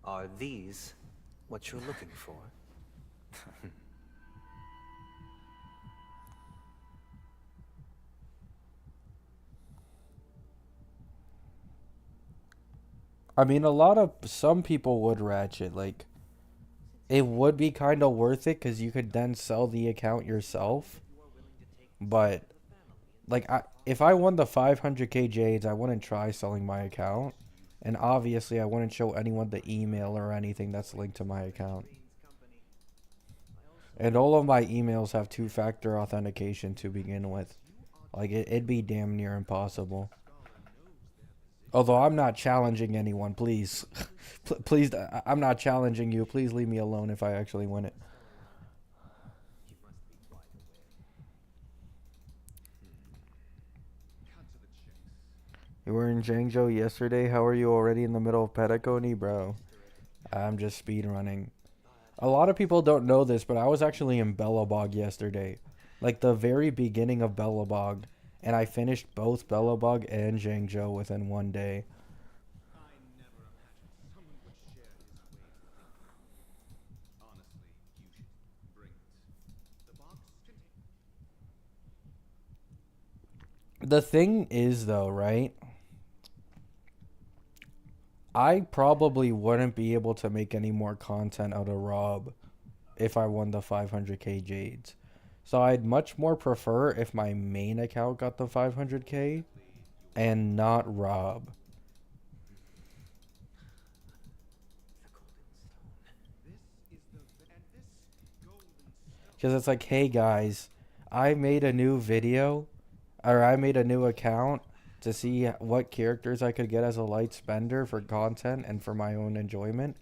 Speaker 9: Are these what you're looking for?
Speaker 1: I mean, some people would ratchet. Like, it would be kind of worth it because you could then sell the account yourself. But, like, if I won the 500k Jades, I wouldn't try selling my account. And obviously, I wouldn't show anyone the email or anything that's linked to my account. And all of my emails have two-factor authentication to begin with. Like, it'd be damn near impossible. Although I'm not challenging anyone, please. Please, I'm not challenging you. Please leave me alone if I actually win it. You were in Zhangzhou yesterday? How are you already in the middle of Peakcony, bro? I'm just speedrunning. A lot of people don't know this, but I was actually in Bellabog yesterday. Like the very beginning of Bellabog. And I finished both Bellabog and Zhangzhou within one day. The thing is, though, right? I probably wouldn't be able to make any more content out of Rob if I won the 500k Jades. So I'd much more prefer if my main account got the 500k and not Rob. Because it's like, hey guys, I made a new video, or I made a new account to see what characters I could get as a light spender for content and for my own enjoyment.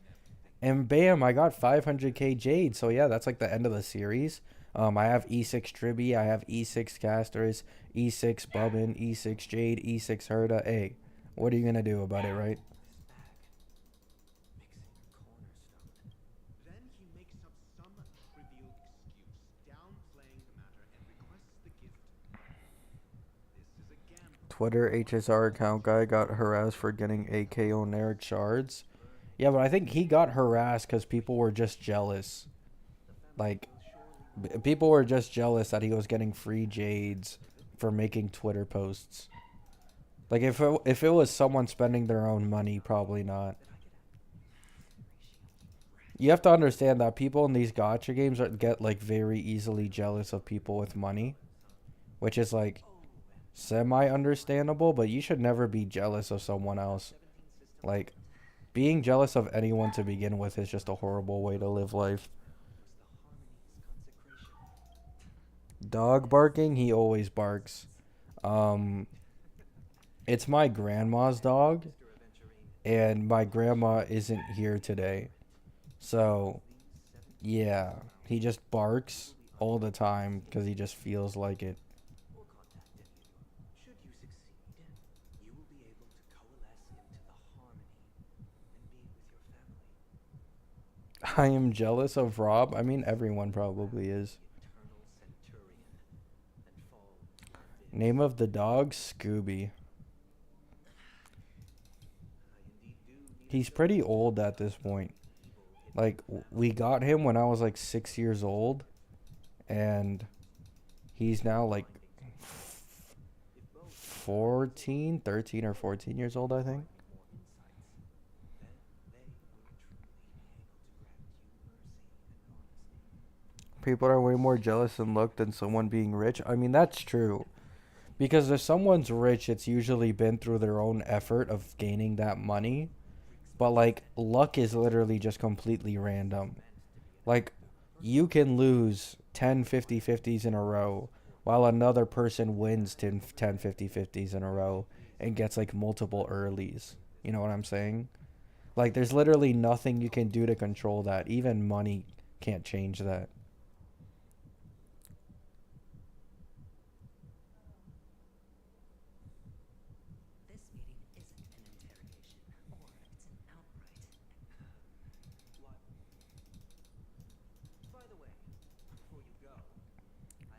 Speaker 1: And bam, I got 500k Jade. So yeah, that's like the end of the series. I have E6 Tribby, I have E6 Casters, E6 Bubbin, E6 Jade, E6 Herda. Hey, what are you gonna do about it, right? Twitter HSR account guy got harassed for getting AK Oneric shards. Yeah, but I think he got harassed because people were just jealous. Like, people were just jealous that he was getting free Jades for making Twitter posts. Like, if it was someone spending their own money, probably not. You have to understand that people in these gacha games get, like, very easily jealous of people with money. Which is, like, semi-understandable, but you should never be jealous of someone else. Like, being jealous of anyone to begin with is just a horrible way to live life. Dog barking, he always barks. It's my grandma's dog, and my grandma isn't here today. So, yeah, he just barks all the time because he just feels like it. I am jealous of Rob. I mean, everyone probably is. Name of the dog, Scooby. He's pretty old at this point. Like, we got him when I was like 6 years old. And he's now like 13 or 14 years old, I think. People are way more jealous in luck than someone being rich. I mean, that's true. Because if someone's rich, it's usually been through their own effort of gaining that money. But, like, luck is literally just completely random. Like, you can lose 10 50-50s in a row while another person wins 10 50-50s in a row and gets, like, multiple earlies. You know what I'm saying? Like, there's literally nothing you can do to control that. Even money can't change that.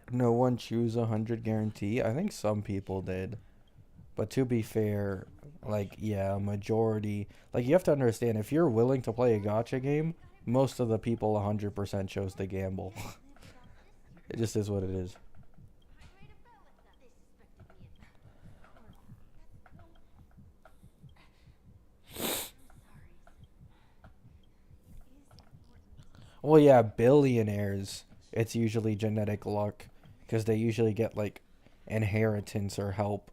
Speaker 1: No one choose 100 guarantee. I think some people did. But to be fair, like, yeah, majority. Like, you have to understand, if you're willing to play a gacha game, most of the people 100% chose to gamble. It just is what it is. Well, yeah, billionaires, it's usually genetic luck because they usually get like inheritance or help,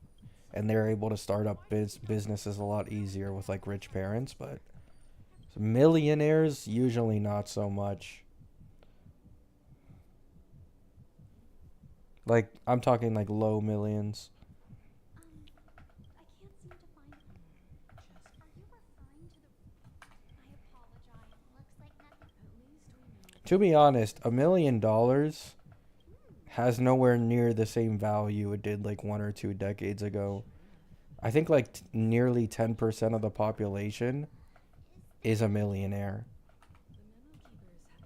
Speaker 1: and they're able to start up businesses a lot easier with like rich parents. But millionaires, usually not so much. Like, I'm talking like low millions.
Speaker 2: I can't seem to find. Are you referring to the? I apologize. Looks like nothing.
Speaker 3: At least we know.
Speaker 1: To be honest, $1 million has nowhere near the same value it did like 1 or 2 decades ago. I think like nearly 10% of the population is a millionaire.
Speaker 3: The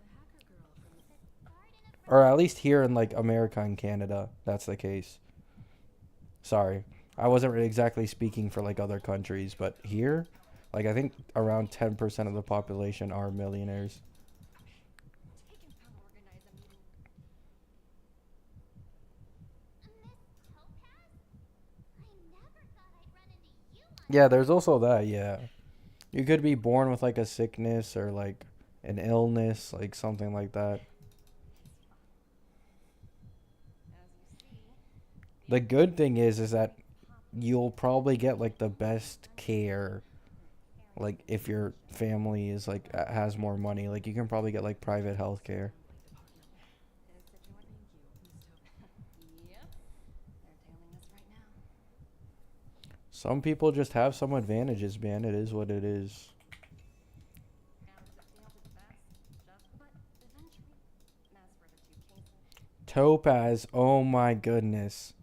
Speaker 3: memo keepers have a hacker girl from the
Speaker 1: Or at least here in like America and Canada, that's the case. Sorry. I wasn't exactly speaking for like other countries, but here, like I think around 10% of the population are millionaires.
Speaker 2: Taken from organize a meeting. Miss Topaz? I never thought I'd run into you on
Speaker 1: Yeah, there's also that, yeah. You could be born with like a sickness or like an illness, like something like that.
Speaker 6: As you see,
Speaker 1: The good thing is that you'll probably get like the best care. Like if your family is like has more money, like you can probably get like private health care.
Speaker 6: is if you want. Thank you, Miss Topaz. Yep. They're tailing us right now.
Speaker 1: Some people just have some advantages, man. It is what it is.
Speaker 6: How does it feel to the best? Just but eventually. As for the two cases,
Speaker 1: Topaz, oh my goodness.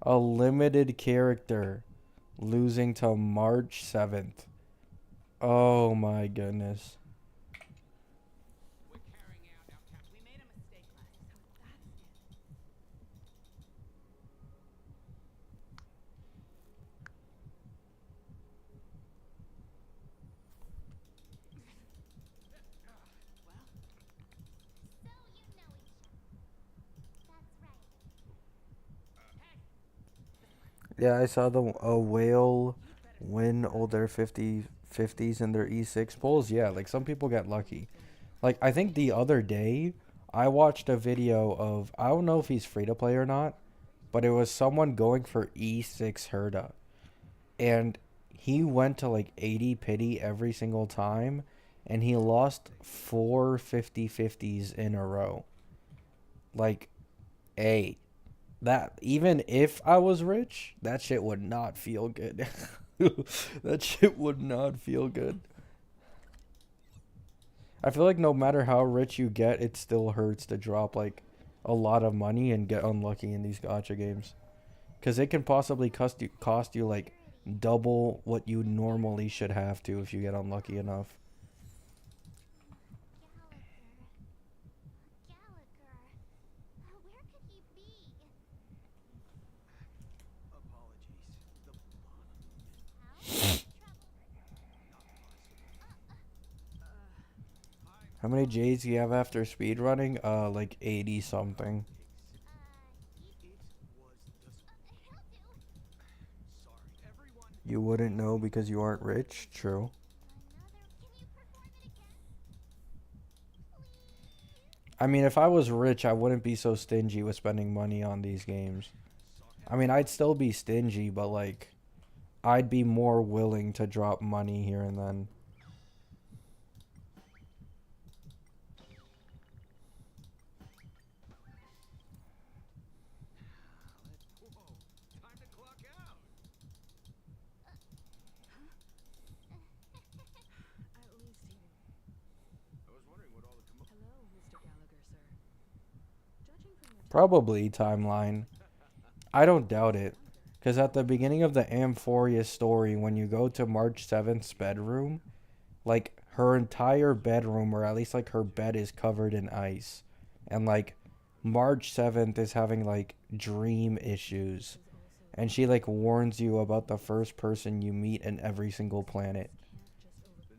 Speaker 1: A limited character losing to March 7th. Oh my goodness.
Speaker 8: We're carrying out our task. We made a mistake last time. So that's it. Well,
Speaker 2: So you know each other. That's right.
Speaker 1: Yeah, I saw a whale win all their 50s in their E6 polls. Yeah, like some people get lucky. Like I think the other day I watched a video of, I don't know if he's free to play or not, but it was someone going for E6 Herda. And he went to like 80 pity every single time, and he lost 4 50-50s in a row. Like, a that even if I was rich, that shit would not feel good. That shit would not feel good. I feel like no matter how rich you get, it still hurts to drop like a lot of money and get unlucky in these gacha games, because it can possibly cost you like double what you normally should have to if you get unlucky enough.
Speaker 2: Gallagher. Where could he be?
Speaker 9: Apologies. The
Speaker 2: How?
Speaker 1: How many J's do you have after speedrunning? Like 80 something.
Speaker 2: He'll do.
Speaker 9: Sorry, everyone.
Speaker 1: You wouldn't know because you aren't rich? True.
Speaker 2: Can you perform it again? Please?
Speaker 1: I mean, if I was rich, I wouldn't be so stingy with spending money on these games. I mean, I'd still be stingy, but like, I'd be more willing to drop money here and then.
Speaker 9: Whoa, time to clock out.
Speaker 3: At least he.
Speaker 9: I was wondering what all the
Speaker 3: Hello, Mr. Gallagher, sir. Judging from your
Speaker 1: Probably timeline. I don't doubt it. Because at the beginning of the Amphoria story, when you go to March 7th's bedroom, like, her entire bedroom, or at least, like, her bed is covered in ice. And, like, March 7th is having, like, dream issues. And she, like, warns you about the first person you meet in every single planet.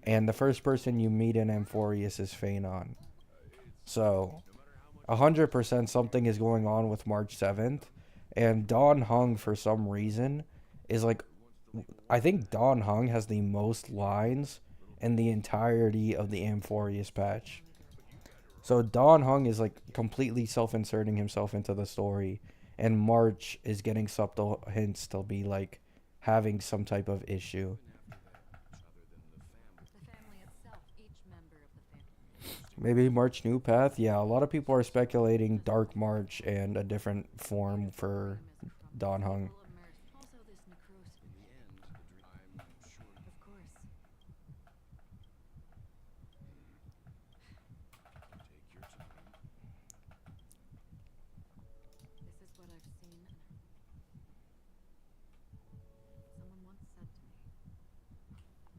Speaker 1: And the first person you meet in Amphorius is Phanon. So, 100% something is going on with March 7th. And Don Hung, for some reason, is like, I think Don Hung has the most lines in the entirety of the Amphorius patch. So Don Hung is like completely self-inserting himself into the story, and March is getting subtle hints to be like having some type of issue.
Speaker 6: The family itself, each member of the family.
Speaker 1: Maybe March New Path? Yeah, a lot of people are speculating Dark March and a different form for Don Hung.
Speaker 6: Also, this necrosis. Of course. This is what I've seen. Someone once said to me,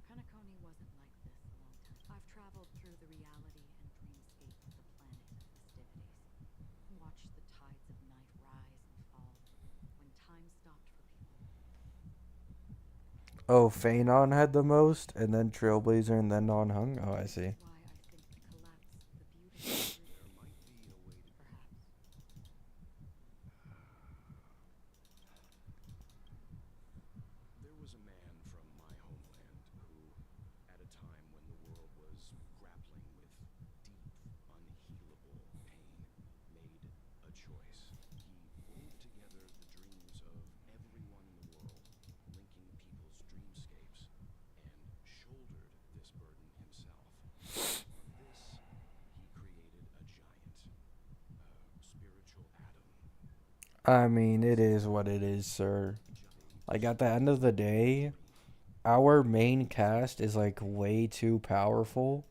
Speaker 6: Peakcony wasn't like this a long time. I've traveled through the reality and dreamscape of the planet of festivities. Watched the tides of night rise and fall when time stopped for people.
Speaker 1: Oh, Phanon had the most, and then Trailblazer, and then Don Hung? Oh, I see.
Speaker 6: Why I think the collapse, the beauty, perhaps.
Speaker 4: There was a man from my homeland who, at a time when the world was grappling with deep, unhealable pain, made a choice. He wove together the dreams of everyone in the world, linking people's dreamscapes, and shouldered this burden himself. From this, he created a giant, a spiritual atom.
Speaker 1: I mean, it is what it is, sir. Like, at the end of the day, our main cast is, like, way too powerful.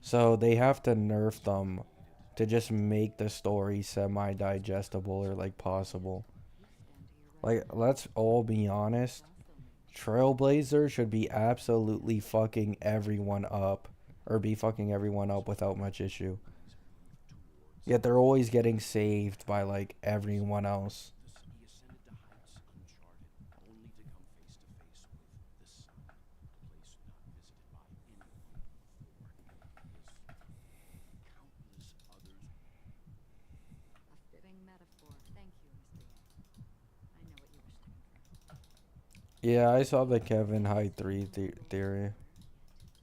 Speaker 1: So they have to nerf them to just make the story semi-digestible or, like, possible. Like, let's all be honest. Trailblazer should be absolutely fucking everyone up. Or be fucking everyone up without much issue. Yet they're always getting saved by, like, everyone else.
Speaker 4: He ascended to heights uncharted, only to come face to face with the sun, a place not visited by anyone before. His countless others.
Speaker 6: A fitting metaphor. Thank you, Mr. Yang. I know what you wish to confirm.
Speaker 1: Yeah, I saw the Kevin High 3 theory.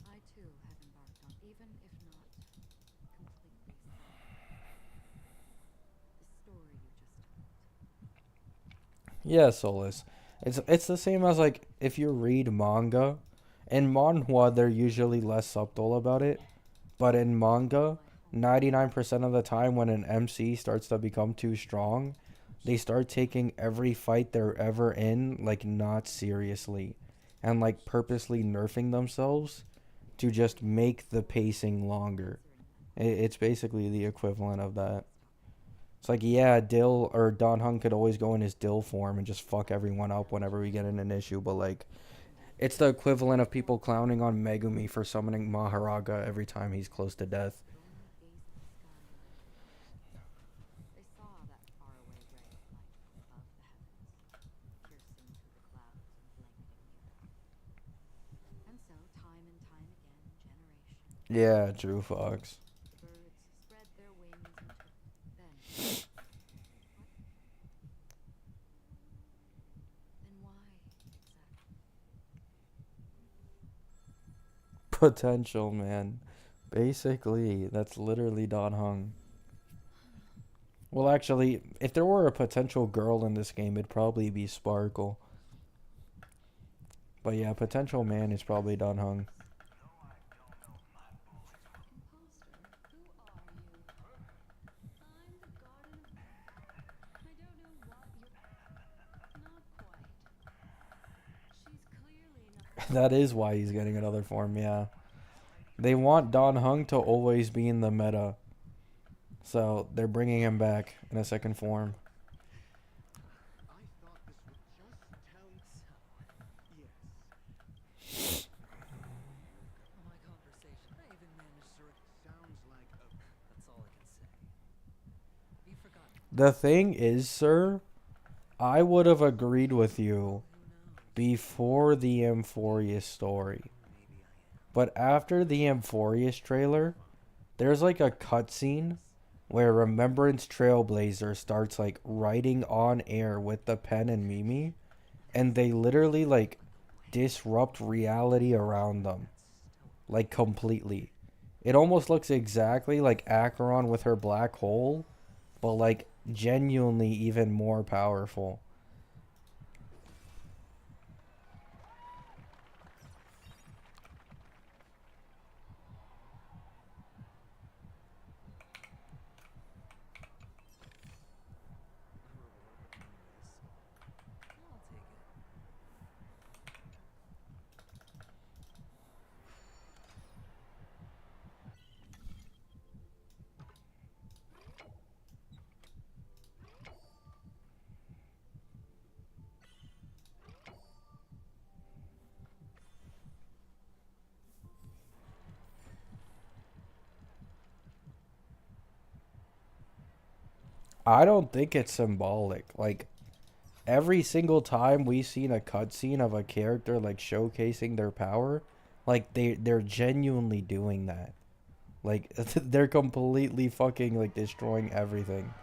Speaker 6: I too have embarked on, even if not completely so. The story you just told.
Speaker 1: Yeah, Solus. It's the same as like if you read manga. In manhwa they're usually less subtle about it. But in manga, 99% of the time when an MC starts to become too strong, they start taking every fight they're ever in like not seriously and like purposely nerfing themselves to just make the pacing longer. It's basically the equivalent of that. It's like, yeah, Dill or Don Hung could always go in his Dill form and just fuck everyone up whenever we get in an issue, but like, it's the equivalent of people clowning on Megumi for summoning Maharaga every time he's close to death.
Speaker 6: They saw that faraway ray of light from above the heavens, piercing through the clouds and blanketing the earth. And so, time and time again, generation.
Speaker 1: Yeah, Drew Fox.
Speaker 6: The birds spread their wings and took. Then. What? Then why exactly?
Speaker 1: Potential, man. Basically, that's literally Don Hung. Well, actually, if there were a potential girl in this game, it'd probably be Sparkle. But yeah, potential man is probably Don Hung. That is why he's getting another form, yeah. They want Don Hung to always be in the meta. So they're bringing him back in a second form.
Speaker 4: I thought this would just tell yes.
Speaker 7: My conversation. I even managed to.
Speaker 4: Sounds like a
Speaker 7: That's all I can say. You forgot.
Speaker 1: The thing is, sir, I would have agreed with you before the Amphorius story. But after the Amphorius trailer, there's like a cutscene where Remembrance Trailblazer starts like writing on air with the pen and Mimi, and they literally like disrupt reality around them. like completely. It almost looks exactly like Acheron with her black hole, but like genuinely even more powerful.
Speaker 7: I'll take it.
Speaker 1: I don't think it's symbolic. Like every single time we seen a cutscene of a character like showcasing their power, like they're genuinely doing that. Like they're completely fucking like destroying everything.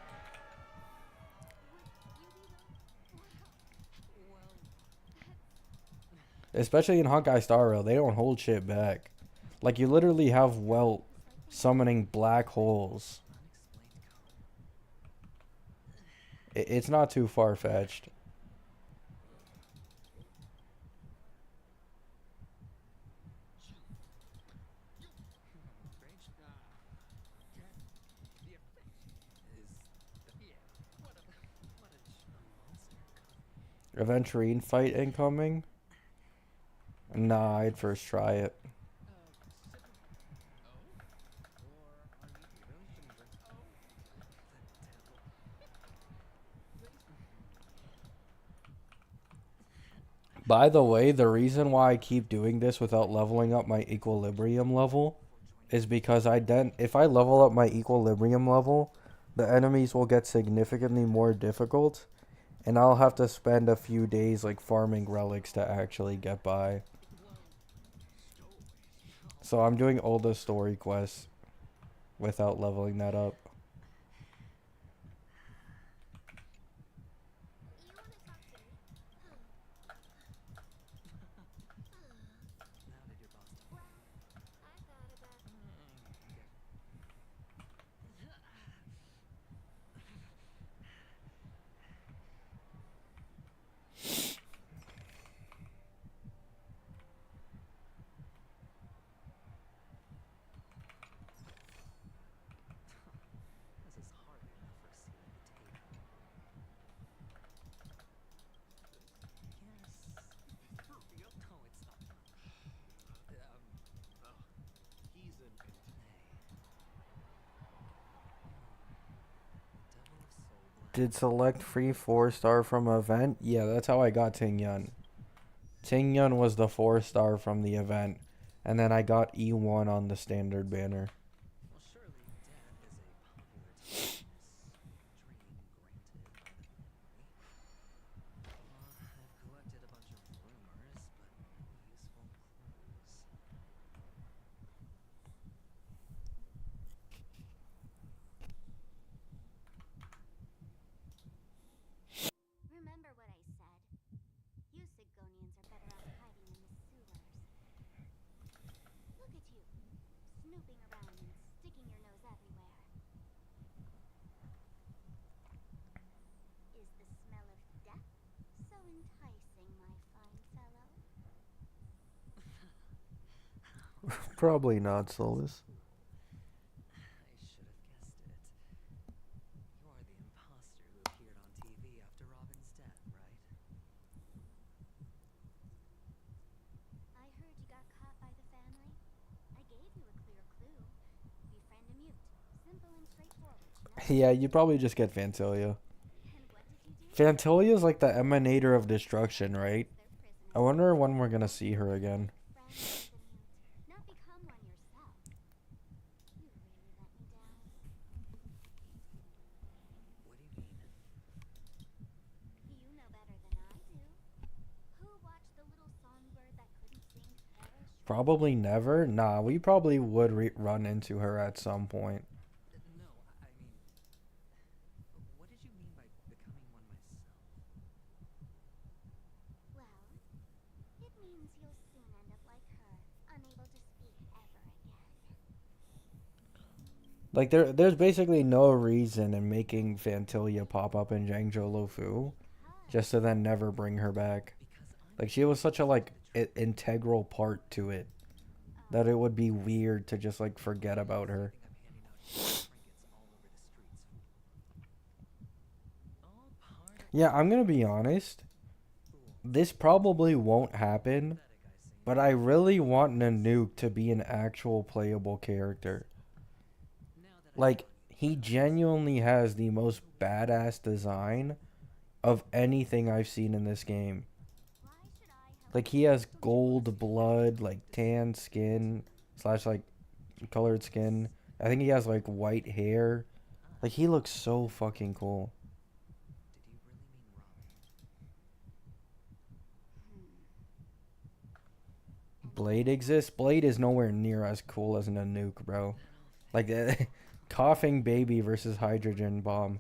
Speaker 1: Especially in Honkai Star Rail, they don't hold shit back. Like you literally have Welt summoning black holes. It's not too far fetched.
Speaker 7: Great. The effect is what a monster.
Speaker 1: Aventurine fight incoming? Nah, I'd first try it. By the way, the reason why I keep doing this without leveling up my equilibrium level is because if I level up my equilibrium level, the enemies will get significantly more difficult, and I'll have to spend a few days like farming relics to actually get by. So I'm doing all the story quests without leveling that up.
Speaker 7: This is hardly enough for a seat at the table. Yes. For real? No, it's not.
Speaker 9: He's an
Speaker 7: Devil of Soul Black.
Speaker 1: Did select free 4-star from event? Yeah, that's how I got Ting Yun. Ting Yun was the 4-star from the event, and then I got E1 on the standard banner.
Speaker 7: Well, surely death is a popular timeless dream granted by the family. I've collected a bunch of rumors, but no useful clues.
Speaker 2: Remember what I said. You Sigonians are better off hiding in the sewers. Look at you, snooping around and sticking your nose everywhere. Is the smell of death so enticing, my fine fellow?
Speaker 1: Probably not, Solus.
Speaker 7: I should have guessed it. You are the imposter who appeared on TV after Robin's death, right?
Speaker 2: I heard you got caught by the family. I gave you a clear clue. Befriend a mute. Simple and straightforward.
Speaker 1: Yeah, you probably just get Fantilia.
Speaker 2: And what did you do?
Speaker 1: Fantilia's like the emanator of destruction, right?
Speaker 2: Their prisoner.
Speaker 1: I wonder when we're gonna see her again.
Speaker 2: Friend with the mute. Not become one yourself. You really let me down.
Speaker 7: What do you mean?
Speaker 2: You know better than I do. Who watched the little songbird that couldn't sing perish?
Speaker 1: Probably never. Nah, we probably would run into her at some point.
Speaker 7: No, I mean, what did you mean by becoming one myself?
Speaker 2: Well, it means you'll soon end up like her, unable to speak
Speaker 1: Like there's basically no reason in making Fantilia pop up in Zhangzhou Lufu just to then never bring her back. Like she was such a like integral part to it that it would be weird to just like forget about her. Yeah, I'm gonna be honest. This probably won't happen, but I really want Nanook to be an actual playable character. Like, he genuinely has the most badass design of anything I've seen in this game. Like, he has gold blood, like tan skin, slash like colored skin. I think he has like white hair. Like, he looks so fucking cool. Blade exists? Blade is nowhere near as cool as Nanook, bro. Like, coughing baby versus hydrogen bomb.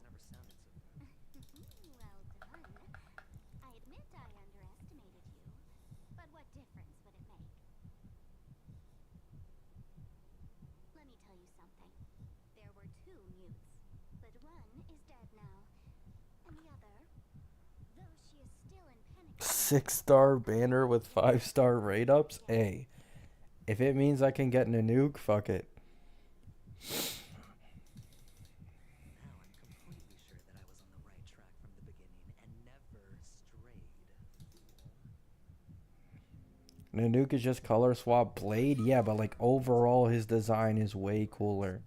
Speaker 2: Well done. I admit I underestimated you, but what difference would it make? Let me tell you something. There were 2 mutes, but one is dead now, and the other, though she is still in Penicillin,
Speaker 1: 6-star banner with 5-star rate ups? Hey, if it means I can get Nanook, fuck it.
Speaker 7: Now I'm completely sure that I was on the right track from the beginning and never strayed.
Speaker 1: Nanook is just color swap Blade? Yeah, but like overall his design is way cooler.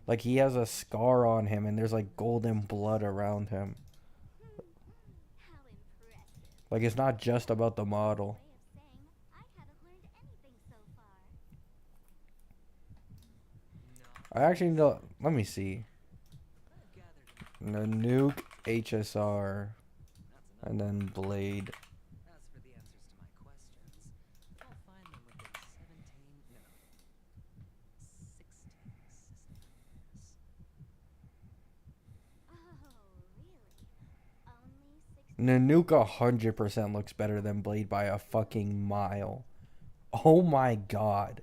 Speaker 1: Like he has a scar on him and there's like golden blood around him.
Speaker 2: how impressive.
Speaker 1: Like it's not just about the model.
Speaker 2: Way of saying I haven't learned anything so far.
Speaker 1: I actually know. Let me see. Nanook, HSR, and then Blade.
Speaker 7: As for the answers to my questions, I'll find them within 16 systems.
Speaker 2: Oh, really? Only 60.
Speaker 1: Nanook 100% looks better than Blade by a fucking mile. Oh my god.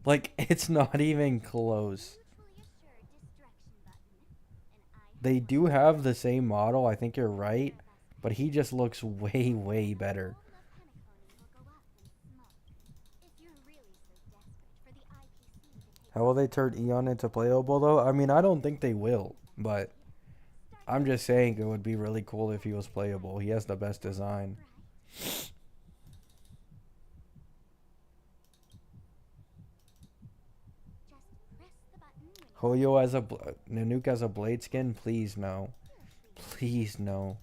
Speaker 1: Like, it's not even close.
Speaker 2: Mutually assured distraction button, and I have
Speaker 1: They
Speaker 2: one
Speaker 1: do have the same model, I think you're right, but he just looks way, way better.
Speaker 2: all of Penicillin will go up in smoke. If you're really so desperate for the IPC to take
Speaker 1: How will they turn Eon into playable though? I mean, I don't think they will, but I'm just saying it would be really cool if he was playable. He has the best design.
Speaker 2: right, just press the button when you
Speaker 1: Hoyo as a Nanook as a Blade skin? Please no. Please no.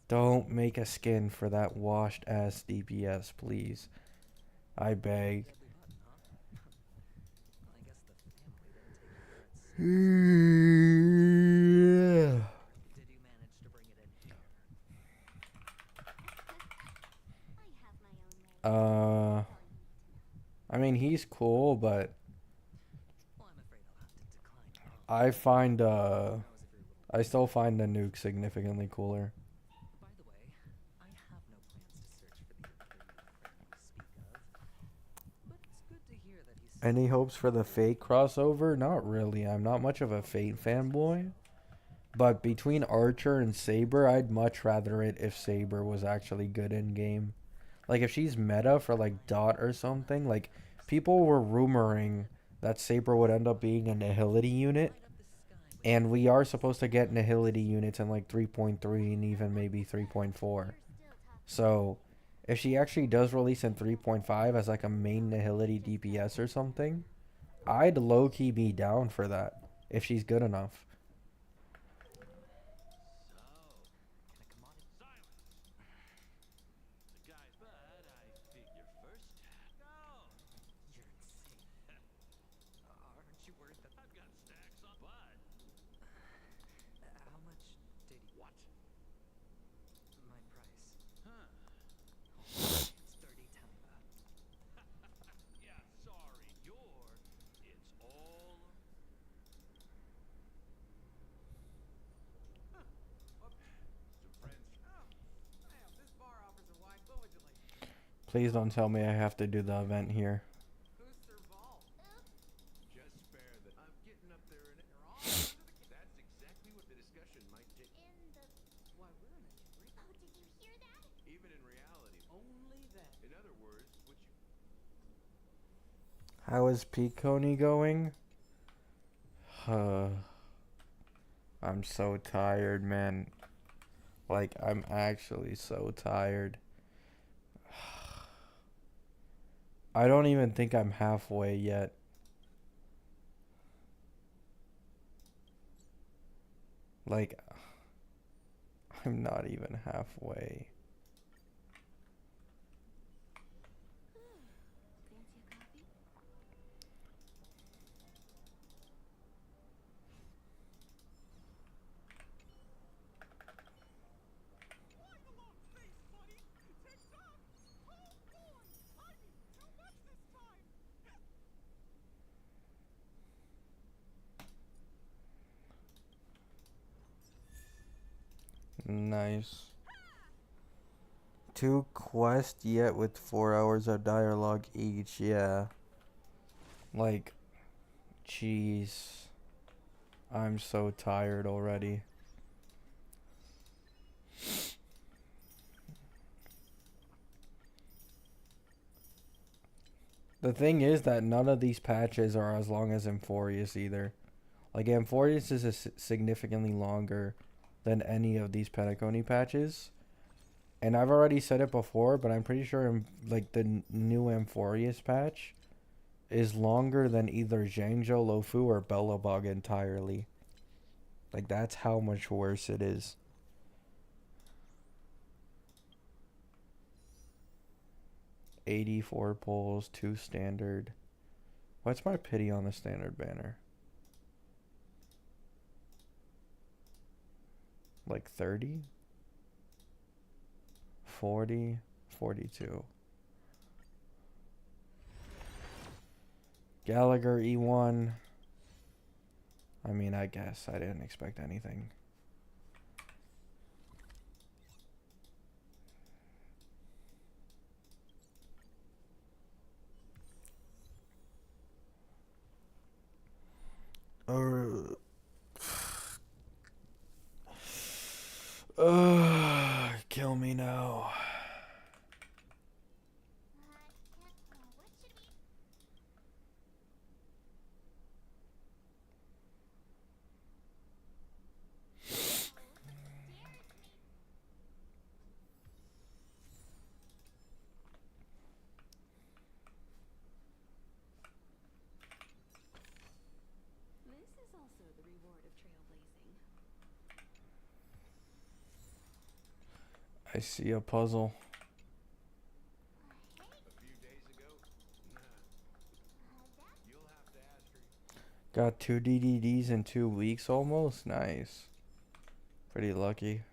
Speaker 1: Don't make a skin for that washed ass DPS, please. I beg.
Speaker 7: Deadly button, huh? Well, I guess the family didn't take your words.
Speaker 1: Yeah.
Speaker 7: Did you manage to bring it in here?
Speaker 2: I have my own way.
Speaker 1: I mean he's cool, but
Speaker 7: Well, I'm afraid I'll have to decline your offer.
Speaker 1: I find
Speaker 7: Who knows if you're a little...
Speaker 1: I still find Nanook significantly cooler.
Speaker 7: By the way, I have no plans to search for the Imperial friend you speak of. But it's good to hear that he's...
Speaker 1: Any hopes for the Fate crossover? Not really. I'm not much of a Fate fanboy. But between Archer and Saber, I'd much rather it if Saber was actually good in game. Like if she's meta for like Dot or something, like people were rumoring that Saber would end up being a Nihility unit. And we are supposed to get Nihility units in like 3.3 and even maybe 3.4. So if she actually does release in 3.5 as like a main Nihility DPS or something, I'd low-key be down for that if she's good enough.
Speaker 4: The guy's bad, I figure first. Go!
Speaker 7: You're insane. Aren't you worried that...
Speaker 4: I've got stacks on bud.
Speaker 7: How much did he...
Speaker 4: What?
Speaker 7: My price.
Speaker 4: Huh.
Speaker 7: It's 30 tamba.
Speaker 4: Yeah, sorry, it's all...
Speaker 9: Huh. Whoops.
Speaker 4: Some friends.
Speaker 9: Oh, damn, this bar offers a wide village.
Speaker 1: Please don't tell me I have to do the event here.
Speaker 9: Who's Serval?
Speaker 4: Just spare the...
Speaker 9: I'm getting up there in
Speaker 4: discussion might take.
Speaker 2: In the...
Speaker 8: Why, we're in a dream.
Speaker 2: Oh, did you hear that?
Speaker 4: Even in reality.
Speaker 8: Only then.
Speaker 4: In other words, what you.
Speaker 1: How is Peakcony going? I'm so tired, man. Like, I'm actually so tired. I don't even think I'm halfway yet. Like, I'm not even halfway.
Speaker 3: Fancy a coffee?
Speaker 1: Nice. 2 quests yet with 4 hours of dialogue each, yeah. Like, jeez. I'm so tired already. The thing is that none of these patches are as long as Amphorius either. Like, Amphorius is significantly longer than any of these Peakcony patches. And I've already said it before, but I'm pretty sure like the new Amphorius patch is longer than either Zhangzhou, Luofu, or Belobog entirely. Like, that's how much worse it is. $84 pulls, 2 standard. What's my pity on the standard banner? Like 30? 40? 42. Gallagher E1. I mean, I guess I didn't expect anything. Kill me now.
Speaker 2: What should we...
Speaker 3: This is also the reward of trailblazing.
Speaker 1: I see a puzzle.
Speaker 4: A few days ago? Nah. You'll have to ask her.
Speaker 1: Got 2 DDDs in 2 weeks almost? Nice. Pretty lucky.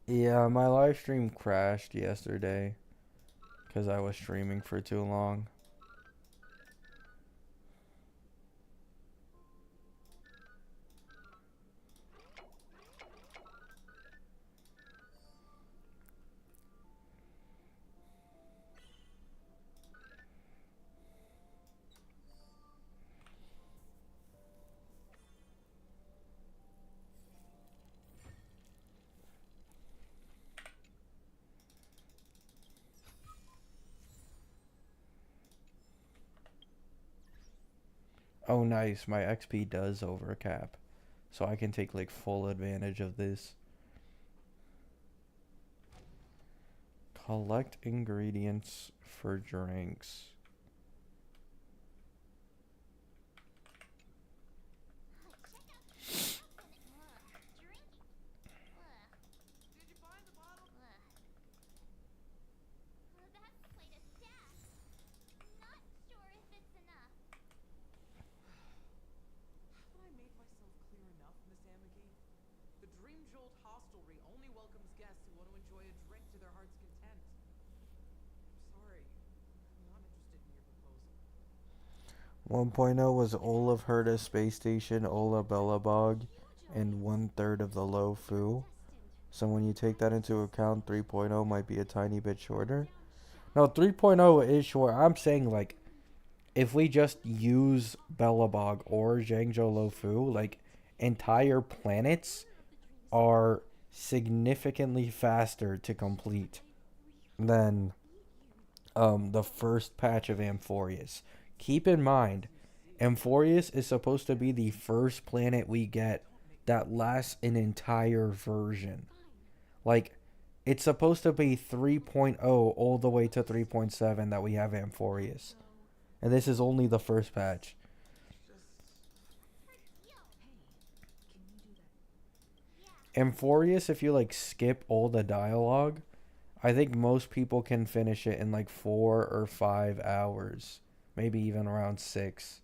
Speaker 1: Yeah, my live stream crashed yesterday because I was streaming for too long. Oh, nice. My XP does overcap. So I can take, like, full advantage of this. Collect ingredients for drinks.
Speaker 2: Did you find the bottle? That's quite a stack. Not sure if it's enough.
Speaker 8: Have I made myself clear enough, Miss Amiki? The Dream Jolt hostelry only welcomes guests who want to enjoy a drink to their heart's content. I'm sorry. I'm not interested in your proposal.
Speaker 1: 1.0 was Olaf Herta Space Station, Ola Belobog, and 1/3 of the Lo Fu. So when you take that into account, 3.0 might be a tiny bit shorter. No, 3.0 is short. I'm saying, like, if we just use Belobog or Zhangzhou Luofu, like, entire planets are significantly faster to complete than the first patch of Amphorius. Keep in mind, Amphorius is supposed to be the first planet we get that lasts an entire version. Like, it's supposed to be 3.0 all the way to 3.7 that we have Amphorius. And this is only the first patch. Amphorius, if you like skip all the dialogue, I think most people can finish it in like 4 or 5 hours. Maybe even around 6.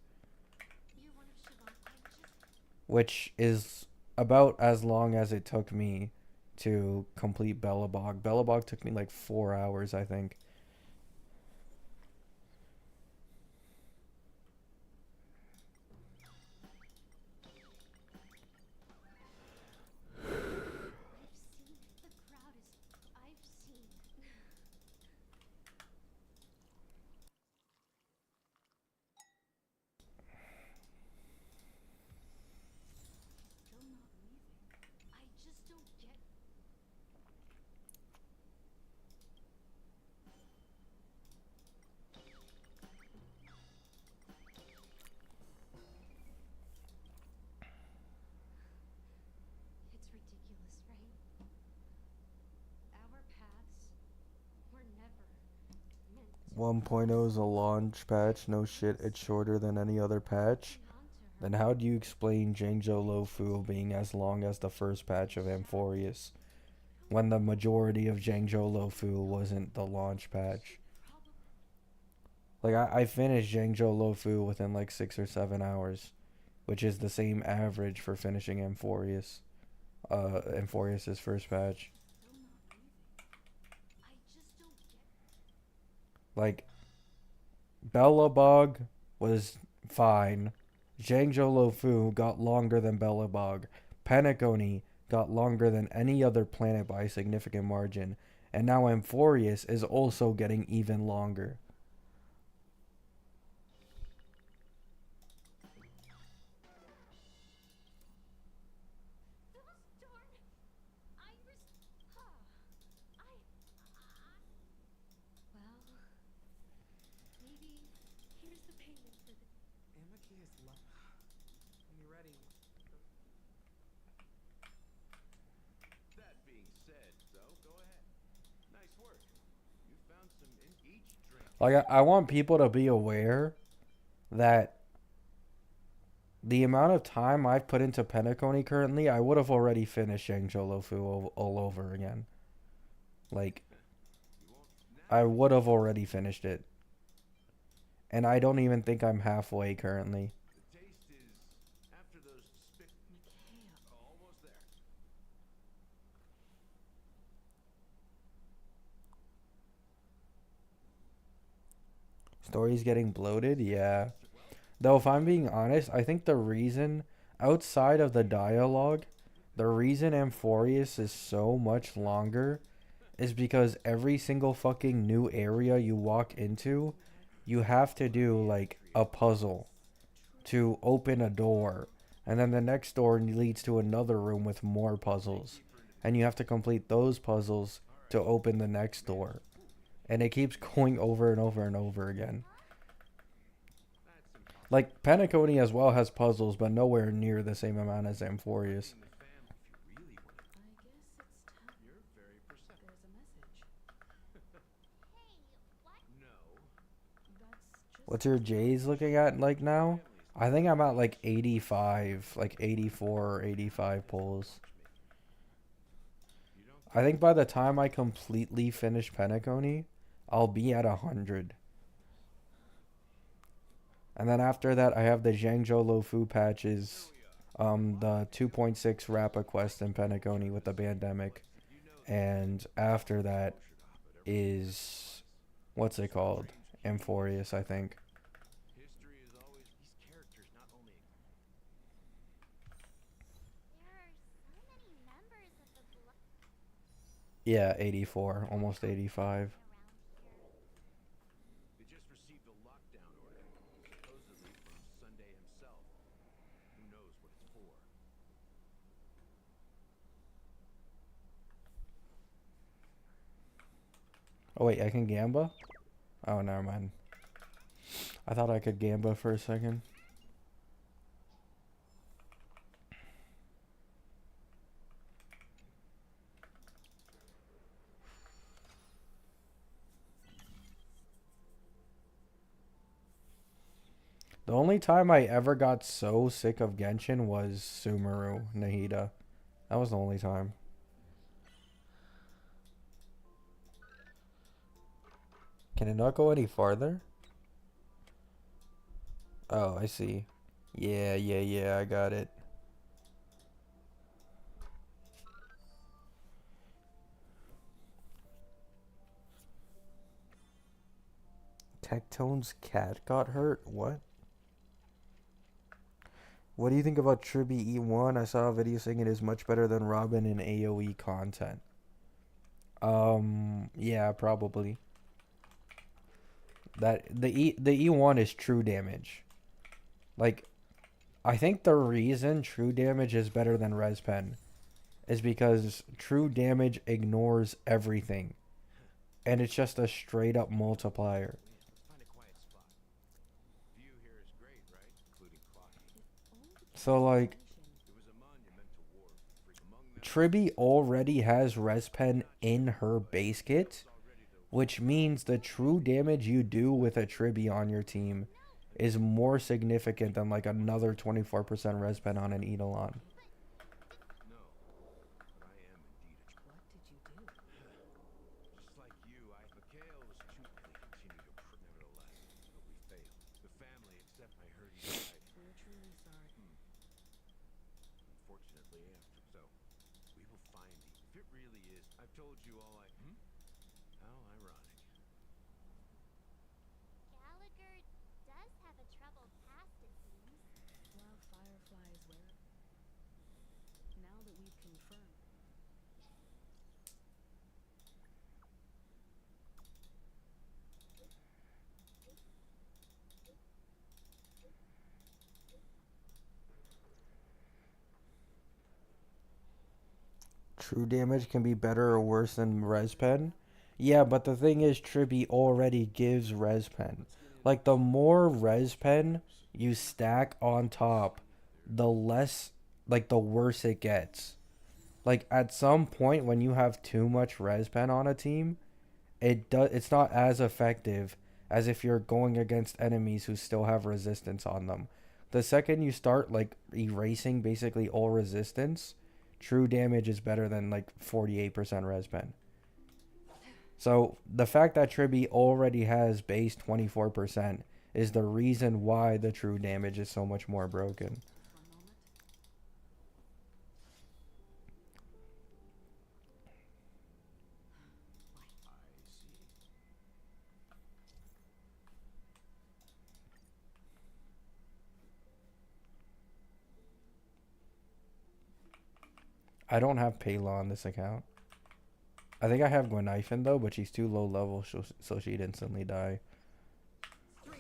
Speaker 1: Which is about as long as it took me to complete Belobog. Belobog took me like 4 hours, I think.
Speaker 3: It's ridiculous, right? Our paths were never meant to
Speaker 1: 1.0 is a launch patch. No shit, it's shorter than any other patch. Then how do you explain Zhangzhou Luofu being as long as the first patch of Amphorius, when the majority of Zhangzhou Luofu wasn't the launch patch? Like, I finished Zhangzhou Luofu within like 6 or 7 hours, which is the same average for finishing Amphorius. Amphorius' first patch. Like, Belobog was fine. Zhangzhou Luofu got longer than Belobog. Peakcony got longer than any other planet by a significant margin. And now Amphorius is also getting even longer.
Speaker 3: Well, maybe here's the payment for the...
Speaker 9: Amaki is when you're ready.
Speaker 4: That being said, though, go ahead. Nice work. You found some in each drink.
Speaker 1: Like, I want people to be aware that the amount of time I've put into Peakcony currently, I would have already finished Zhangzhou Luofu all over again. Like, I would have already finished it. And I don't even think I'm halfway currently.
Speaker 4: The taste is after those almost there.
Speaker 1: Story's getting bloated? Yeah. Though, if I'm being honest, I think the reason, outside of the dialogue, the reason Amphorius is so much longer is because every single fucking new area you walk into, you have to do, like, a puzzle to open a door. And then the next door leads to another room with more puzzles. And you have to complete those puzzles to open the next door. And it keeps going over and over and over again. Like, Peakcony as well has puzzles, but nowhere near the same amount as Amphorius. What's your J's looking at like now? I think I'm at like 85, like 84 or 85 pulls. I think by the time I completely finish Peakcony, I'll be at 100. And then after that, I have the Zhangzhou Luofu patches, the 2.6 Rappa quest in Peakcony with the Pandemic. And after that is, what's it called? Amphorius, I think.
Speaker 4: History is always these characters not only
Speaker 2: There are so many members of the blood
Speaker 1: Yeah, 84, almost 85.
Speaker 2: around here.
Speaker 1: Oh wait, I can Gamba? Oh, never mind. I thought I could Gamba for a second. The only time I ever got so sick of Genshin was Sumeru Nahida. That was the only time. Can it not go any farther? Oh, I see. Yeah, I got it. Tectone's cat got hurt? What? What do you think about Tribi E1? I saw a video saying it is much better than Robin in AoE content. Yeah, probably. That the E1 is true damage. Like, I think the reason true damage is better than Respen is because true damage ignores everything. And it's just a straight up multiplier. So like Tribi already has Respen in her base kit, which means the true damage you do with a Tribi on your team is more significant than like another 24% Respen on an Eidolon.
Speaker 2: Gallagher does have a troubled past, it seems.
Speaker 3: Well, Firefly is where? Now that we've confirmed.
Speaker 1: True damage can be better or worse than Respen. Yeah, but the thing is, Tribi already gives Respen. Like, the more Respen you stack on top, the less, like, the worse it gets. Like, at some point, when you have too much Respen on a team, it's not as effective as if you're going against enemies who still have resistance on them. The second you start, like, erasing basically all resistance, true damage is better than like 48% Respen. So the fact that Tribi already has base 24% is the reason why the true damage is so much more broken. I don't have Payla on this account. I think I have Gwenifin though, but she's too low level, so she'd instantly die.
Speaker 2: We're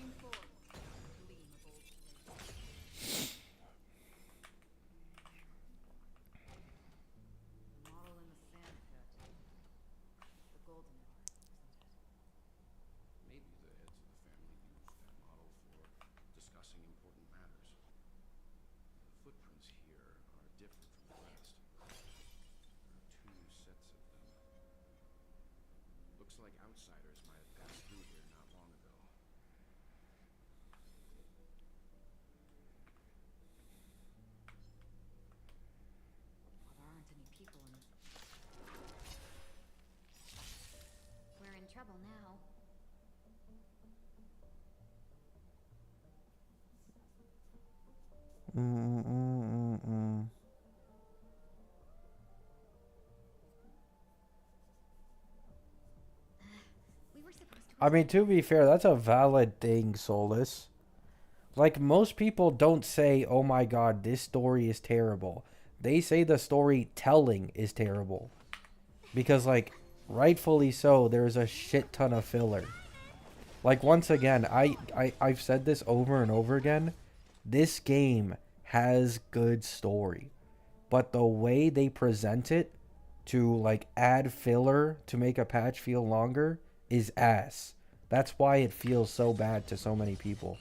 Speaker 2: in trouble now.
Speaker 1: I mean, to be fair, that's a valid thing, Solus. Like, most people don't say, oh my god, this story is terrible. They say the storytelling is terrible. Because, like, rightfully so, there's a shit ton of filler. Like, once again, I've said this over and over again. This game has good story. But the way they present it to, like, add filler to make a patch feel longer is ass. That's why it feels so bad to so many people.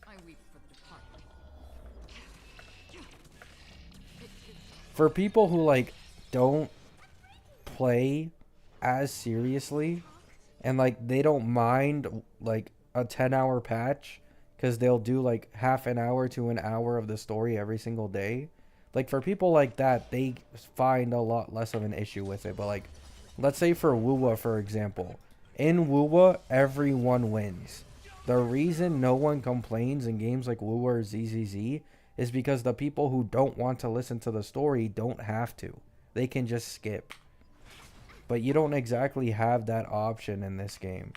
Speaker 6: I weep for the departed.
Speaker 1: For people who like don't play as seriously and like they don't mind like a 10-hour patch because they'll do like half an hour to an hour of the story every single day. Like for people like that, they find a lot less of an issue with it. But like, let's say for Wuwa, for example, in Wuwa, everyone wins. The reason no one complains in games like Wuwa or ZZZ is because the people who don't want to listen to the story don't have to. They can just skip. But you don't exactly have that option in this game.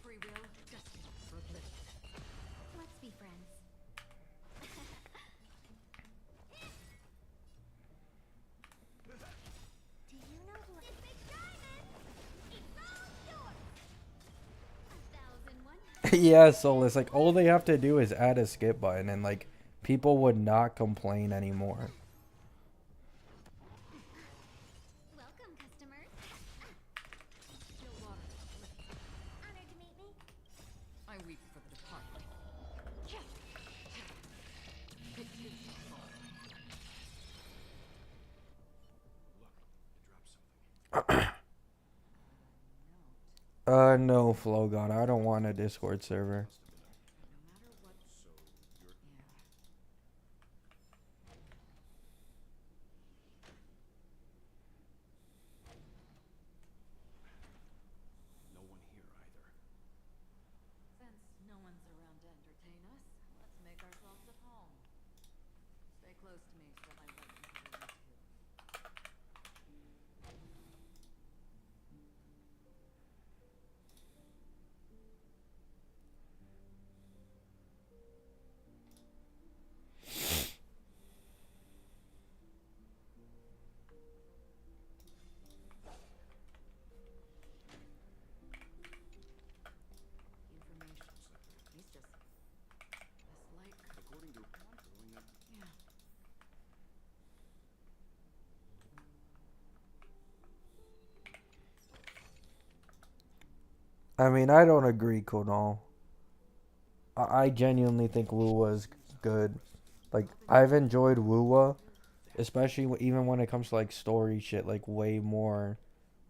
Speaker 6: Free will, destiny, forbidden.
Speaker 2: Let's be friends. Do you know who this big diamond? It's all yours. 1001.
Speaker 1: Yeah, so it's like all they have to do is add a skip button and like people would not complain anymore.
Speaker 2: Welcome, customers.
Speaker 6: Still water.
Speaker 2: Honored to meet me.
Speaker 6: I weep for the departed.
Speaker 1: No, Flogon, I don't want a Discord server.
Speaker 6: No matter what. Yeah.
Speaker 4: No one here either.
Speaker 6: Since no one's around to entertain us, let's make ourselves at home. Stay close to me so I won't inconvenience you. Information. He's just less like.
Speaker 4: According to growing up,
Speaker 6: Yeah.
Speaker 1: I mean, I don't agree, Kunal. I genuinely think Wuwa is good. Like, I've enjoyed Wuwa, especially even when it comes to like story shit, like way more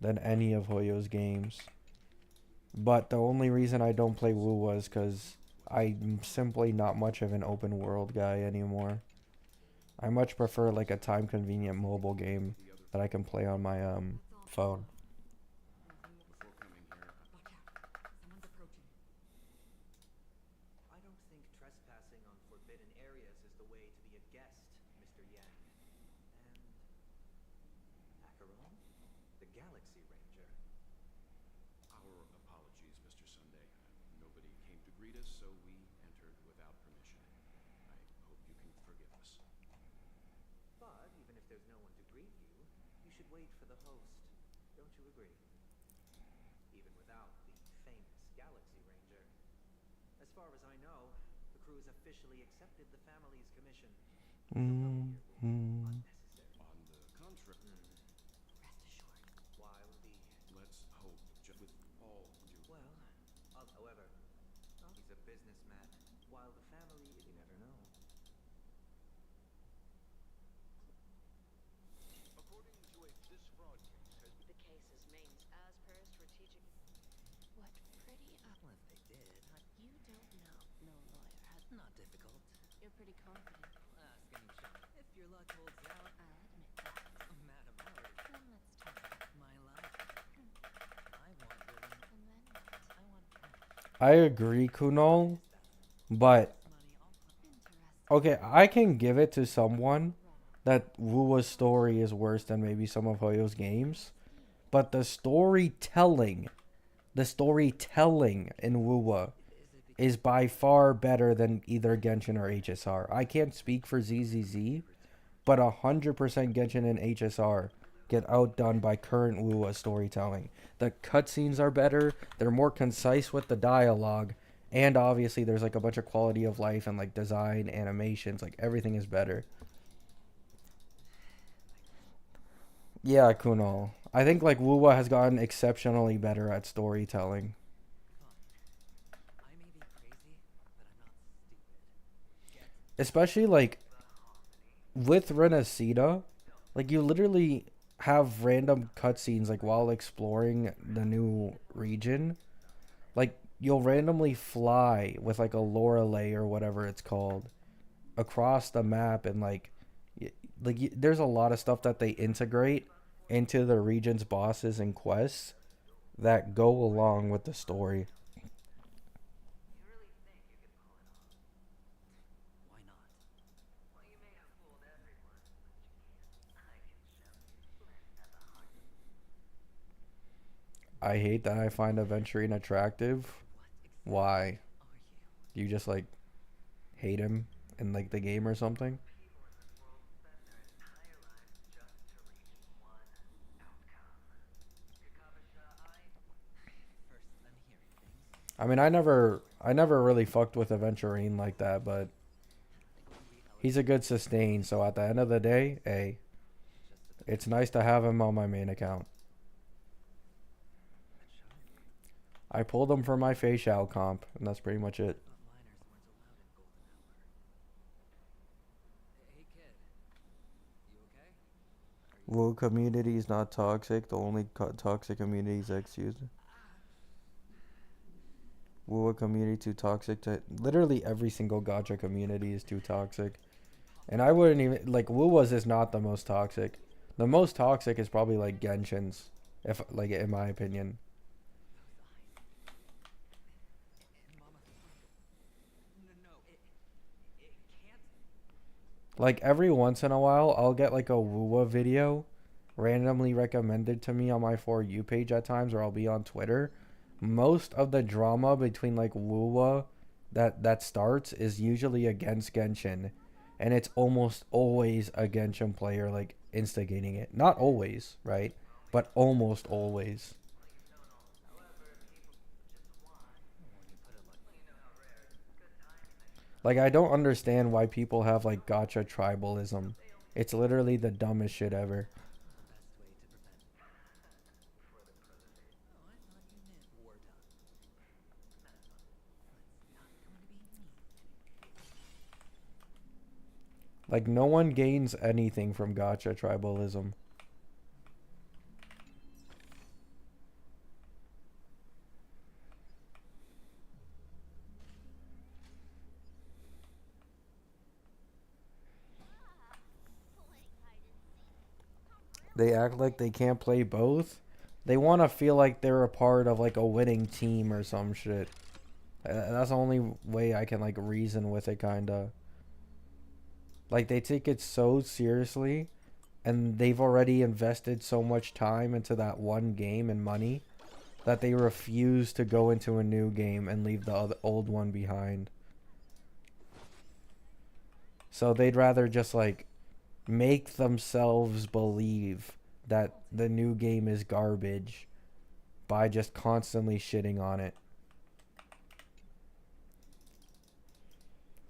Speaker 1: than any of Hoyo's games. But the only reason I don't play Wuwa is because I'm simply not much of an open world guy anymore. I much prefer like a time convenient mobile game that I can play on my phone.
Speaker 4: before coming here,
Speaker 6: Watch out. Someone's approaching.
Speaker 9: I don't think trespassing on forbidden areas is the way to be a guest, Mr. Yang. And Acheron? The Galaxy Ranger.
Speaker 4: our apologies, Mr. Sunday. Nobody came to greet us, so we entered without permission. I hope you can forgive us.
Speaker 9: But even if there's no one to greet you, you should wait for the host. Don't you agree? Even without the famous Galaxy Ranger. As far as I know, the crew has officially accepted the family's commission. So coming here will be unnecessary.
Speaker 4: On the contrary,
Speaker 6: Rest assured.
Speaker 9: While the
Speaker 4: let's hope, just with all due.
Speaker 9: well, however, he's a businessman. While the family, you never know.
Speaker 11: According to this fraud case, the case is named as per strategic.
Speaker 10: What pretty
Speaker 7: Well, if they did,
Speaker 10: You don't know. No lawyer has.
Speaker 7: not difficult.
Speaker 10: You're pretty confident.
Speaker 7: Ask any chump. If your luck holds out,
Speaker 10: I'll admit that.
Speaker 7: Madam Howard,
Speaker 10: Then let's talk.
Speaker 7: my life. I want women.
Speaker 10: And then what?
Speaker 7: I want cash.
Speaker 1: I agree, Kunal, but
Speaker 7: Money all
Speaker 10: Interesting.
Speaker 1: okay, I can give it to someone that Wuwa's story is worse than maybe some of Hoyo's games, but the storytelling in Wuwa is by far better than either Genshin or HSR. I can't speak for ZZZ, but 100% Genshin and HSR get outdone by current Wuwa storytelling. The cutscenes are better, they're more concise with the dialogue, And obviously there's like a bunch of quality of life and like design, animations, like everything is better. Yeah, Kunal. I think like Wuwa has gotten exceptionally better at storytelling.
Speaker 7: I may be crazy, but I'm not stupid. Get
Speaker 1: Especially like with Renacida, like you literally have random cutscenes like while exploring the new region. Like you'll randomly fly with like a Lorelei or whatever it's called across the map, and like there's a lot of stuff that they integrate into the region's bosses and quests that go along with the story.
Speaker 7: why not?
Speaker 1: I hate that I find aventurine attractive.
Speaker 7: What
Speaker 1: Why?
Speaker 7: exactly are you?
Speaker 1: Do you just like hate him in like the game or something?
Speaker 7: First, I'm hearing things.
Speaker 1: I mean, I never really fucked with aventurine like that, but he's a good sustain. So at the end of the day, hey, it's nice to have him on my main account. I pulled him for my facial comp, and that's pretty much it.
Speaker 7: Thought minors weren't allowed in Golden Hour. Hey kid, you okay?
Speaker 1: Well, community is not toxic. The only toxic community is excuse. Woo community too toxic to literally every single gacha community is too toxic. And I wouldn't even like Wuwa's is not the most toxic. The most toxic is probably like Genshin's, if like in my opinion.
Speaker 7: Mama, no, it can't.
Speaker 1: Like every once in a while I'll get like a Wuwa video randomly recommended to me on my For You page at times, or I'll be on Twitter. Most of the drama between like Wuwa that starts is usually against Genshin, and it's almost always a Genshin player like instigating it. Not always, right? But almost always. Like I don't understand why people have like gacha tribalism. It's literally the dumbest shit ever.
Speaker 7: Best way to prevent. Oh, I thought you meant war done. It's not going to be me.
Speaker 1: Like no one gains anything from gacha tribalism. They act like they can't play both. They want to feel like they're a part of like a winning team or some shit. That's the only way I can like reason with it, kinda. Like they take it so seriously, and they've already invested so much time into that one game and money that they refuse to go into a new game and leave the old one behind. So they'd rather just like make themselves believe that the new game is garbage by just constantly shitting on it.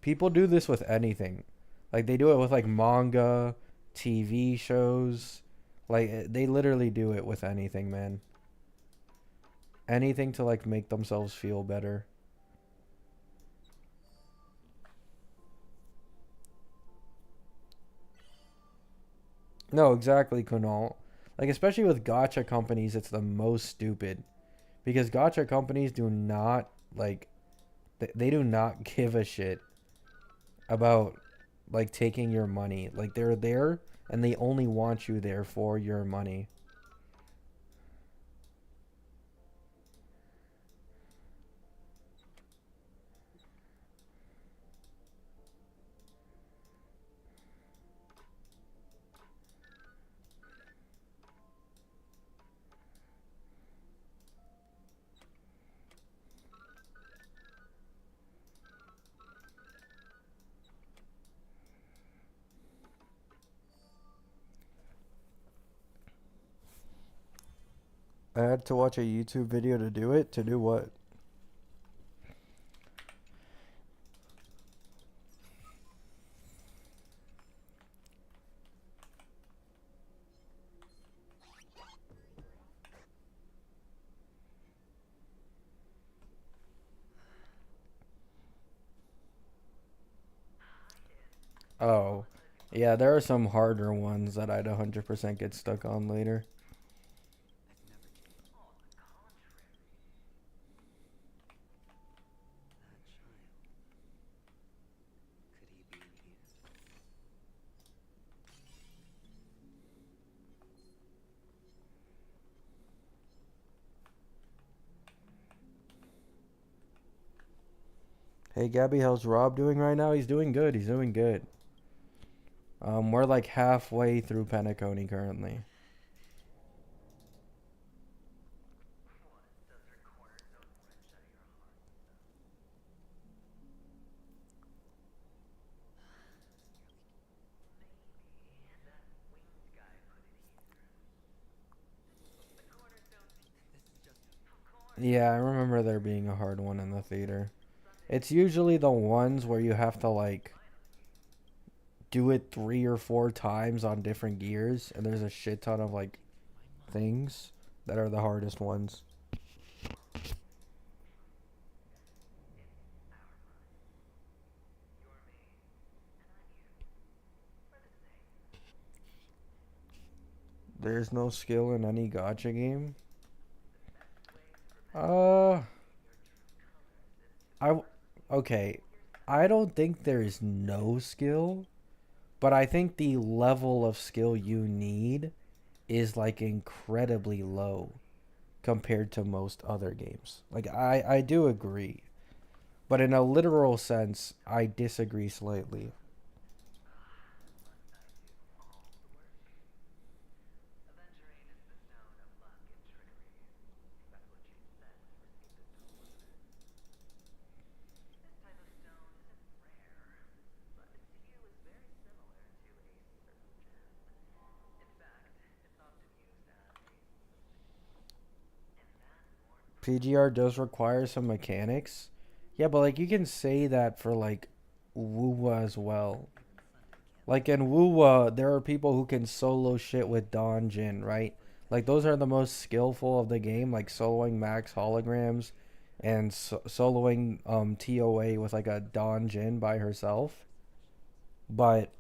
Speaker 1: People do this with anything. Like they do it with like manga, TV shows. Like they literally do it with anything, man. Anything to like make themselves feel better. No, exactly, Kunal. Like especially with gacha companies, it's the most stupid because gacha companies do not like they do not give a shit about like taking your money. Like they're there and they only want you there for your money. I had to watch a YouTube video to do it. To do what? Oh, yeah, there are some harder ones that I'd 100% get stuck on later. Hey Gabby, how's Rob doing right now? He's doing good. He's doing good. We're like halfway through Peniconi currently. Yeah, I remember there being a hard one in the theater. It's usually the ones where you have to like do it 3 or 4 times on different gears, and there's a shit ton of like things that are the hardest ones. There's no skill in any gacha game. Uh, I okay. I don't think there's no skill, but I think the level of skill you need is like incredibly low compared to most other games. Like I do agree, but in a literal sense, I disagree slightly. PGR does require some mechanics. Yeah, but like you can say that for like Wuwa as well. Like in Wuwa, there are people who can solo shit with Don Jin, right? Like those are the most skillful of the game, like soloing max holograms and soloing TOA with like a Don Jin by herself. But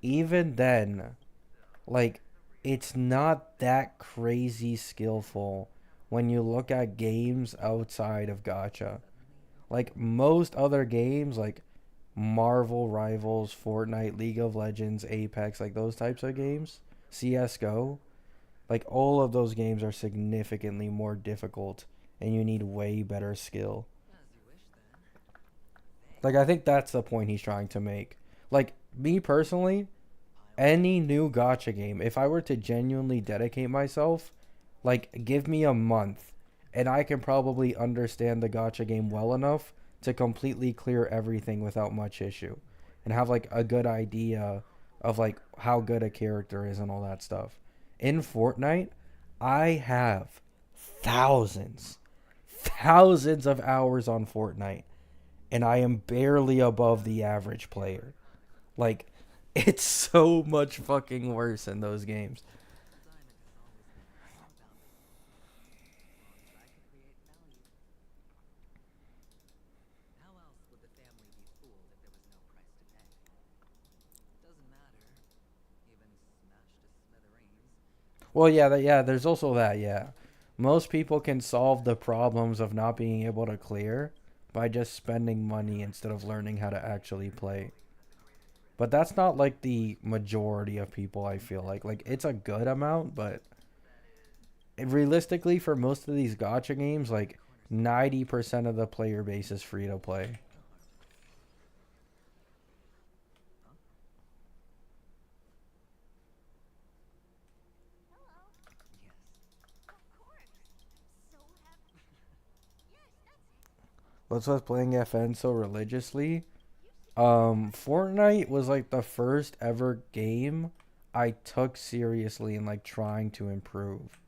Speaker 1: even then, like it's not that crazy skillful when you look at games outside of gacha. Like most other games, like Marvel Rivals, Fortnite, League of Legends, Apex, like those types of games, CS:GO, like all of those games are significantly more difficult and you need way better skill. Like I think that's the point he's trying to make. Like me personally, any new gacha game, if I were to genuinely dedicate myself, like give me a month and I can probably understand the gacha game well enough to completely clear everything without much issue and have like a good idea of like how good a character is and all that stuff. In Fortnite, I have thousands, thousands of hours on Fortnite and I am barely above the average player. Like, it's so much fucking worse in those games.
Speaker 7: How else would the family be fooled if there was no price to pay? Doesn't matter. Even smashed to smithereens.
Speaker 1: Well, yeah, yeah, there's also that, yeah. Most people can solve the problems of not being able to clear by just spending money instead of learning how to actually play. But that's not like the majority of people, I feel like. Like, it's a good amount, but realistically, for most of these gacha games, like 90% of the player base is free to play. What's with playing FN so religiously? Fortnite was like the first ever game I took seriously and like trying to improve.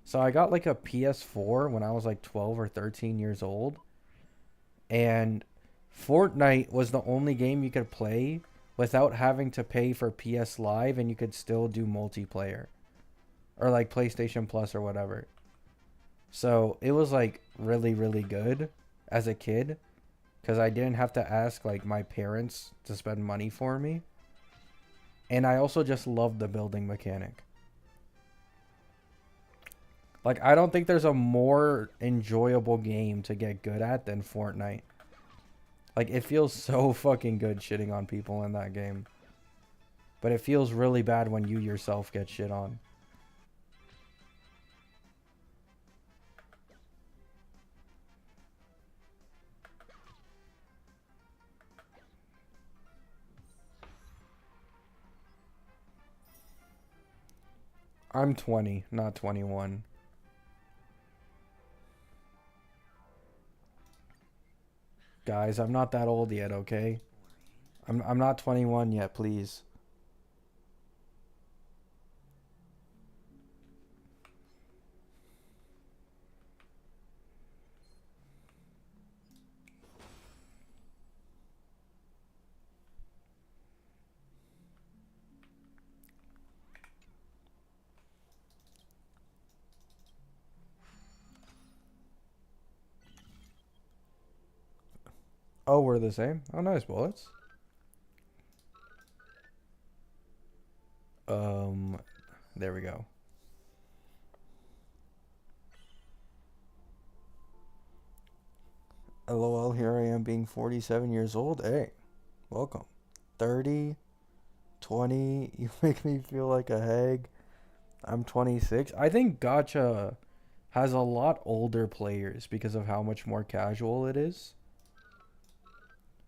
Speaker 1: So I got like a PS4 when I was like 12 or 13 years old, and Fortnite was the only game you could play without having to pay for PS Live, and you could still do multiplayer or like PlayStation Plus or whatever. So it was like really, really good as a kid because I didn't have to ask like my parents to spend money for me. And I also just love the building mechanic. Like, I don't think there's a more enjoyable game to get good at than Fortnite. Like, it feels so fucking good shitting on people in that game. But it feels really bad when you yourself get shit on. I'm 20, not 21. Guys, I'm not that old yet, okay? I'm not 21 yet, please. Oh, we're the same? Oh, nice bullets. There we go. LOL, here I am being 47 years old. Hey, welcome. 30, 20, you make me feel like a hag. I'm 26. I think Gacha has a lot older players because of how much more casual it is.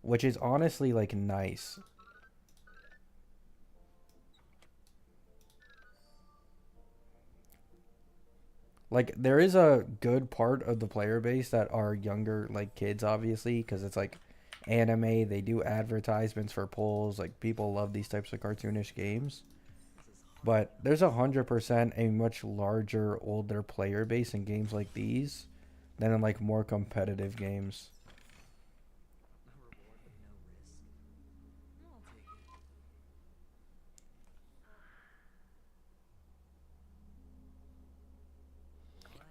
Speaker 1: Which is honestly, like, nice. Like, there is a good part of the player base that are younger, like, kids, obviously, because it's, like, anime. They do advertisements for polls. Like, people love these types of cartoonish games. But there's 100% a much larger, older player base in games like these than in, like, more competitive games.
Speaker 7: A reward with no risk. I'll take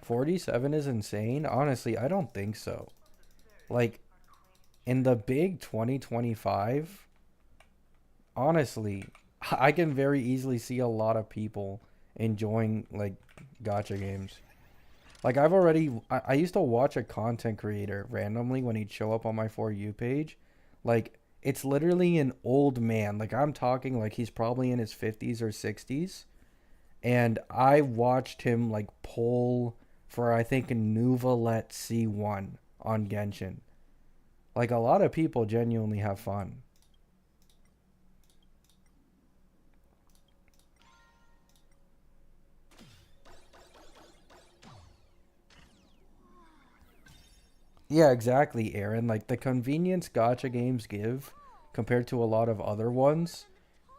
Speaker 7: it.
Speaker 1: 47 is insane? Honestly, I don't think so. Like, in the big 2025, honestly, I can very easily see a lot of people enjoying, like, gacha games. Like, I used to watch a content creator randomly when he'd show up on my For You page. Like, it's literally an old man. Like, I'm talking like he's probably in his 50s or 60s. And I watched him, like, pull for, I think, Nuvalet C1 on Genshin. Like, a lot of people genuinely have fun. Yeah, exactly, Aaron. Like, the convenience gacha games give compared to a lot of other ones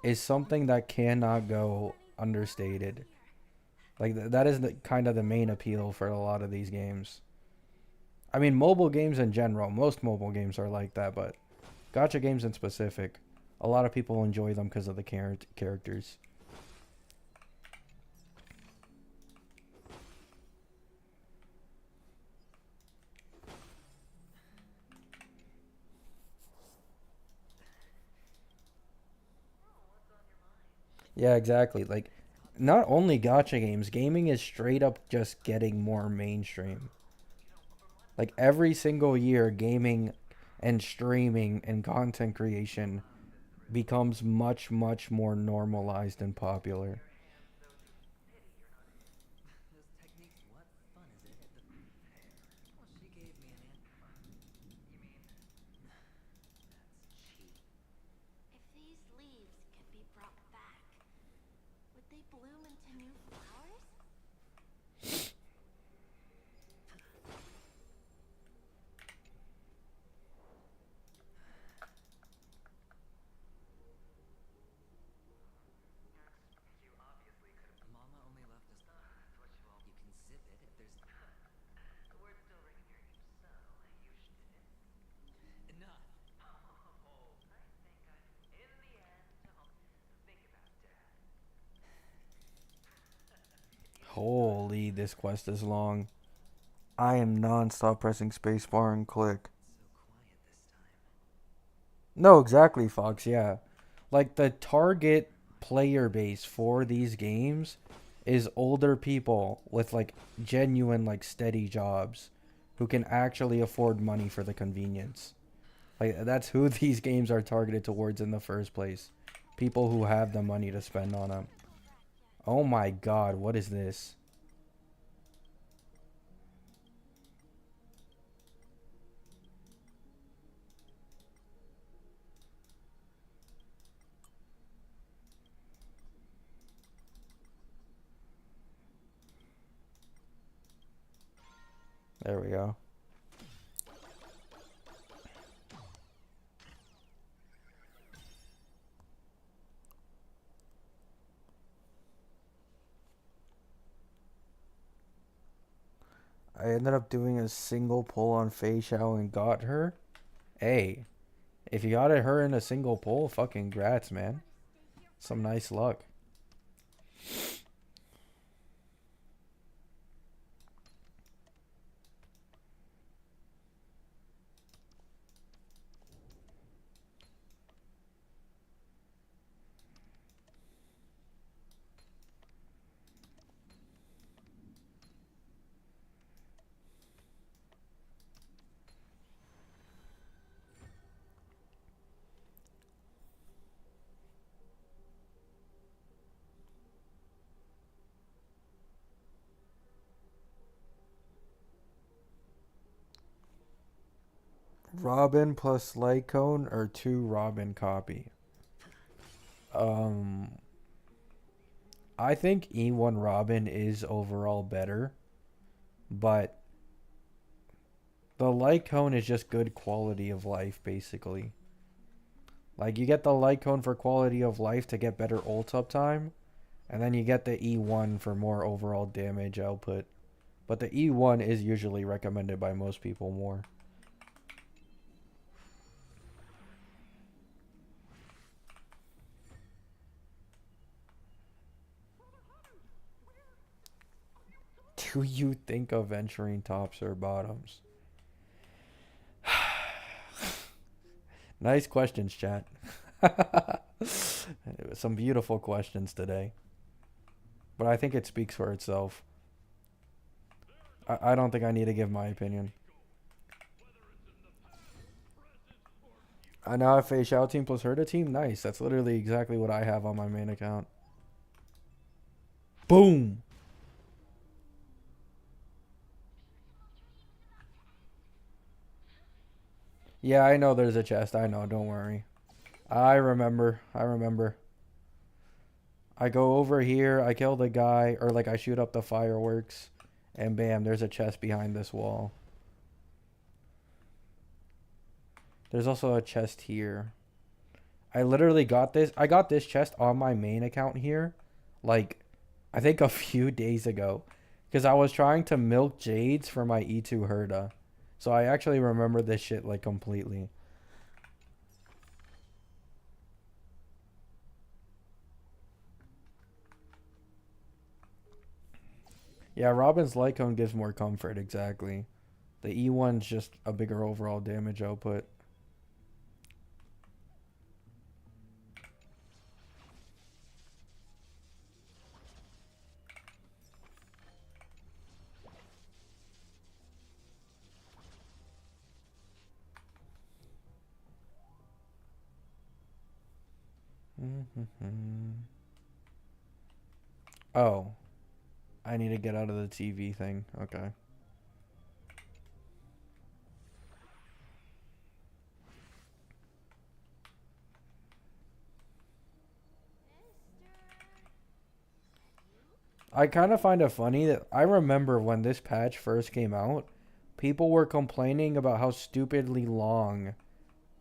Speaker 1: is something that cannot go understated. Like, that is kind of the main appeal for a lot of these games. I mean, mobile games in general, most mobile games are like that, but gacha games in specific, a lot of people enjoy them because of the characters. Yeah, exactly. Like, not only gacha games, gaming is straight up just getting more mainstream. Like, every single year, gaming and streaming and content creation becomes much, much more normalized and popular.
Speaker 7: Those techniques, what fun is it at the... Well, she gave me an You mean... That's cheap.
Speaker 2: If these leaves could be brought back, would they bloom into new flowers?
Speaker 7: Mama only left us... You can zip it if there's...
Speaker 11: The word's still ringing your ears, so you should do it.
Speaker 7: Enough!
Speaker 11: Oh, I think I'm in the end. Think about Dad.
Speaker 1: Holy, this quest is long. I am non-stop pressing spacebar and click.
Speaker 7: So quiet this time.
Speaker 1: No, exactly, Fox, yeah. Like, the target player base for these games is older people with like genuine like steady jobs who can actually afford money for the convenience. Like that's who these games are targeted towards in the first place. People who have the money to spend on them. Oh my god, what is this? There we go. I ended up doing a single pull on Fei Xiao and got her. Hey, if you got her in a single pull, fucking grats, man. Some nice luck. Robin plus Lycone or 2 Robin copy? I think E1 Robin is overall better, but the Lycone is just good quality of life, basically. Like, you get the Lycone for quality of life to get better ult uptime, and then you get the E1 for more overall damage output. But the E1 is usually recommended by most people more. Do you think of venturing tops or bottoms? Nice questions, chat. Some beautiful questions today. But I think it speaks for itself. I don't think I need to give my opinion. I now have Fei Xiao team plus Herda team. Nice. That's literally exactly what I have on my main account. Boom. Yeah, I know there's a chest. I know. Don't worry. I remember. I go over here. I kill the guy. Or like I shoot up the fireworks. And bam, there's a chest behind this wall. There's also a chest here. I literally got this. I got this chest on my main account here. Like, I think a few days ago. Because I was trying to milk Jades for my E2 Herda. So I actually remember this shit like completely. Yeah, Robin's Lycone gives more comfort, exactly. The E1's just a bigger overall damage output. Oh. I need to get out of the TV thing. Okay. I kind of find it funny that I remember when this patch first came out, people were complaining about how stupidly long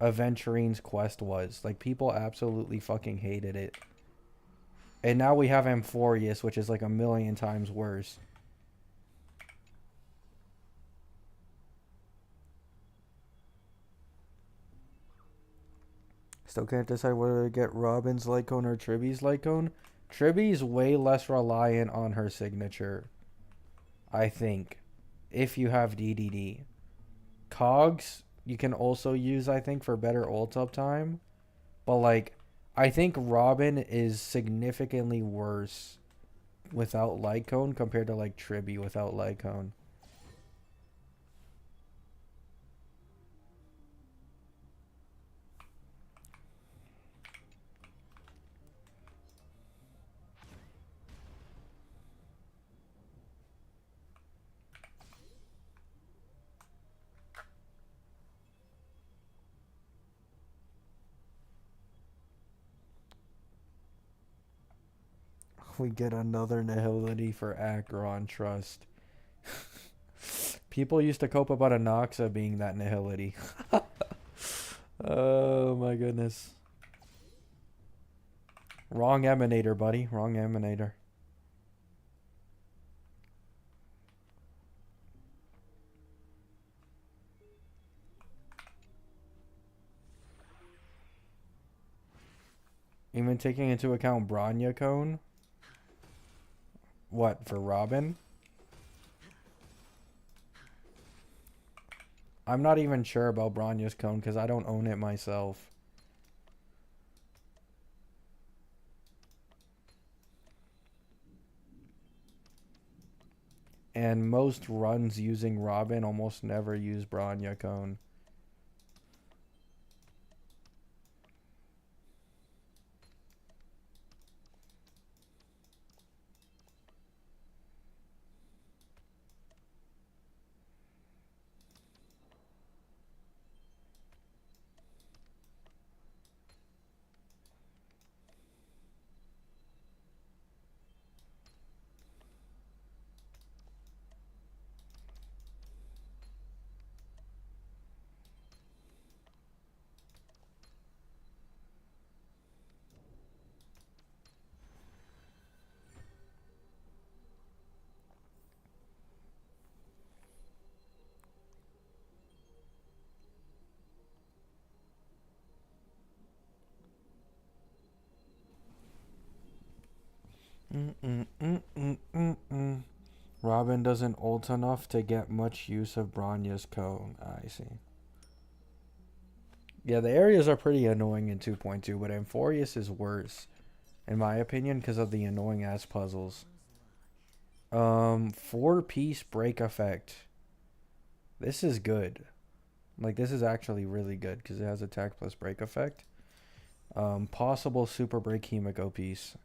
Speaker 1: Aventurine's quest was. Like, people absolutely fucking hated it. And now we have Amphorius, which is like a million times worse. Still can't decide whether to get Robin's Lycone or Tribby's Lycone. Tribby's way less reliant on her signature, I think, if you have DDD. Cogs, you can also use, I think, for better ult up time. But, like, I think Robin is significantly worse without light cone compared to like Tribby without light cone. We get another nihility for Acheron Trust. People used to cope about Anoxa being that nihility. Oh my goodness. Wrong emanator, buddy. Wrong emanator. Even taking into account Bronya Cone? What, for Robin? I'm not even sure about Bronya's Cone because I don't own it myself. And most runs using Robin almost never use Bronya Cone. Robin doesn't ult enough to get much use of Bronya's Cone. I see. Yeah, the areas are pretty annoying in 2.2, but Amphorius is worse, in my opinion, because of the annoying ass puzzles. 4-piece break effect. This is good. Like, this is actually really good because it has attack plus break effect. Possible super break Himiko piece.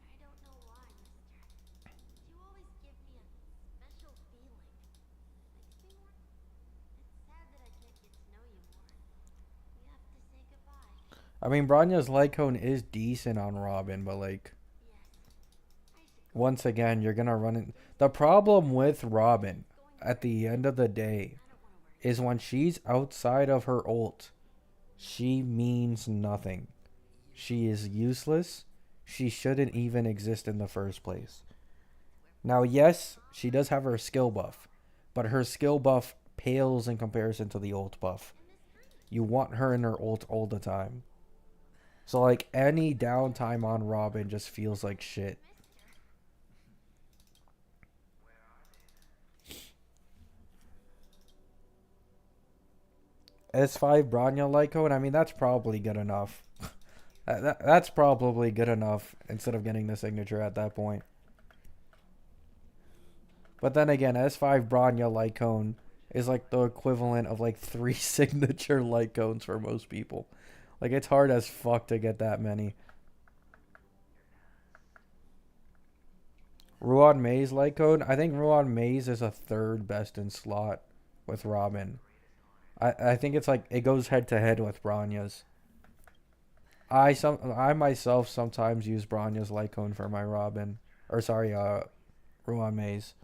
Speaker 2: I don't know why, mister. But you always give me a special feeling. Likes me more? It's sad that I can't get to know you more. We have to say goodbye.
Speaker 1: I mean, Bronya's light cone is decent on Robin, but like, once again, you're gonna run it. The problem with Robin, at the end of the day, is when she's outside of her ult, she means nothing. She is useless. She shouldn't even exist in the first place. Now, yes, she does have her skill buff, but her skill buff pales in comparison to the ult buff. You want her in her ult all the time. So, like, any downtime on Robin just feels like shit. S5 Bronya Lyco, I mean, that's probably good enough. That's probably good enough instead of getting the signature at that point. But then again, S5 Bronya light cone is like the equivalent of like 3 signature light cones for most people. Like, it's hard as fuck to get that many. Ruan Maze light cone. I think Ruan Maze is a third best in slot with Robin. I think it's like it goes head to head with Bronya's. I myself sometimes use Bronya's light cone for my Robin. Or sorry, Ruan Maze.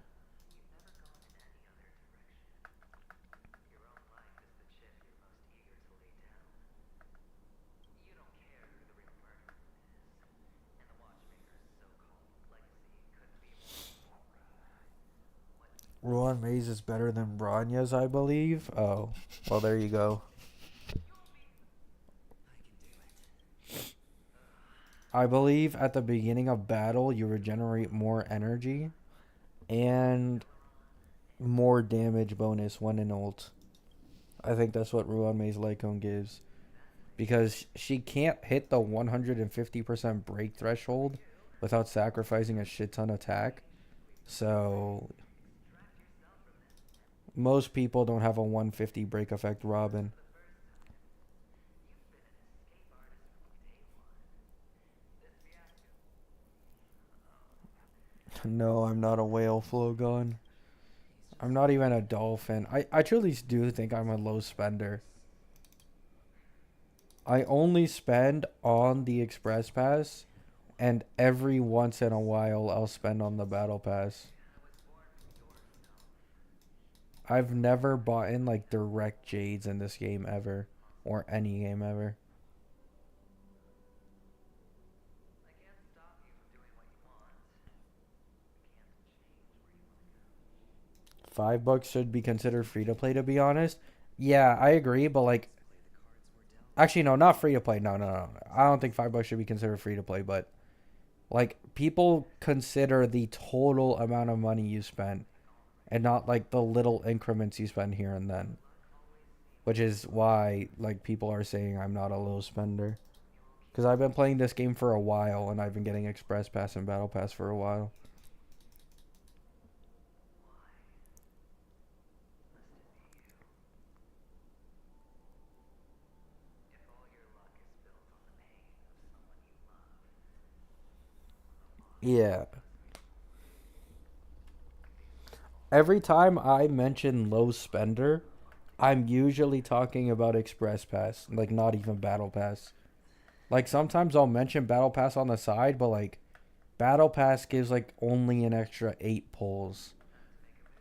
Speaker 1: Ruan Maze is better than Bronya's, I believe. Oh, well, there you go. I believe at the beginning of battle, you regenerate more energy. And more damage bonus when in ult. I think that's what Ruan Mei's Lycone gives. Because she can't hit the 150% break threshold without sacrificing a shit ton of attack. So most people don't have a 150 break effect Robin. No, I'm not a whale Flogon. I'm not even a dolphin. I truly do think I'm a low spender. I only spend on the express pass, and every once in a while I'll spend on the battle pass. I've never bought in like direct jades in this game ever, or any game ever. $5 should be considered free to play, to be honest. Yeah, I agree, but like, actually, no, not free to play. No, no, no. I don't think $5 should be considered free to play, but like, people consider the total amount of money you spend and not like the little increments you spend here and then. Which is why like people are saying I'm not a low spender. Because I've been playing this game for a while and I've been getting Express Pass and Battle Pass for a while. Yeah. Every time I mention low spender, I'm usually talking about Express Pass, like not even Battle Pass. Like sometimes I'll mention Battle Pass on the side, but like Battle Pass gives like only an extra 8 pulls.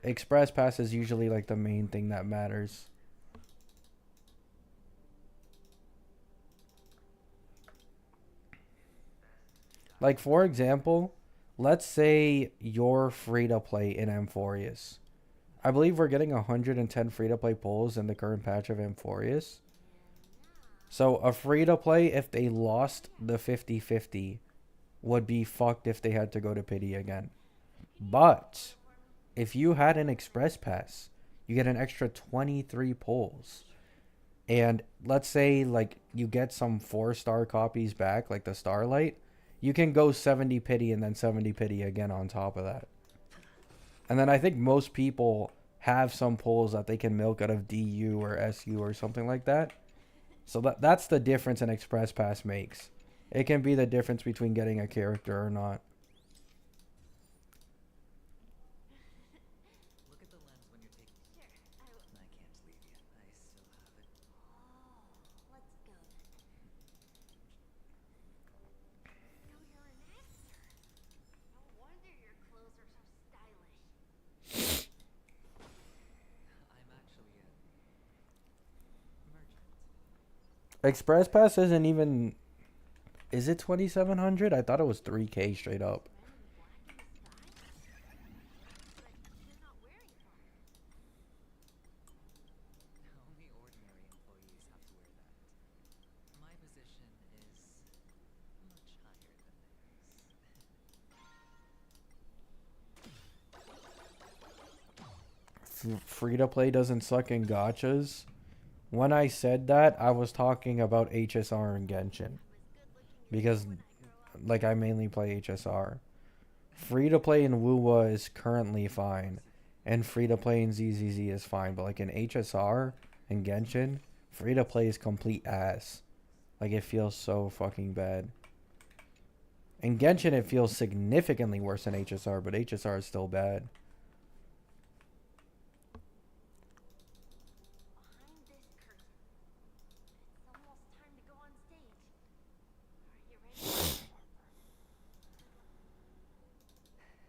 Speaker 1: Express Pass is usually like the main thing that matters. Like for example, let's say you're free to play in Amphorius. I believe we're getting 110 free to play pulls in the current patch of Amphorius. So a free to play, if they lost the 50-50, would be fucked if they had to go to pity again. But if you had an express pass, you get an extra 23 pulls. And let's say like you get some 4-star copies back, like the Starlight, you can go 70 pity and then 70 pity again on top of that. And then I think most people have some pulls that they can milk out of DU or SU or something like that. So that's the difference an Express Pass makes. It can be the difference between getting a character or not.
Speaker 7: Look at the lens when you're taking.
Speaker 2: Sure, I will.
Speaker 7: I can't leave you. I still have it.
Speaker 2: Oh, let's go then. So you're an actor. No wonder your clothes are so stylish.
Speaker 7: I'm actually a merchant.
Speaker 1: Express Pass isn't even... Is it 2,700? I thought it was 3K straight up.
Speaker 2: Men in black in the sky? But you're not wearing clothes.
Speaker 7: Only ordinary employees have to wear that. My position is much higher than theirs.
Speaker 1: Free to play doesn't suck in gachas. When I said that, I was talking about HSR and Genshin. Because like I mainly play HSR. Free to play in WoWa is currently fine. And free to play in ZZZ is fine. But like in HSR and Genshin, free to play is complete ass. Like it feels so fucking bad. In Genshin it feels significantly worse than HSR, but HSR is still bad.
Speaker 2: Behind this curtain. It's almost time to go on stage. Are you ready?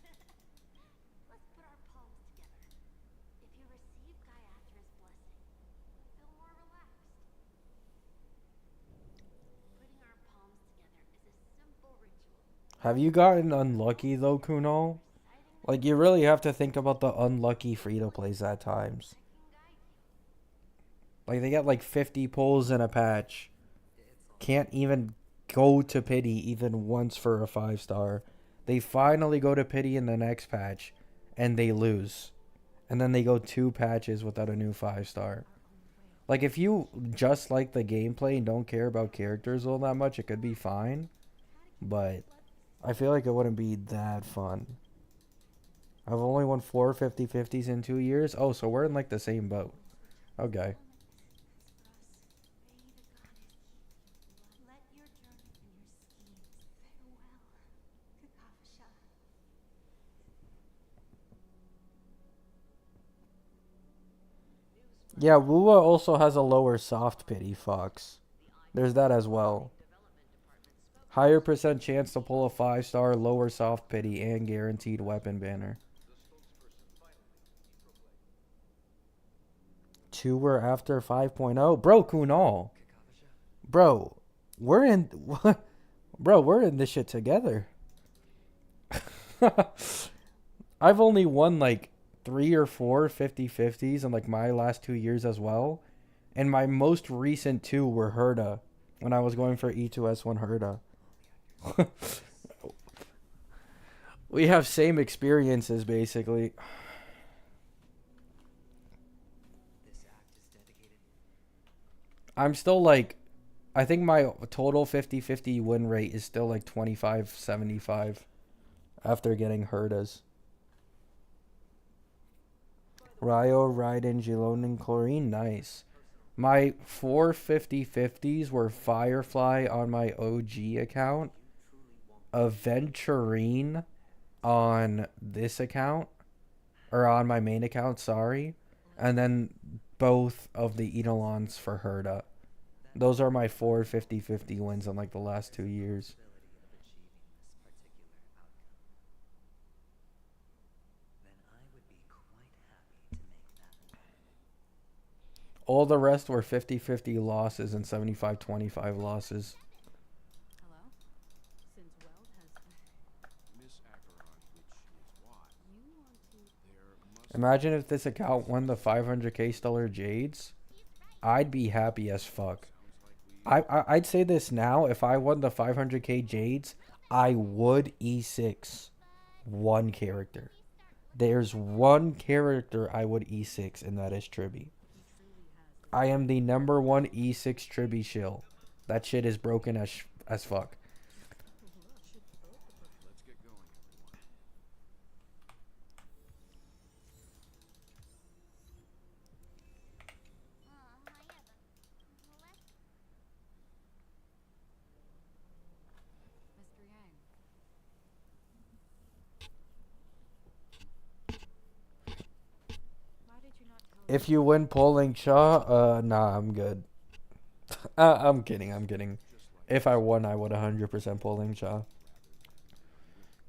Speaker 7: Thank you.
Speaker 2: Let's put our palms together. If you receive Gaiatra's blessing, feel more relaxed. Putting our palms together is a simple ritual.
Speaker 1: Have you gotten unlucky though, Kuno? Like you really have to think about the unlucky free to plays at times. Like they get like 50 pulls in a patch. Can't even go to pity even once for a 5-star. They finally go to pity in the next patch, and they lose. And then they go 2 patches without a new 5-star. Like, if you just like the gameplay and don't care about characters all that much, it could be fine. But I feel like it wouldn't be that fun. I've only won 4 50-50s in 2 years. Oh, so we're in, like, the same boat. Okay.
Speaker 2: Let your journey and your schemes farewell, Kakavasha.
Speaker 1: Yeah, Wua also has a lower soft pity, Fox. There's that as well. Higher percent chance to pull a 5-star, lower soft pity, and guaranteed weapon banner. 2 were after 5.0. Bro, Kunal. Bro, we're in... Bro, we're in this shit together. I've only won like 3 or 4 50-50s in like my last 2 years as well. And my most recent 2 were Herda. When I was going for E2S1 Herda. We have same experiences basically. I'm still like, I think my total 50-50 win rate is still like 25-75 after getting Herdas. Ryo, Raiden, Gilon, and Chlorine, nice. My 4 50-50s were Firefly on my OG account, Aventurine on this account, or on my main account, sorry, and then both of the Eidolons for Herda. Those are my 4 50-50 wins in like the last 2 years. All the rest were 50-50 losses and 75-25 losses.
Speaker 6: Hello? Since Weld has...
Speaker 12: Miss Acheron, which is why
Speaker 6: You want to...
Speaker 1: Imagine if this account won the 500k Stellar Jades. I'd be happy as fuck. I'd say this now. If I won the 500k Jades, I would E6 one character. There's one character I would E6, and that is Tribby. I am the number 1 E6 Tribby shill. That shit is broken as fuck.
Speaker 12: let's get going, everyone.
Speaker 6: Mr. Yang. Why did you not tell
Speaker 1: If you win polling Shaw, nah, I'm good. I'm kidding. If I won, I would 100% polling Shaw.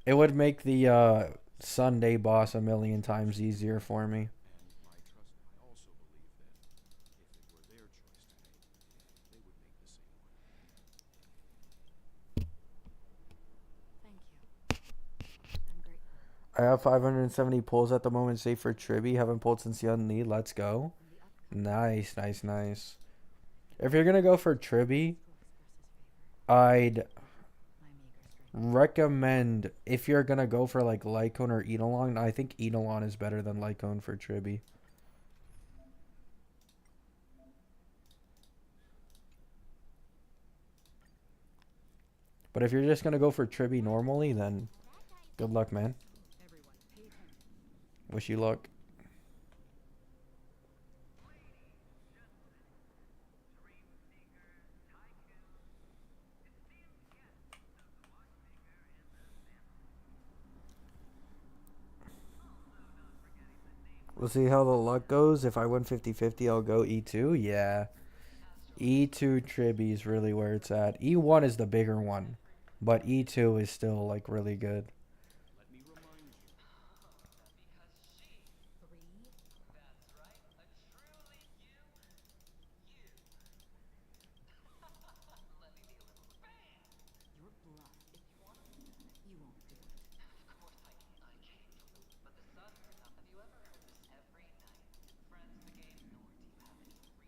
Speaker 1: It would make the Sunday boss a million times easier for me.
Speaker 12: I also believe that if it were their choice to make, they would make the same one.
Speaker 6: Thank you. I'm grateful.
Speaker 1: I have 570 pulls at the moment, save for Tribby. Haven't pulled since Young Lee. Let's go. Nice. If you're gonna go for Tribby, I'd recommend, if you're gonna go for like Lycone or Eidolon, I think Eidolon is better than Lycone for Tribby. But if you're just gonna go for Tribby normally, then good luck, man. Wish you luck. We'll see how the luck goes. If I win 50-50, I'll go E2. Yeah. E2 Tribby is really where it's at. E1 is the bigger one. But E2 is still, like, really good.
Speaker 12: Let me remind you.
Speaker 11: That's right, a truly you. Let me be a little fan.
Speaker 6: You're bluff. If you want to do that, you won't do it.
Speaker 11: Of course I came from but the sun's up. Have you ever heard this every night? Friends the game, nor do you have any free.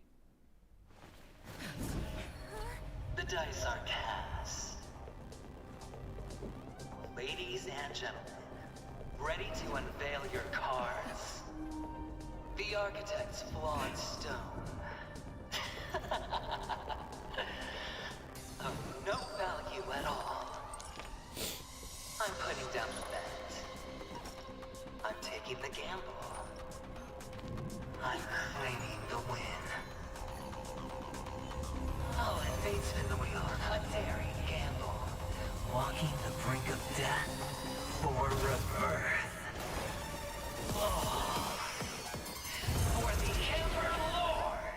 Speaker 11: The dice are cast. Ladies gentlemen, ready to unveil your cards. The architect's flawed stone. Of no value at all. I'm putting down the bet. I'm taking the gamble. I'm claiming the win. Oh, and fate spin the wheel. A daring gamble. Walking the brink of death for rebirth. Oh, for the Emperor Lord!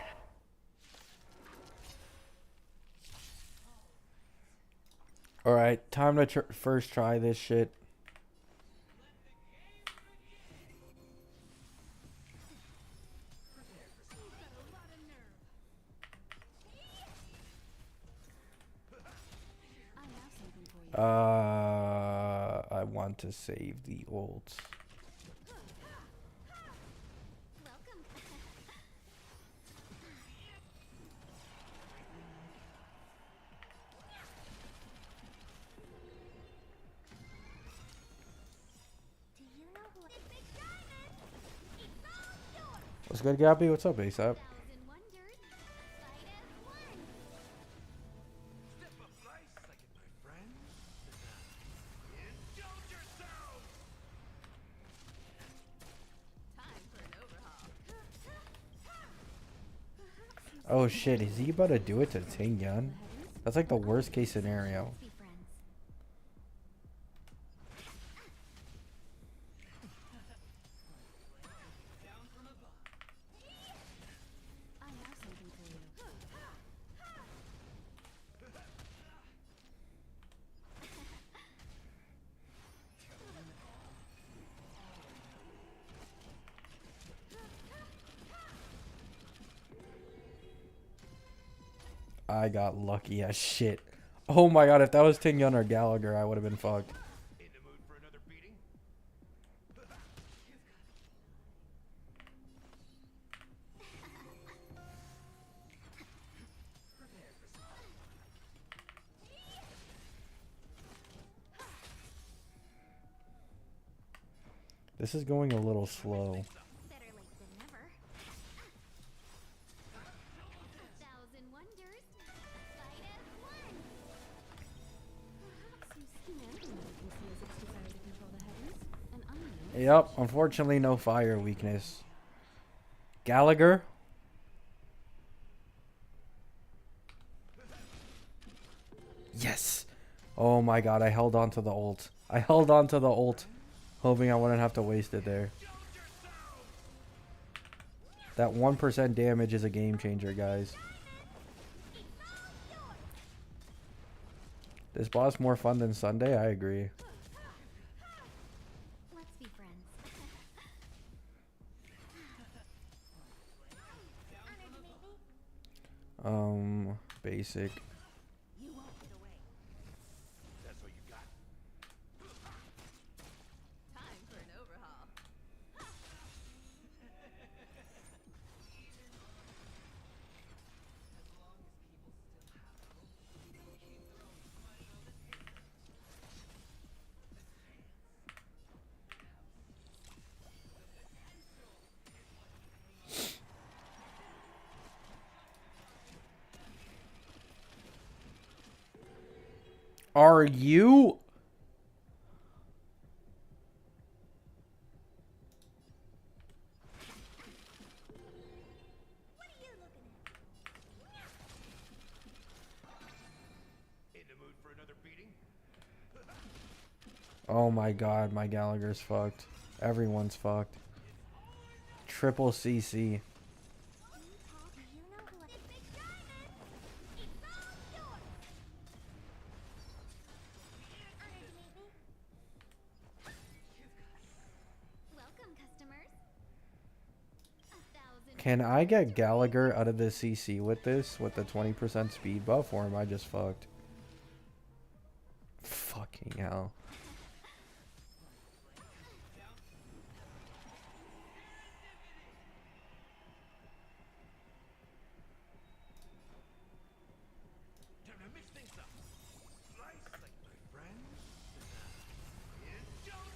Speaker 1: Alright, time to first try this shit. I want to save the ult.
Speaker 2: Welcome. Do you know who it's Big Diamond? It's all yours.
Speaker 1: What's good, Gabby? What's up, ASAP?
Speaker 2: Thousand wonders. Fight as one.
Speaker 4: Step up nice second, my friend. Indulge yourself!
Speaker 3: Time for an overhaul.
Speaker 1: Oh shit, is he about to do it to Ting Yun? That's like the worst case scenario.
Speaker 2: Let's be friends.
Speaker 3: I have something for you.
Speaker 1: I got lucky as shit. Oh my god, if that was Ting Yun or Gallagher, I would have been fucked.
Speaker 4: In the mood for another beating?
Speaker 1: This is going a little slow.
Speaker 2: Better late than never. Thousand wonders. Fight as one.
Speaker 3: Perhaps you skin everyone can see as its desire to control the heavens, and I know.
Speaker 1: Yep, unfortunately no fire weakness. Gallagher? Yes! Oh my god, I held on to the ult. I held on to the ult, hoping I wouldn't have to waste it there. That 1% damage is a game changer, guys. This boss more fun than Sunday? I agree.
Speaker 2: Let's be friends. Honored to meet me.
Speaker 1: Basic.
Speaker 2: You won't get away.
Speaker 4: That's what you got.
Speaker 3: Time for an overhaul.
Speaker 1: Are you?
Speaker 2: What are you looking at?
Speaker 4: In the mood for another beating?
Speaker 1: Oh my god, my Gallagher's fucked. Everyone's fucked. Triple CC.
Speaker 2: Do you know who it's Big Diamond? It's all yours. Honored to meet me. Welcome, customers. 1,000.
Speaker 1: Can I get Gallagher out of the CC with this, with the 20% speed buff, or am I just fucked? Fucking hell.
Speaker 4: Time to mix things up. Nice like my friend. Indulge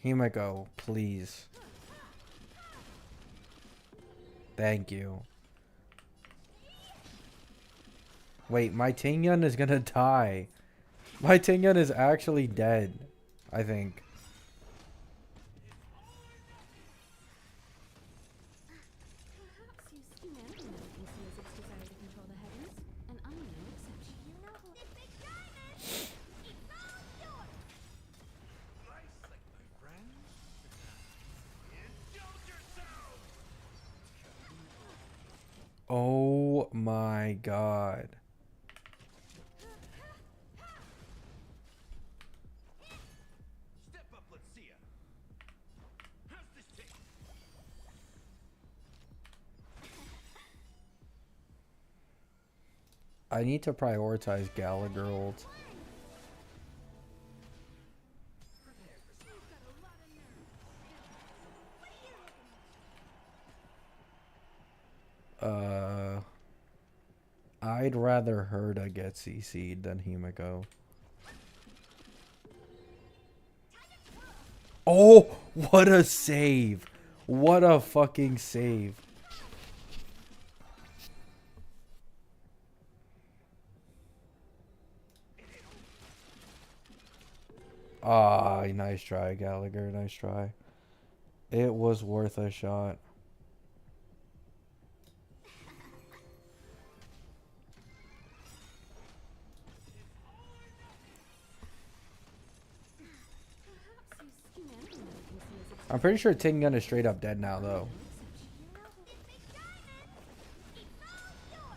Speaker 1: Himiko, please. Thank you. Wait, my Tingyun is gonna die. My Tingyun is actually dead, I think.
Speaker 3: Perhaps you humanity can see as its desire to control the heavens, and I'm no exception.
Speaker 2: You know who this big diamond? It's all yours!
Speaker 4: Nice, like my friend. Indulge yourself!
Speaker 1: Oh my god.
Speaker 4: Step up, let's see ya. How's this taste?
Speaker 1: I need to prioritize Gallagher ult. I'd rather Herda get CC'd than Himiko. Oh, what a save. What a fucking save. Ah, nice try, Gallagher. Nice try. It was worth a shot.
Speaker 3: Perhaps you humanity can see as its
Speaker 1: I'm pretty sure Tingyun is straight up dead now, though.
Speaker 2: You know who this big diamond? It's all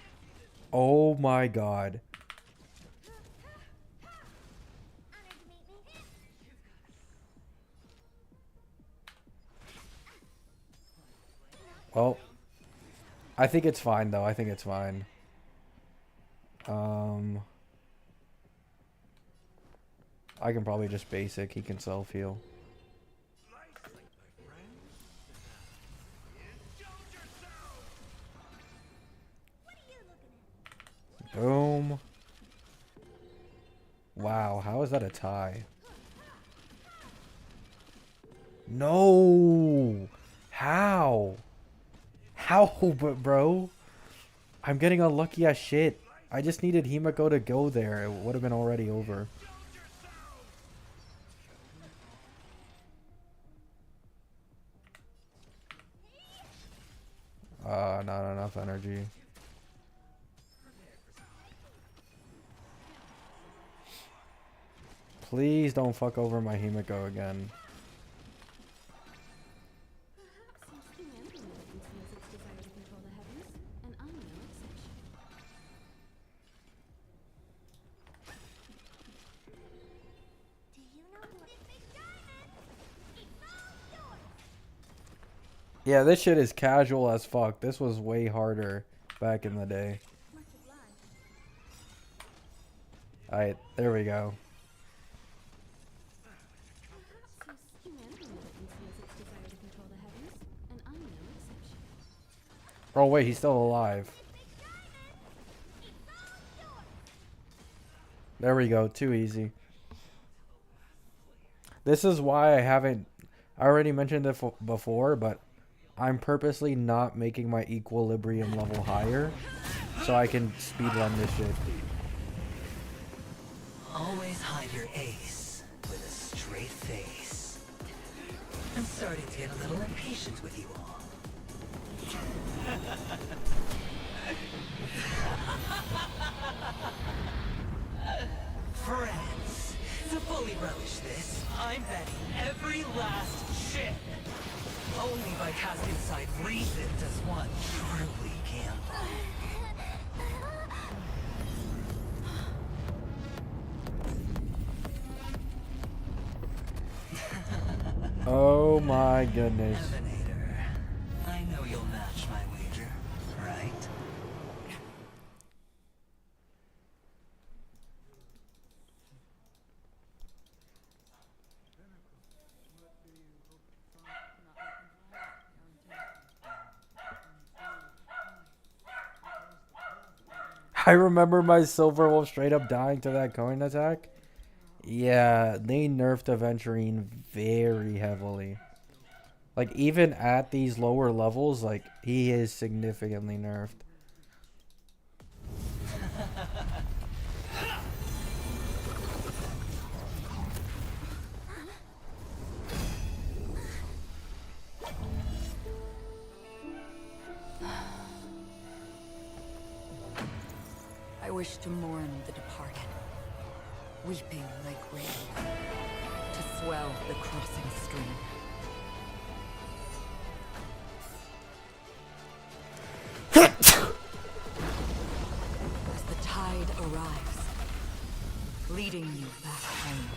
Speaker 2: yours!
Speaker 1: Oh my god.
Speaker 2: Honored to meet me.
Speaker 1: Well, I think it's fine, though. I think it's fine. I can probably just basic. He can self-heal.
Speaker 4: Nice, like my friend. Indulge yourself!
Speaker 2: What are you looking at?
Speaker 1: Boom. Wow, how is that a tie? No! How? How, bro? I'm getting unlucky as shit. I just needed Himiko to go there. It would have been already over. Not enough energy. Please don't fuck over my Himiko again.
Speaker 3: Perhaps you humanity can see as its desire to control the heavens, and I'm no exception.
Speaker 2: Do you know who this big diamond? It's all yours!
Speaker 1: Yeah, this shit is casual as fuck. This was way harder back in the day.
Speaker 2: Much obliged.
Speaker 1: Alright, there we go.
Speaker 3: Perhaps you humanity can see as its desire to control the heavens, and I'm no exception.
Speaker 1: Oh wait, he's still alive. There we go. Too easy. This is why I haven't... I already mentioned it before, but I'm purposely not making my equilibrium level higher so I can speedrun this shit.
Speaker 11: Always hide your ace with a straight face. I'm starting to get a little impatient with you all. Friends, to fully relish this, I'm betting every last ship. Only by casting aside reason does one truly gamble.
Speaker 1: Oh my goodness.
Speaker 11: Evanator, I know you'll match my wager, right?
Speaker 1: I remember my Silver Wolf straight up dying to that coin attack. Yeah, they nerfed Aventurine very heavily. Like, even at these lower levels, like, he is significantly nerfed.
Speaker 10: I wish to mourn the departed, weeping like rain, to swell the crossing stream. As the tide arrives, leading you back home.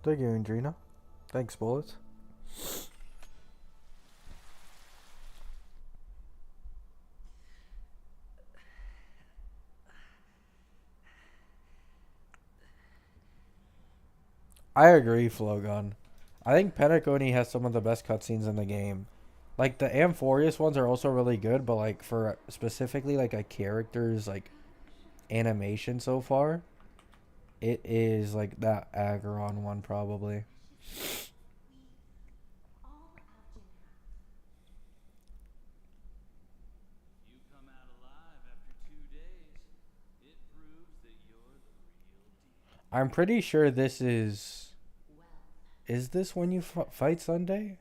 Speaker 1: Thank you, Andrina. Thanks, Bullets. I agree, Flowgun. I think Peakcony has some of the best cutscenes in the game. Like, the Amphorius ones are also really good, but, like, for specifically, like, a character's, like, animation so far, it is, like, that Acheron one, probably.
Speaker 4: You come out alive after 2 days. It proves that you're the real deal.
Speaker 1: I'm pretty sure this is... Is this when you fight Sunday?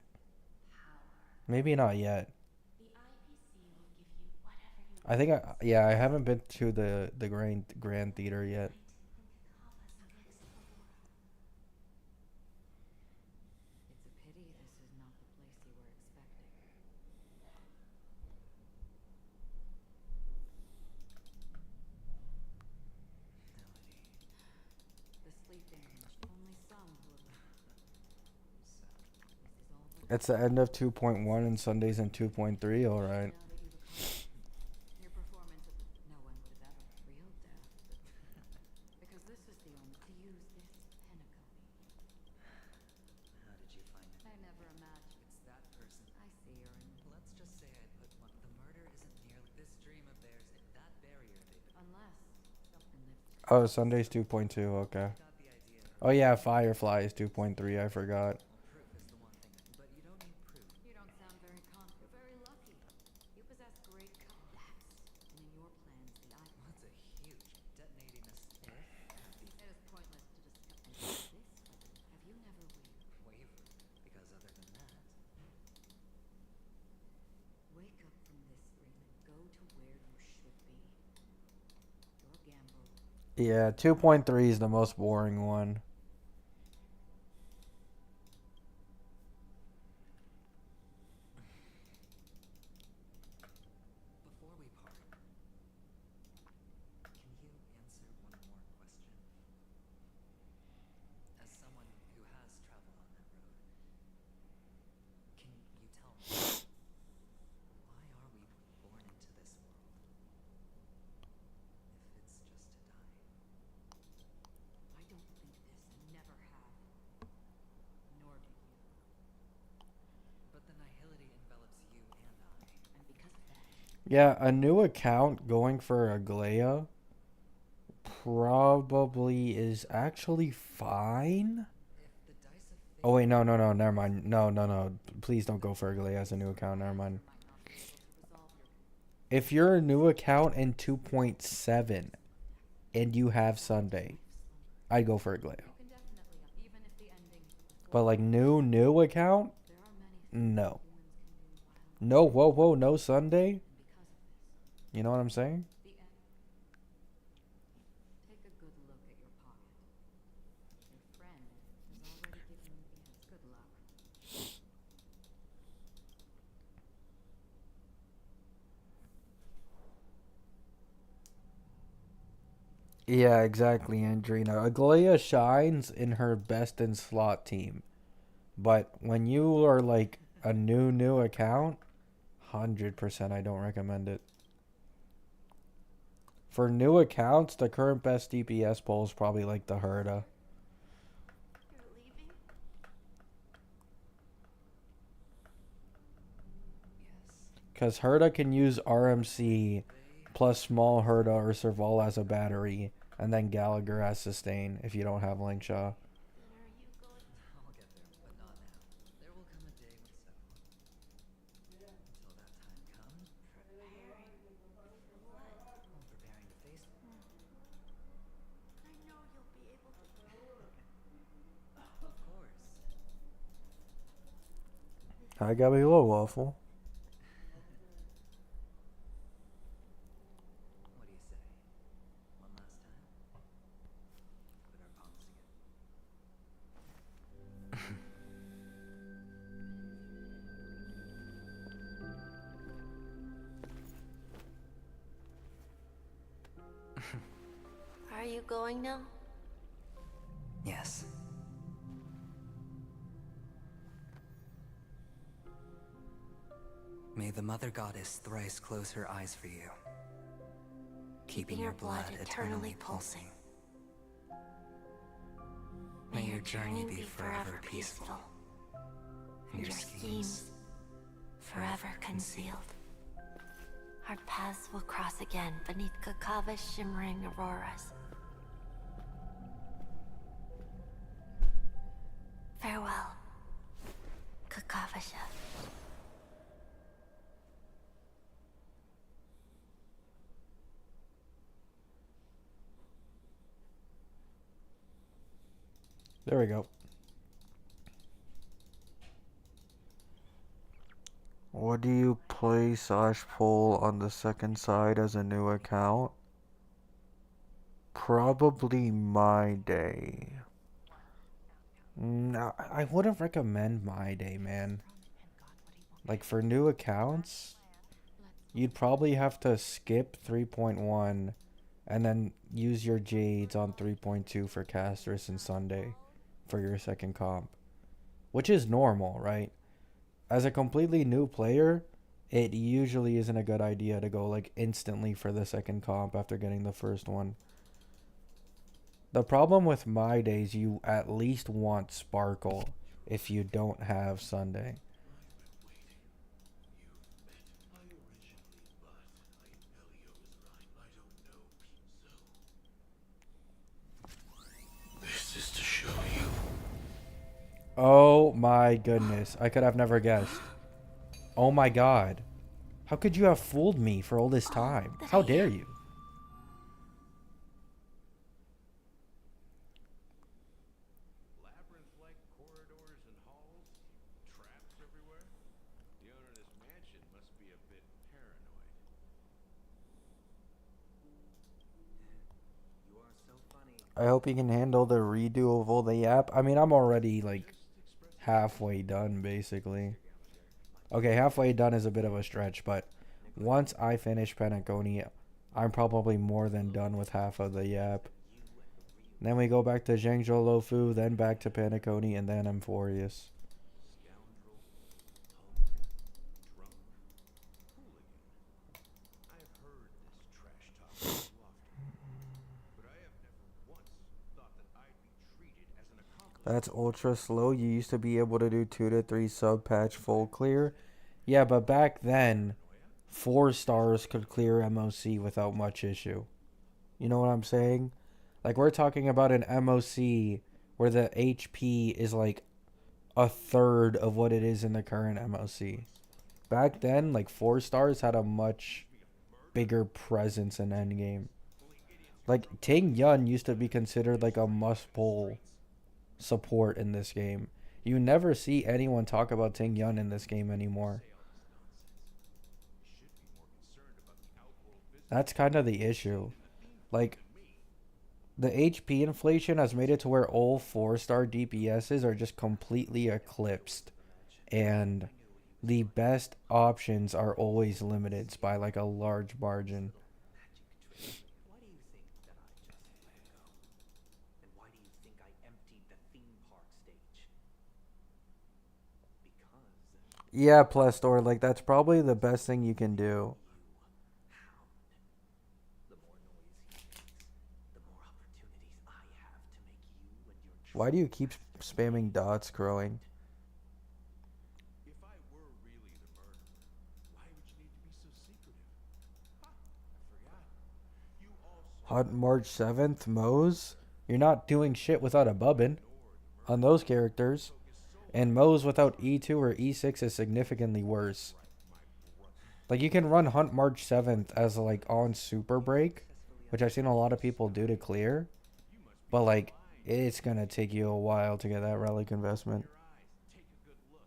Speaker 1: Maybe not yet. I think yeah, I haven't been to the Grand Theater yet.
Speaker 6: It's a pity this is not the place you were expecting. The sleeping, only some will.
Speaker 1: It's the end of 2.1 and Sundays in 2.3, alright.
Speaker 6: Your performance of no one would have ever real death, because this is the only to use this Peakcony.
Speaker 7: How did you find it?
Speaker 6: I never imagined
Speaker 7: It's that person.
Speaker 6: I see her in.
Speaker 7: Let's just say I put one. The murder isn't nearly this dream of theirs. That barrier they've been.
Speaker 6: Unless something lives.
Speaker 1: Oh, Sundays 2.2, okay.
Speaker 7: Got the idea.
Speaker 1: Oh yeah, Firefly is 2.3, I forgot.
Speaker 7: Proof is the one thing, but you don't need proof.
Speaker 6: You don't sound very confident. You're very lucky. You possess great contacts, and in your plans, the eye.
Speaker 7: What's a huge detonating a stiff?
Speaker 6: It is pointless to discuss this. Have you never
Speaker 7: Waver, because other than that,
Speaker 6: wake up from this dream and go to where you should be? Your gamble.
Speaker 1: Yeah, 2.3 is the most boring one.
Speaker 7: before we part, can you answer one more question? As someone who has traveled on that road, can you tell me, why are we born into this world? If it's just to die.
Speaker 6: I don't think this and never have. Nor do you.
Speaker 7: But the nihility envelops you and I.
Speaker 6: And because of that,
Speaker 1: Yeah, a new account going for Aglaya probably is actually fine.
Speaker 7: If the dice of fate
Speaker 1: Oh wait, no, never mind. No. Please don't go for Aglaya as a new account, never mind.
Speaker 6: might not be able to resolve your
Speaker 1: If you're a new account in 2.7 and you have Sunday, I'd go for Aglaya.
Speaker 6: You can definitely, even if the ending.
Speaker 1: But like new account?
Speaker 6: There are many things
Speaker 1: No.
Speaker 6: humans can do while
Speaker 1: No, whoa, no Sunday?
Speaker 6: because of this.
Speaker 1: You know what I'm saying?
Speaker 6: The end. Take a good look at your pocket. Your friend has already given you the answer. Good luck.
Speaker 1: Yeah, exactly, Andrina. Aglaya shines in her best in slot team. But when you are like a new account, 100% I don't recommend it. For new accounts, the current best DPS pool is probably like the Herda.
Speaker 2: You're leaving?
Speaker 1: Because Herda can use RMC plus small Herda or Serval as a battery, and then Gallagher as sustain if you don't have Linkshaw.
Speaker 2: Then are you going?
Speaker 7: I'll get there, but not now. There will come a day when so. Until that time comes,
Speaker 2: Preparing for what?
Speaker 7: I'm preparing to face it.
Speaker 2: I know you'll be able to.
Speaker 7: Of course.
Speaker 1: Hi, Gabby Low Waffle.
Speaker 7: What do you say? One last time? Put our palms together.
Speaker 2: Are you going now?
Speaker 7: Yes. May the Mother Goddess thrice close her eyes for you, keeping your blood eternally pulsing. May your journey be forever peaceful, and your schemes forever concealed.
Speaker 2: Our paths will cross again beneath Kakava's shimmering auroras. Farewell, Kakavasha.
Speaker 1: There we go. What do you play / pull on the second side as a new account? Probably My Day. No, I wouldn't recommend My Day, man. Like for new accounts, you'd probably have to skip 3.1 and then use your Jades on 3.2 for Castris and Sunday for your second comp. Which is normal, right? As a completely new player, it usually isn't a good idea to go like instantly for the second comp after getting the first one. The problem with My Days, you at least want Sparkle if you don't have Sunday.
Speaker 4: This is to show you.
Speaker 1: Oh my goodness. I could have never guessed. Oh my god. How could you have fooled me for all this time? How dare you?
Speaker 12: Labyrinth-like corridors and halls, traps everywhere. The owner of this mansion must be a bit paranoid.
Speaker 9: You are so funny.
Speaker 1: I hope you can handle the redo of all the app. I mean, I'm already like halfway done basically. Okay, halfway done is a bit of a stretch, but once I finish Peakcony, I'm probably more than done with half of the app. Then we go back to Zhengzhou Lofu, then back to Peakcony, and then Emphorius.
Speaker 12: Scoundrel, hungry, drunk, hooligan. I've heard this trash talk so often, but I have never once thought that I'd be treated as an accomplice.
Speaker 1: That's ultra slow. You used to be able to do 2 to 3 sub patch full clear. Yeah, but back then, 4 stars could clear MOC without much issue. You know what I'm saying? Like, we're talking about an MOC where the HP is like a third of what it is in the current MOC. Back then, like, 4 stars had a much bigger presence in endgame. Like, Ting Yun used to be considered like a must-pull support in this game. You never see anyone talk about Ting Yun in this game anymore. That's kind of the issue. Like, the HP inflation has made it to where all 4-star DPSs are just completely eclipsed. And the best options are always limited by like a large margin.
Speaker 9: Why do you think that I just let it go? And why do you think I emptied the theme park stage?
Speaker 1: Yeah, Plestor, like that's probably the best thing you can do.
Speaker 9: The more noise he makes, the more opportunities I have to make you and your
Speaker 1: Why do you keep spamming dots, crowing?
Speaker 12: If I were really the murderer, why would you need to be so secretive? Ha! I forgot. You also
Speaker 1: Hunt March 7th, Moe's? You're not doing shit without a bubbin on those characters. And Moe's without E2 or E6 is significantly worse. Like, you can run Hunt March 7th as, like, on Super Break, which I've seen a lot of people do to clear. But, like, it's gonna take you a while to get that relic investment.
Speaker 12: take a good look.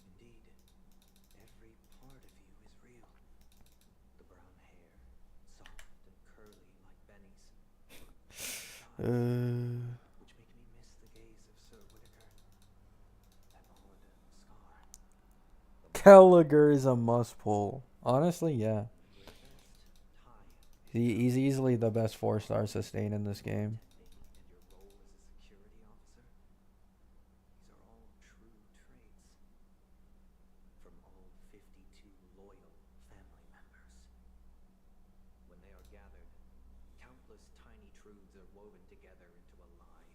Speaker 9: Indeed, every part of you is real. The brown hair, soft and curly like Benny's. Which make me miss the gaze of Sir Whitaker. That odd scar.
Speaker 1: Gallagher is a must pull. Honestly, yeah.
Speaker 9: Your best tie
Speaker 1: He's easily the best 4-star sustain in this game.
Speaker 9: and your role as a security officer. These are all true traits. From all 52 loyal family members. When they are gathered, countless tiny truths are woven together into a lie.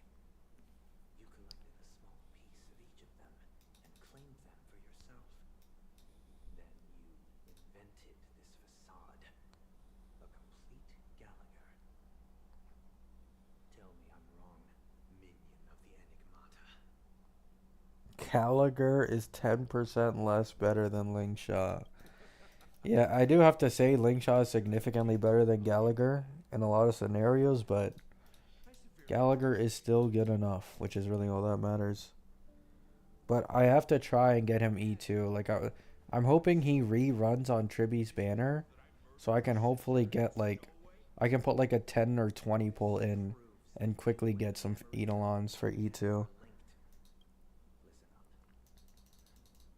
Speaker 9: You collected a small piece of each of them and claimed them for yourself. Then you invented this facade. A complete Gallagher. Tell me I'm wrong, minion of the Enigmata.
Speaker 1: Gallagher is 10% less better than Lingshaw. Yeah, I do have to say Lingshaw is significantly better than Gallagher in a lot of scenarios, but Gallagher is still good enough, which is really all that matters. But I have to try and get him E2. Like, I'm hoping he reruns on Triby's banner, so I can hopefully get, like, I can put, like, a 10 or 20 pull in and quickly get some Eidolons for E2.
Speaker 9: Listen up.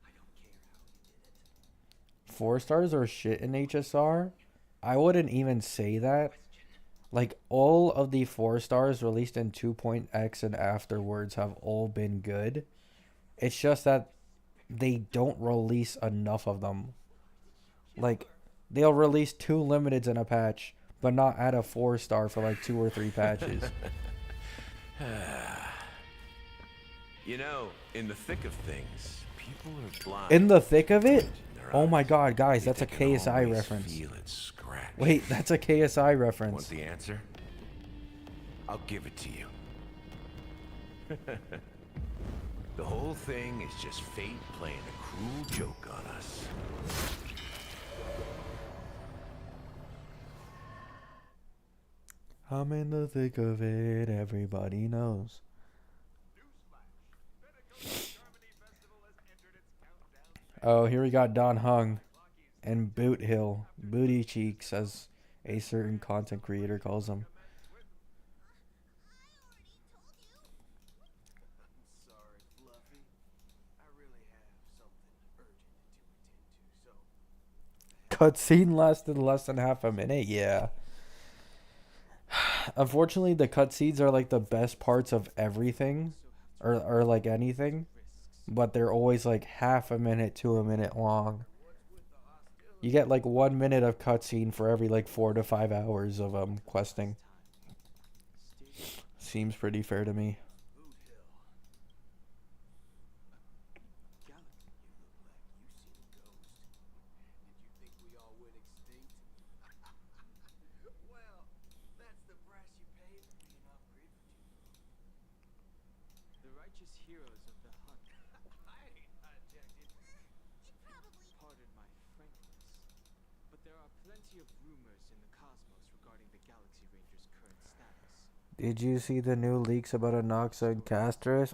Speaker 9: I don't care how you did it.
Speaker 1: 4-stars are shit in HSR? I wouldn't even say that. Like, all of the 4-stars released in 2.x and afterwards have all been good. It's just that they don't release enough of them. Like, they'll release 2 limiteds in a patch, but not add a 4-star for like 2 or 3 patches.
Speaker 12: You know, in the thick of things, people are blind.
Speaker 1: In the thick of it?
Speaker 12: in their
Speaker 1: Oh my
Speaker 12: eyes.
Speaker 1: god, guys,
Speaker 12: They
Speaker 1: that's a
Speaker 12: can
Speaker 1: KSI
Speaker 12: always
Speaker 1: reference.
Speaker 12: Feel it scratch.
Speaker 1: Wait, that's a KSI
Speaker 12: Want
Speaker 1: reference.
Speaker 12: the answer? I'll give it to you. The whole thing is just fate playing a cruel joke on us.
Speaker 1: I'm in the thick of it, everybody knows. Oh, here we got Don Hung and Boot Hill, Booty Cheeks, as a certain content creator calls him.
Speaker 12: Sorry, Fluffy. I really have something urgent to attend to, so...
Speaker 1: Cutscene lasted less than half a minute, yeah. Unfortunately, the cutscenes are like the best parts of everything, or like anything, but they're always like half a minute to a minute long. You get like 1 minute of cutscene for every like 4 to 5 hours of questing. Seems pretty fair to me.
Speaker 12: Well, that's the price you pay for being off grid for too long.
Speaker 13: The righteous heroes of the hunt.
Speaker 12: I ain't objected.
Speaker 13: Pardon my frankness, but there are plenty of rumors in the cosmos regarding the Galaxy Ranger's current status.
Speaker 1: Did you see the new leaks about Anoxa and Castris?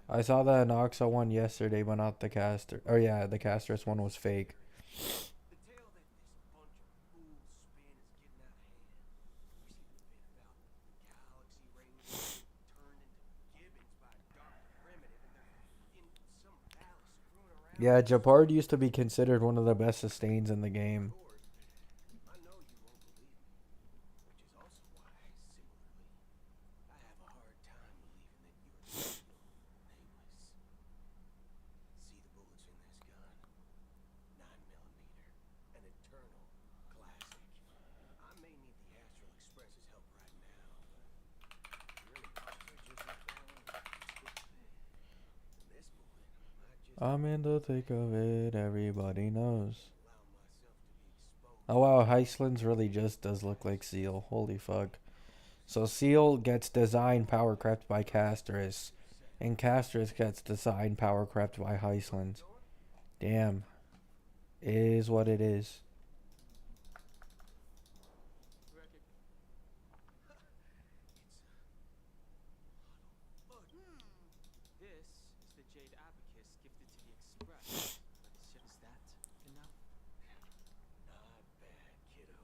Speaker 1: I saw the Anoxa one yesterday, but not the Castor. Oh yeah, the Castris one was fake.
Speaker 12: The tale that this bunch of fools spin is getting out of hand. There's even a bit about the Galaxy Rangers turned into gibbons by Dr. Primitive, and they're in some valley screwing around.
Speaker 1: Yeah, Japard used to be considered one of the best sustains in the game.
Speaker 12: I know you won't believe me, which is also why, similarly, I have a hard time believing that you're
Speaker 1: I'm in the thick of it, everybody knows. Oh wow, Heisland's really just does look like Seal. Holy fuck. So Seal gets design power crept by Castris, and Castris gets design power crept by Heisland. Damn. It is what it is.
Speaker 13: This is the Jade Abacus gifted to the Express. Is that enough?
Speaker 12: Not bad, kiddo.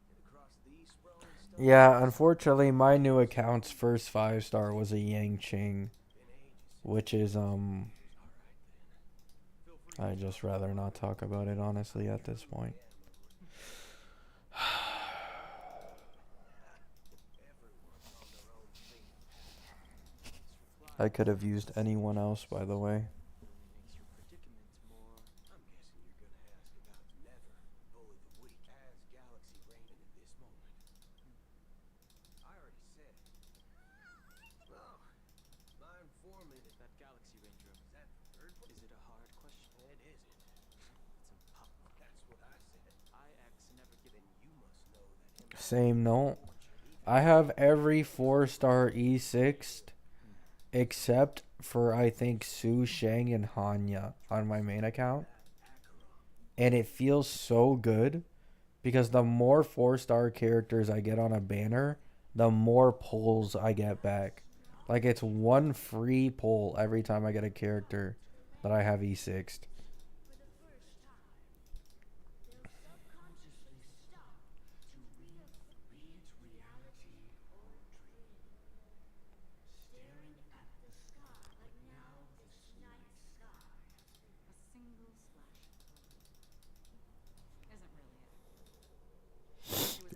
Speaker 12: Get across these sprawling stones.
Speaker 1: Yeah, unfortunately, my new account's first 5-star was a Yang Ching, which is, I'd just rather not talk about it, honestly, at this point. I could have used anyone else, by the way.
Speaker 12: I'm guessing you're gonna ask about Never, Bully the Week, as Galaxy Ranger at this moment. I already said. Oh, my informant is
Speaker 13: That Galaxy Ranger.
Speaker 12: that the third one?
Speaker 13: Is it a hard question?
Speaker 12: It isn't.
Speaker 13: It's impossible.
Speaker 12: That's what I said.
Speaker 13: IX never given.
Speaker 12: You must know that him.
Speaker 1: Same note. I have every 4-star E6 except for, I think, Su Shang and Hanya on my main account. And it feels so good because the more 4-star characters I get on a banner, the more pulls I get back. Like, it's one free pull every time I get a character that I have E6'd.
Speaker 6: A single splash of color. Isn't really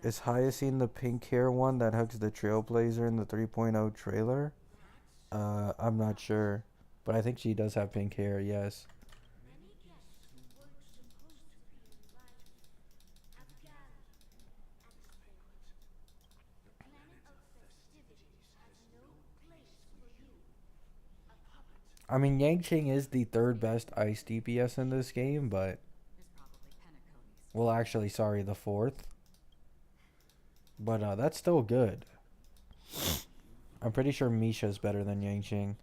Speaker 6: it.
Speaker 1: Is Hyacine the pink hair one that hugs the Trailblazer in the 3.0 trailer? I'm not sure. But I think she does have pink hair, yes. I mean, Yang Ching is the third best ice DPS in this game, but... Well, actually, sorry, the fourth. But that's still good. I'm pretty sure Misha's better than Yang Ching.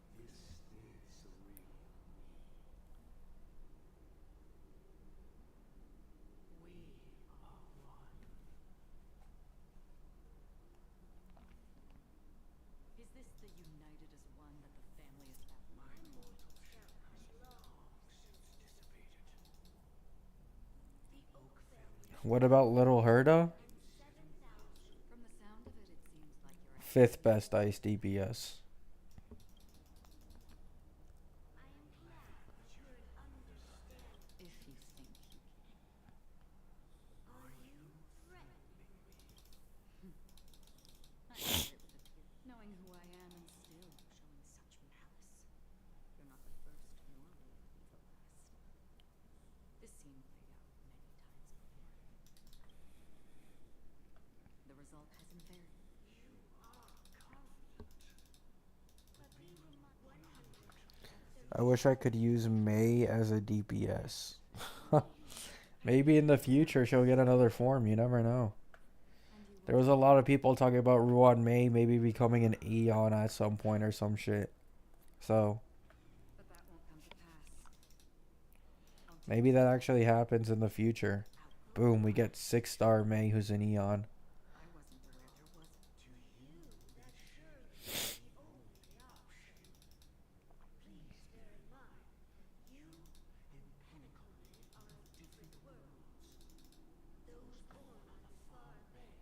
Speaker 6: Is this the united as one that the family is about? My mortal shell has long since dissipated. The Oak family.
Speaker 1: What about Little Herda?
Speaker 6: From the sound of it, it seems like you're
Speaker 1: Fifth best ice DPS.
Speaker 6: if you think you can.
Speaker 2: Are you threatening me?
Speaker 6: I hear it with a tear, knowing who I am and still showing such malice. You're not the first, nor will you be the last. This scene played out many times before. The result hasn't varied.
Speaker 2: You are confident. But be reminded.
Speaker 1: I wish I could use Mei as a DPS. Maybe in the future she'll get another form. You never know. There was a lot of people talking about Ruan Mei maybe becoming an Eon at some point or some shit. So
Speaker 6: But that won't come to pass.
Speaker 1: maybe that actually happens in the future. Boom, we get 6-star Mei who's an Eon.
Speaker 6: I wasn't aware there was.
Speaker 2: To you, that surely is the only option. Please bear in mind, you and Peakcony are of different worlds. Those born on a far bank.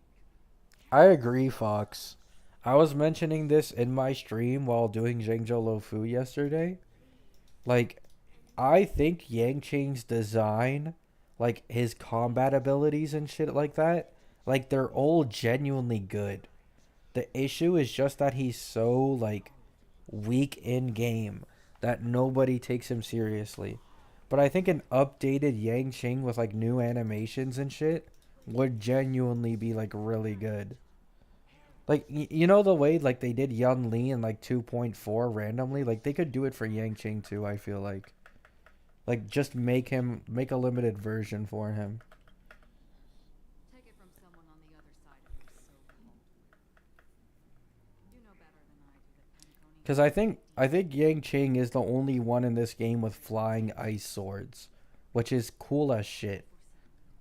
Speaker 1: I agree, Fox. I was mentioning this in my stream while doing Zhengzhou Lofu yesterday. Like, I think Yang Ching's design, like his combat abilities and shit like that, like they're all genuinely good. The issue is just that he's so, like, weak in game that nobody takes him seriously. But I think an updated Yang Ching with, like, new animations and shit would genuinely be, like, really good. Like, you know the way, like, they did Yun Li in, like, 2.4 randomly? Like, they could do it for Yang Ching, too, I feel like. Like, just make a limited version for him.
Speaker 6: Take it from someone on the other side of your so-called will. You know better than I do that Peniconi.
Speaker 1: Because I think Yang Ching is the only one in this game with flying ice swords. Which is cool as shit.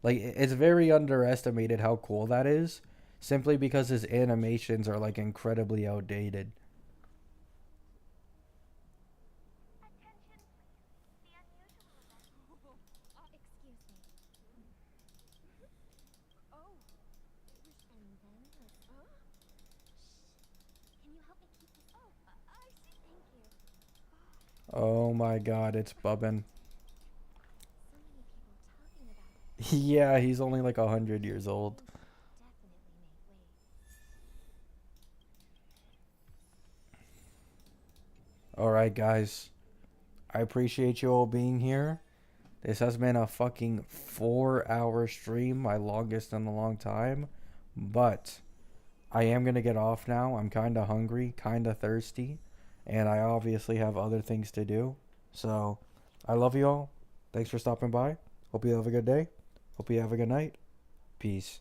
Speaker 1: Like, it's very underestimated how cool that is. Simply because his animations are, like, incredibly outdated.
Speaker 2: Attention, please. The unusual event. Excuse me. Oh. And then was. Shh. Can you help me keep this? Oh, I see. Thank you.
Speaker 1: Oh my god, it's Bubbin.
Speaker 2: So many people talking about it.
Speaker 1: Yeah, he's only like 100 years old.
Speaker 2: Definitely make waves.
Speaker 1: Alright, guys. I appreciate you all being here. This has been a fucking 4-hour stream, my longest in a long time. But I am going to get off now. I'm kind of hungry, kind of thirsty. And I obviously have other things to do. So, I love you all. Thanks for stopping by. Hope you have a good day. Hope you have a good night. Peace.